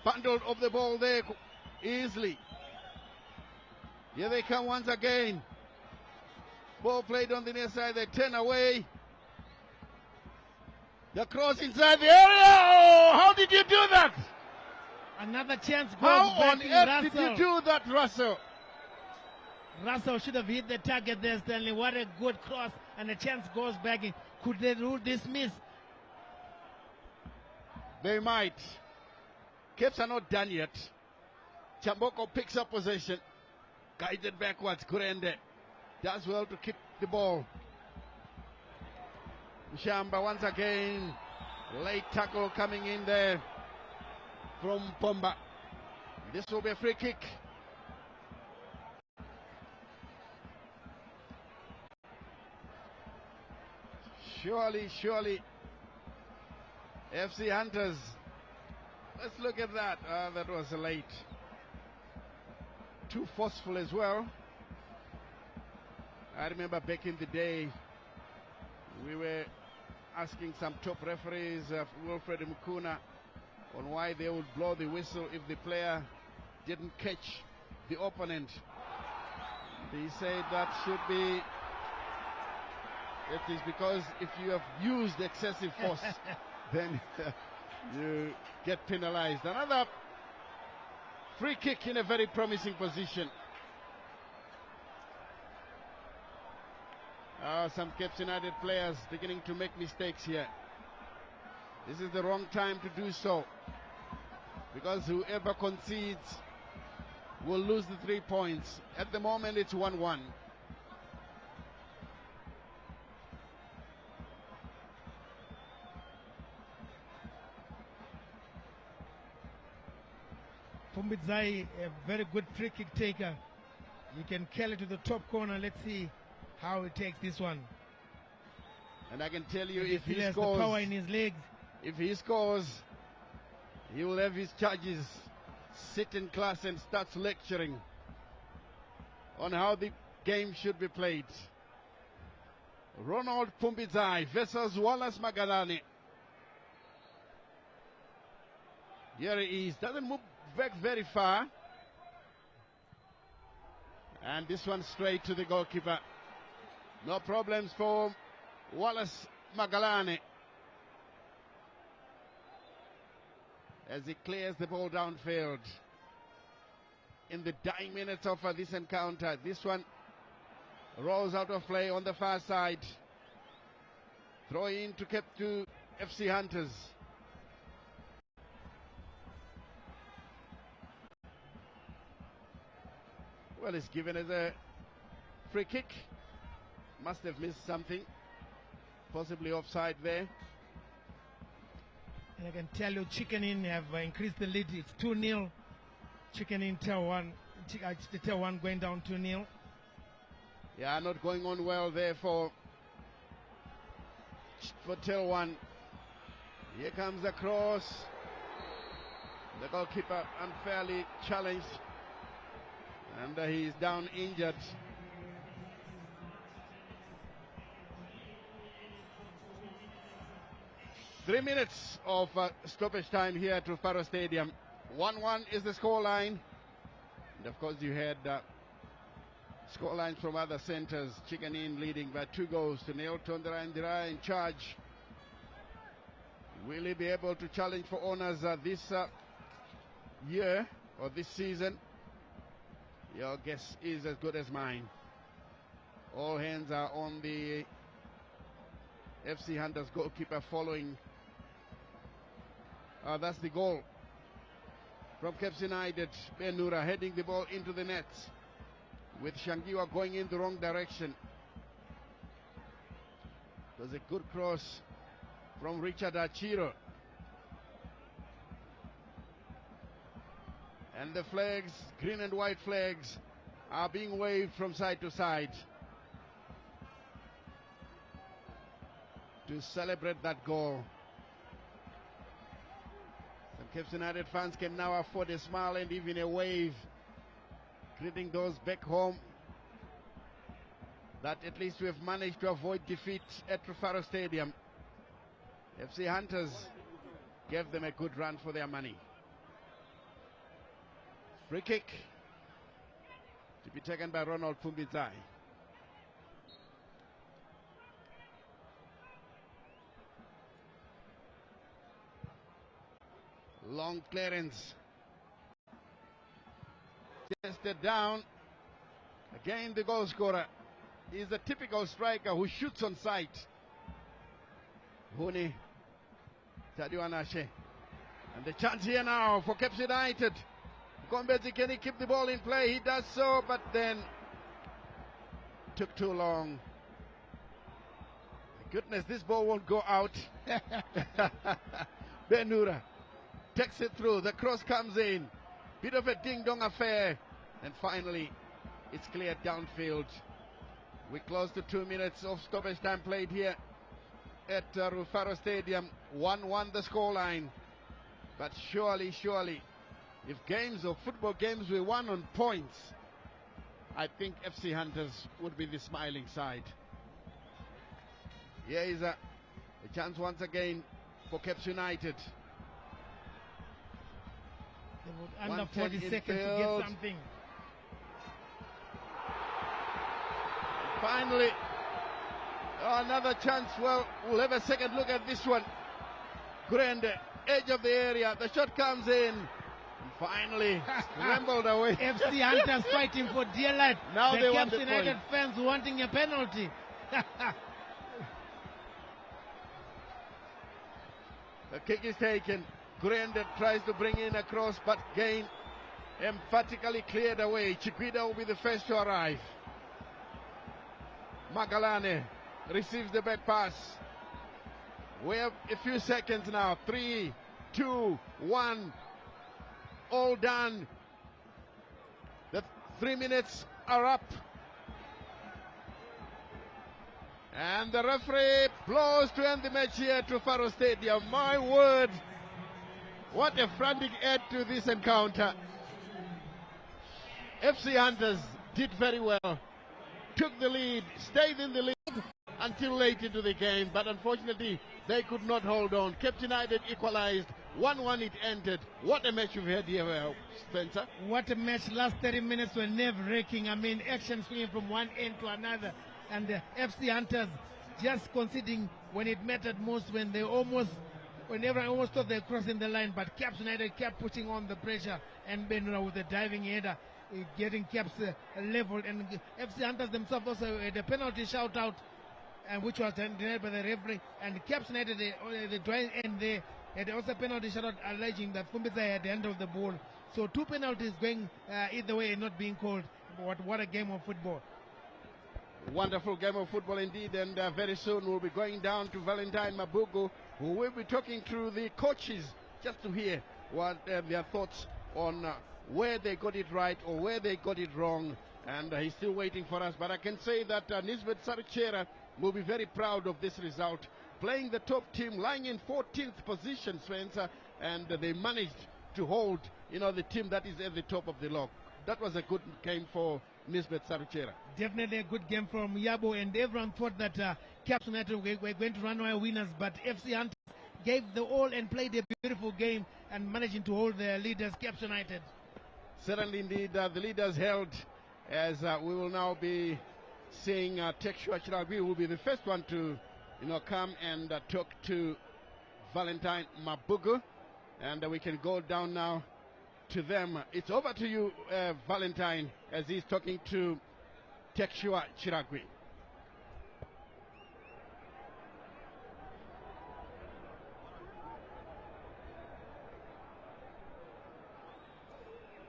bundled off the ball there easily. Here they come once again. Ball played on the near side. They turn away. The cross inside the area. Oh, how did you do that? Another chance goes How back on to earth Russell. did you do that, Russell? Russell should have hit the target there, Stanley. What a good cross. And the chance goes back in. Could they rule this miss? They might. Caps are not done yet. Chamboko picks up possession. Guided backwards. Kurende does well to keep the ball. Mshamba once again. Late tackle coming in there from Pomba. This will be a free kick. Surely. FC Hunters. Let's look at that. That was late. Too forceful as well. I remember back in the day, we were asking some top referees, Wilfred Mukuna, on why they would blow the whistle if the player didn't catch the opponent. He said that should be, it is because if you have used excessive force, then you get penalized. Another free kick in a very promising position. Some Caps United players beginning to make mistakes here. This is the wrong time to do so, because whoever concedes will lose the 3 points. At the moment it's 1-1. Pumbidzai, a very good free kick taker. You can carry it to the top corner. Let's see how he takes this one. And I can tell you, And if he has scores, the power in his legs. if he scores, he will have his charges sit in class and starts lecturing on how the game should be played. Ronald Pumbizai versus Wallace Magalani. Here he is, doesn't move back very far. And this one straight to the goalkeeper. No problems for Wallace Magalani as he clears the ball downfield. In the dying minutes of this encounter, this one rolls out of play on the far side. Throw in to FC Hunters. Well, it's given as a free kick. Must have missed something. Possibly offside there. And I can tell you, Chicken Inn have increased the lead. It's 2-0. Chicken Inn Tier 1. Tier 1 going down 2-0. Yeah, not going on well there for Tier 1. Here comes the cross. The goalkeeper unfairly challenged. And he is down injured. Three minutes of stoppage time here at Rufaro Stadium. 1-1 is the scoreline. And of course you had scorelines from other centres. Chicken Inn leading by 2-0. Tondra Indira in charge. Will he be able to challenge for honours this year or this season? Your guess is as good as mine. All hands are on the FC Hunters goalkeeper following. That's the goal from Caps United. Benura heading the ball into the nets with Shangiwa going in the wrong direction. It was a good cross from Richard Achiro. And the flags, green and white flags, are being waved from side to side to celebrate that goal. Some Caps United fans can now afford a smile and even a wave, greeting those back home that at least we have managed to avoid defeat at Rufaro Stadium. FC Hunters gave them a good run for their money. Free kick to be taken by Ronald Pumbizai. Long clearance. Chested down. Again the goal scorer is a typical striker who shoots on sight. Huni Tadiwanashe. And the chance here now for Caps United. Gombezi, can he keep the ball in play? He does so, but then took too long. Goodness, this ball won't go out. Benura takes it through. The cross comes in. Bit of a ding-dong affair. And finally, it's cleared downfield. We're close to 2 minutes of stoppage time played here at Rufaro Stadium. 1-1 the scoreline. But surely, if games or football games were won on points, I think FC Hunters would be the smiling side. Here is a chance once again for Caps United. They would under 40 seconds to get something. Finally, another chance. Well, we'll have a second look at this one. Grande, edge of the area. The shot comes in. Finally, scrambled away. FC Hunters fighting for dear life. Now the they want Caps the United point. fans wanting a penalty. The kick is taken. Grande tries to bring in a cross, but Gain emphatically cleared away. Chiquita will be the first to arrive. Magalane receives the back pass. We have a few seconds now. 3, 2, 1. All done. The 3 minutes are up. And the referee blows to end the match here at Rufaro Stadium. My word, what a frantic end to this encounter. FC Hunters did very well, took the lead, stayed in the lead until late into the game, but unfortunately they could not hold on. Cape United equalized, 1-1 it ended. What a match we've had here, Spencer. What a match. Last 30 minutes were nerve-wracking. I mean, action swinging from one end to another. And the FC Hunters just conceding when it mattered most, when everyone almost thought they were crossing the line. But Caps United kept pushing on the pressure, and Benura with a diving header, getting Caps leveled. And FC Hunters themselves also had a penalty shout-out, which was denied by the referee. And Caps United, the drawing end there, had also a penalty shout-out alleging that Fumbitsa had handled the ball. So 2 penalties going either way and not being called. What a game of football. Wonderful game of football indeed, and very soon we'll be going down to Valentine Mabugu, who will be talking to the coaches just to hear what their thoughts on where they got it right or where they got it wrong. And he's still waiting for us, but I can say that Nisbet Saruchera will be very proud of this result, playing the top team, lying in 14th position, Spencer, and they managed to hold, the team that is at the top of the log. That was a good game for Nisbet Saruchera. Definitely a good game from Yabo, and everyone thought that Caps United were going to run away winners, but FC Hunters gave the all and played a beautiful game and managing to hold their leaders, Caps United. Certainly indeed, the leaders held, as we will now be seeing Tekshua Chiragwi will be the first one to come and talk to Valentine Mabugu, and we can go down now to them. It's over to you, Valentine, as he's talking to Tekshua Chiragwi.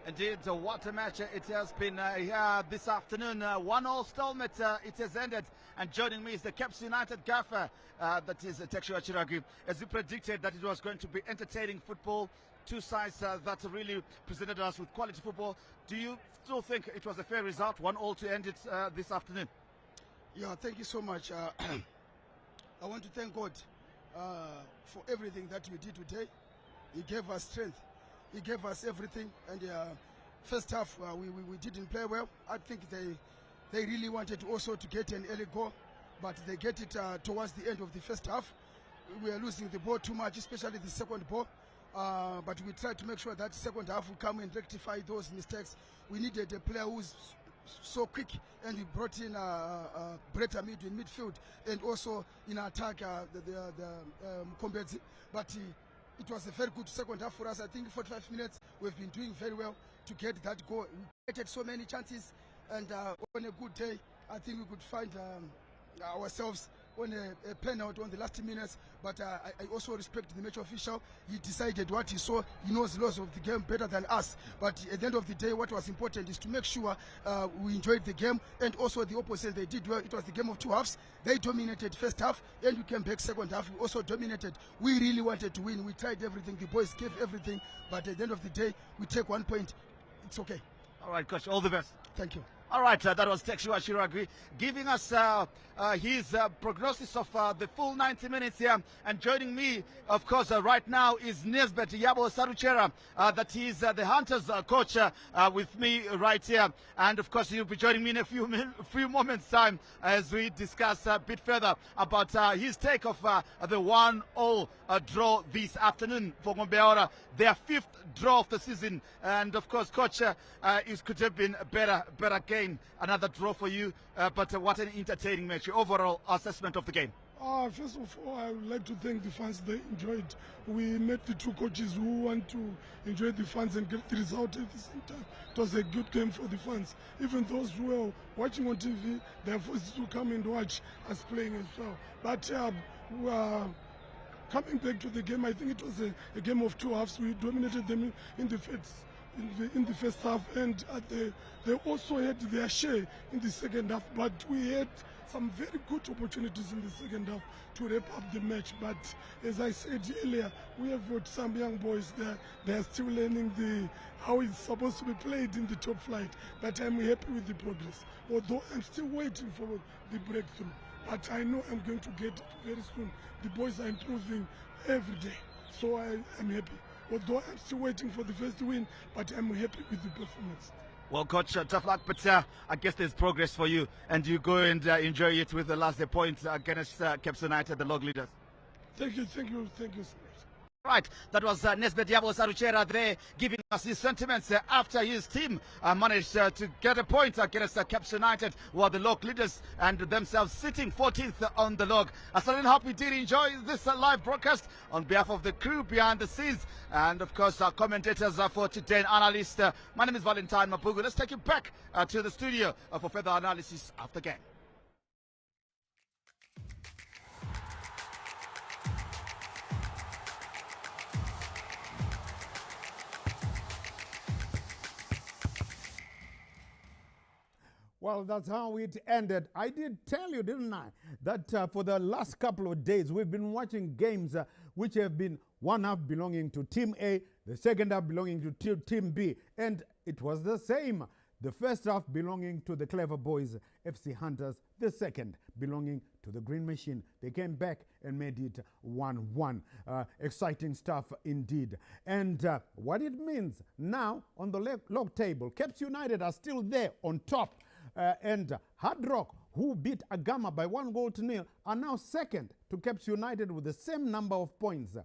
Indeed, what a match it has been here this afternoon. 1-1 stalemate, it has ended. And joining me is the Caps United gaffer, that is Tekshua Chiragwi. As we predicted that it was going to be entertaining football, 2 sides that really presented us with quality football. Do you still think it was a fair result, 1-1 to end it this afternoon? Yeah, thank you so much. I want to thank God for everything that we did today. He gave us strength. He gave us everything, and first half we didn't play well. I think they really wanted also to get an early goal, but they get it towards the end of the first half. We are losing the ball too much, especially the second ball. But we tried to make sure that second half we come and rectify those mistakes. We needed a player who's so quick, and we brought in Brett Amid in midfield and also in attack Mkombedzi. But it was a very good second half for us. I think 45 minutes we've been doing very well to get that goal. We created so many chances, and on a good day I think we could find ourselves on a penalty on the last minutes, but I also respect the match official. He decided what he saw. He knows the laws of the game better than us, but at the end of the day what was important is to make sure we enjoyed the game, and also the opposite, they did well. It was the game of 2 halves. They dominated first half, and we came back second half. We also dominated. We really wanted to win. We tried everything. The boys gave everything, but at the end of the day we take 1 point. It's okay. All right, Coach, all the best. Thank you. All right, that was Tekshua Chiragwi giving us his prognosis of the full 90 minutes here. And joining me, of course, right now is Nisbet Yabo Saruchera, that is the Hunters coach with me right here. And of course, he'll be joining me in a few moments' time as we discuss a bit further about his take of the 1-1 draw this afternoon for Ngombeora, their 5th draw of the season. And of course, Coach, it could have been a better game. Another draw for you, but what an entertaining match. Your overall assessment of the game? First of all, I would like to thank the fans. They enjoyed. We met the 2 coaches who want to enjoy the fans and get the result at the same time. It was a good game for the fans. Even those who were watching on TV, they are forced to come and watch us playing as well. But coming back to the game, I think it was a game of 2 halves. We dominated them in the first half, and they also had their share in the second half, but we had some very good opportunities in the second half to wrap up the match. But as I said earlier, we have got some young boys there. They are still learning how it's supposed to be played in the top flight, but I'm happy with the progress, although I'm still waiting for the breakthrough. But I know I'm going to get it very soon. The boys are improving every day, so I'm happy. Although I'm still waiting for the first win, but I'm happy with the performance. Well, Coach, tough luck, but I guess there's progress for you, and you go and enjoy it with the last point against Caps United, the log leaders. Thank you so much. Right, that was Nesbet Yabo Saruchera there giving us his sentiments after his team managed to get a point against Caps United, who are the log leaders and themselves sitting 14th on the log. I certainly hope you did enjoy this live broadcast on behalf of the crew behind the scenes and, of course, our commentators for today and analysts. My name is Valentine Mapugu. Let's take you back to the studio for further analysis after game. Well, that's how it ended. I did tell you, didn't I, that for the last couple of days we've been watching games which have been one half belonging to Team A, the second half belonging to Team B, and it was the same. The first half belonging to the Clever Boys, FC Hunters, the second belonging to the Green Machine. They came back and made it 1-1. Exciting stuff indeed. And what it means now on the log table, Caps United are still there on top. And Hard Rock, who beat Agama by 1-0, are now second to Caps United with the same number of points.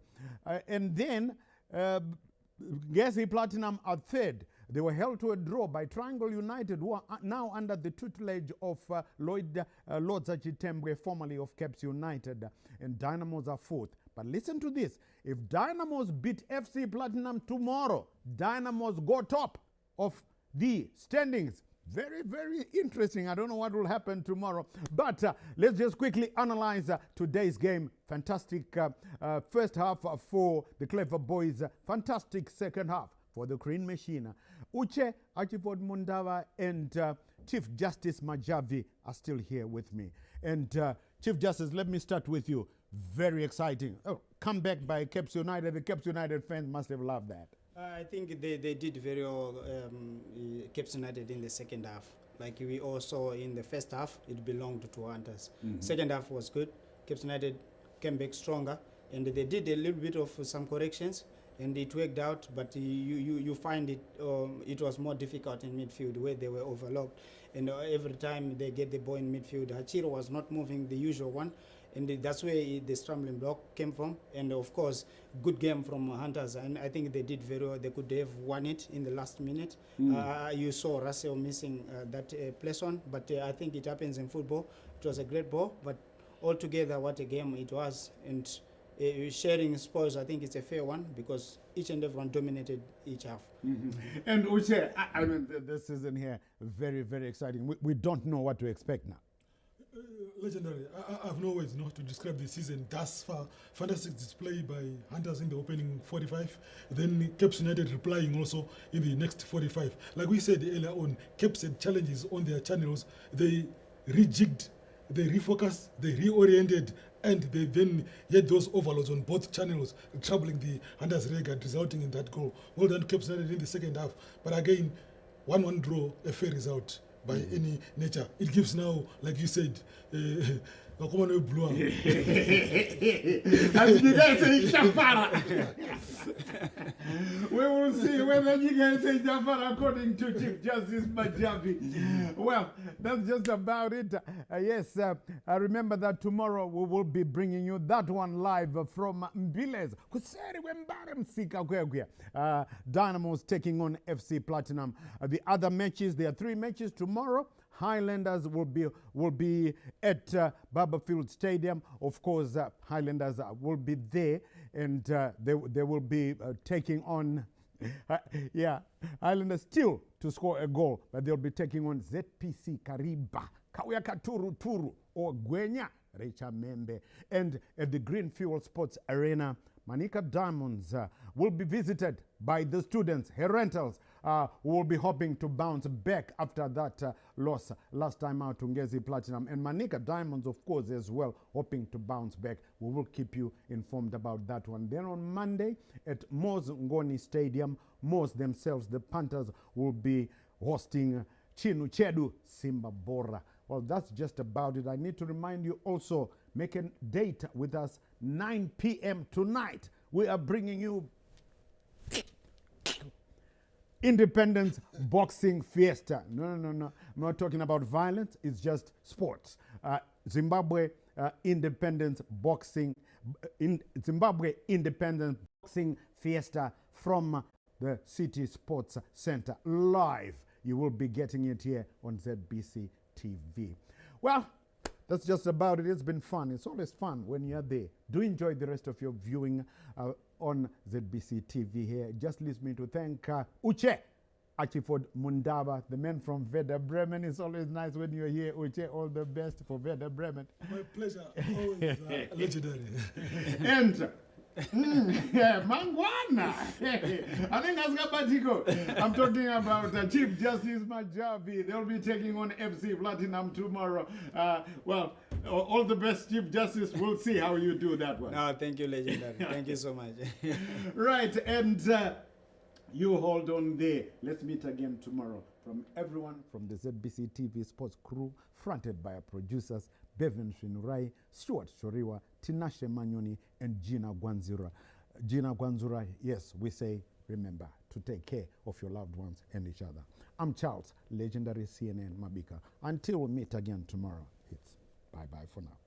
And then Ngezi Platinum are third. They were held to a draw by Triangle United, who are now under the tutelage of Lord Zachitembwe, formerly of Caps United. And Dynamos are fourth. But listen to this. If Dynamos beat FC Platinum tomorrow, Dynamos go top of the standings. Very, very interesting. I don't know what will happen tomorrow. But let's just quickly analyze today's game. Fantastic first half for the Clever Boys. Fantastic second half for the Green Machine. Uche Achiford Mundava and Chief Justice Majavi are still here with me. And Chief Justice, let me start with you. Very exciting. Oh, comeback by Caps United. The Caps United fans must have loved that. I think they did very well, Caps United in the second half. Like we all saw in the first half, it belonged to Hunters. Second half was good. Caps United came back stronger, and they did a little bit of some corrections, and it worked out. But you find it was more difficult in midfield where they were overlooked, and every time they get the ball in midfield, Hachiro was not moving the usual one. And that's where the stumbling block came from. And of course, good game from Hunters. And I think they did very well. They could have won it in the last minute. You saw Russell missing that place on. But I think it happens in football. It was a great ball. But altogether, what a game it was. And sharing spoils, I think it's a fair one because each and everyone dominated each half. And Uche, I mean, this season here, very, very exciting. We don't know what to expect now. Legendary. I have no words to describe the season thus far. Fantastic display by Hunters in the opening 45. Then Caps United replying also in the next 45. Like we said earlier on, Caps had challenges on their channels. They rejigged, they refocused, they reoriented, and they then had those overloads on both channels, troubling the Hunters record, resulting in that goal. Well done, Caps United in the second half. But again, 1-1 draw, a fair result by any nature. It gives now, like you said, we will see whether you guys say Jafar according to Chief Justice Majavi. Well, that's just about it. Yes, I remember that tomorrow we will be bringing you that one live from Mbiles. Dynamos taking on FC Platinum. The other matches, there are 3 matches tomorrow. Highlanders will be at Barberfield Stadium. Of course, Highlanders will be there, and they will be taking on, Highlanders still to score a goal, but they'll be taking on ZPC Kariba, Kawiyaka Turu or Gwenya Recha Membe. And at the Green Fuel Sports Arena, Manica Diamonds will be visited by the students, Herentals, who will be hoping to bounce back after that loss last time out to Ngezi Platinum. And Manica Diamonds, of course, as well, hoping to bounce back. We will keep you informed about that one. Then on Monday at Mos Ngoni Stadium, Mos themselves, the Panthers, will be hosting Chinu Chedu Simba Bora. Well, that's just about it. I need to remind you also, make a date with us, 9 p.m. tonight. We are bringing you Independence Boxing Fiesta. No. I'm not talking about violence. It's just sports. Zimbabwe Independence Boxing Fiesta from the City Sports Center live. You will be getting it here on ZBC TV. Well, that's just about it. It's been fun. It's always fun when you're there. Do enjoy the rest of your viewing on ZBC TV here. Just leaves me to thank Uche Achiford Mundaba, the man from Werder Bremen. It's always nice when you're here, Uche. All the best for Werder Bremen. My pleasure. Always legendary. And Mangwana. I think that's I'm talking about Chief Justice Majavi. They'll be taking on FC Platinum tomorrow. Well, all the best, Chief Justice. We'll see how you do that one. No, thank you, legendary. Thank you so much. Right, and you hold on there. Let's meet again tomorrow. From everyone from the ZBC TV Sports crew, fronted by our producers, Bevan Shinurai, Stuart Shoriwa, Tinashe Manyoni, and Gina Gwanzura. Gina Gwanzura, yes, we say, remember to take care of your loved ones and each other. I'm Charles, legendary CNN Mabika. Until we meet again tomorrow, it's bye-bye for now.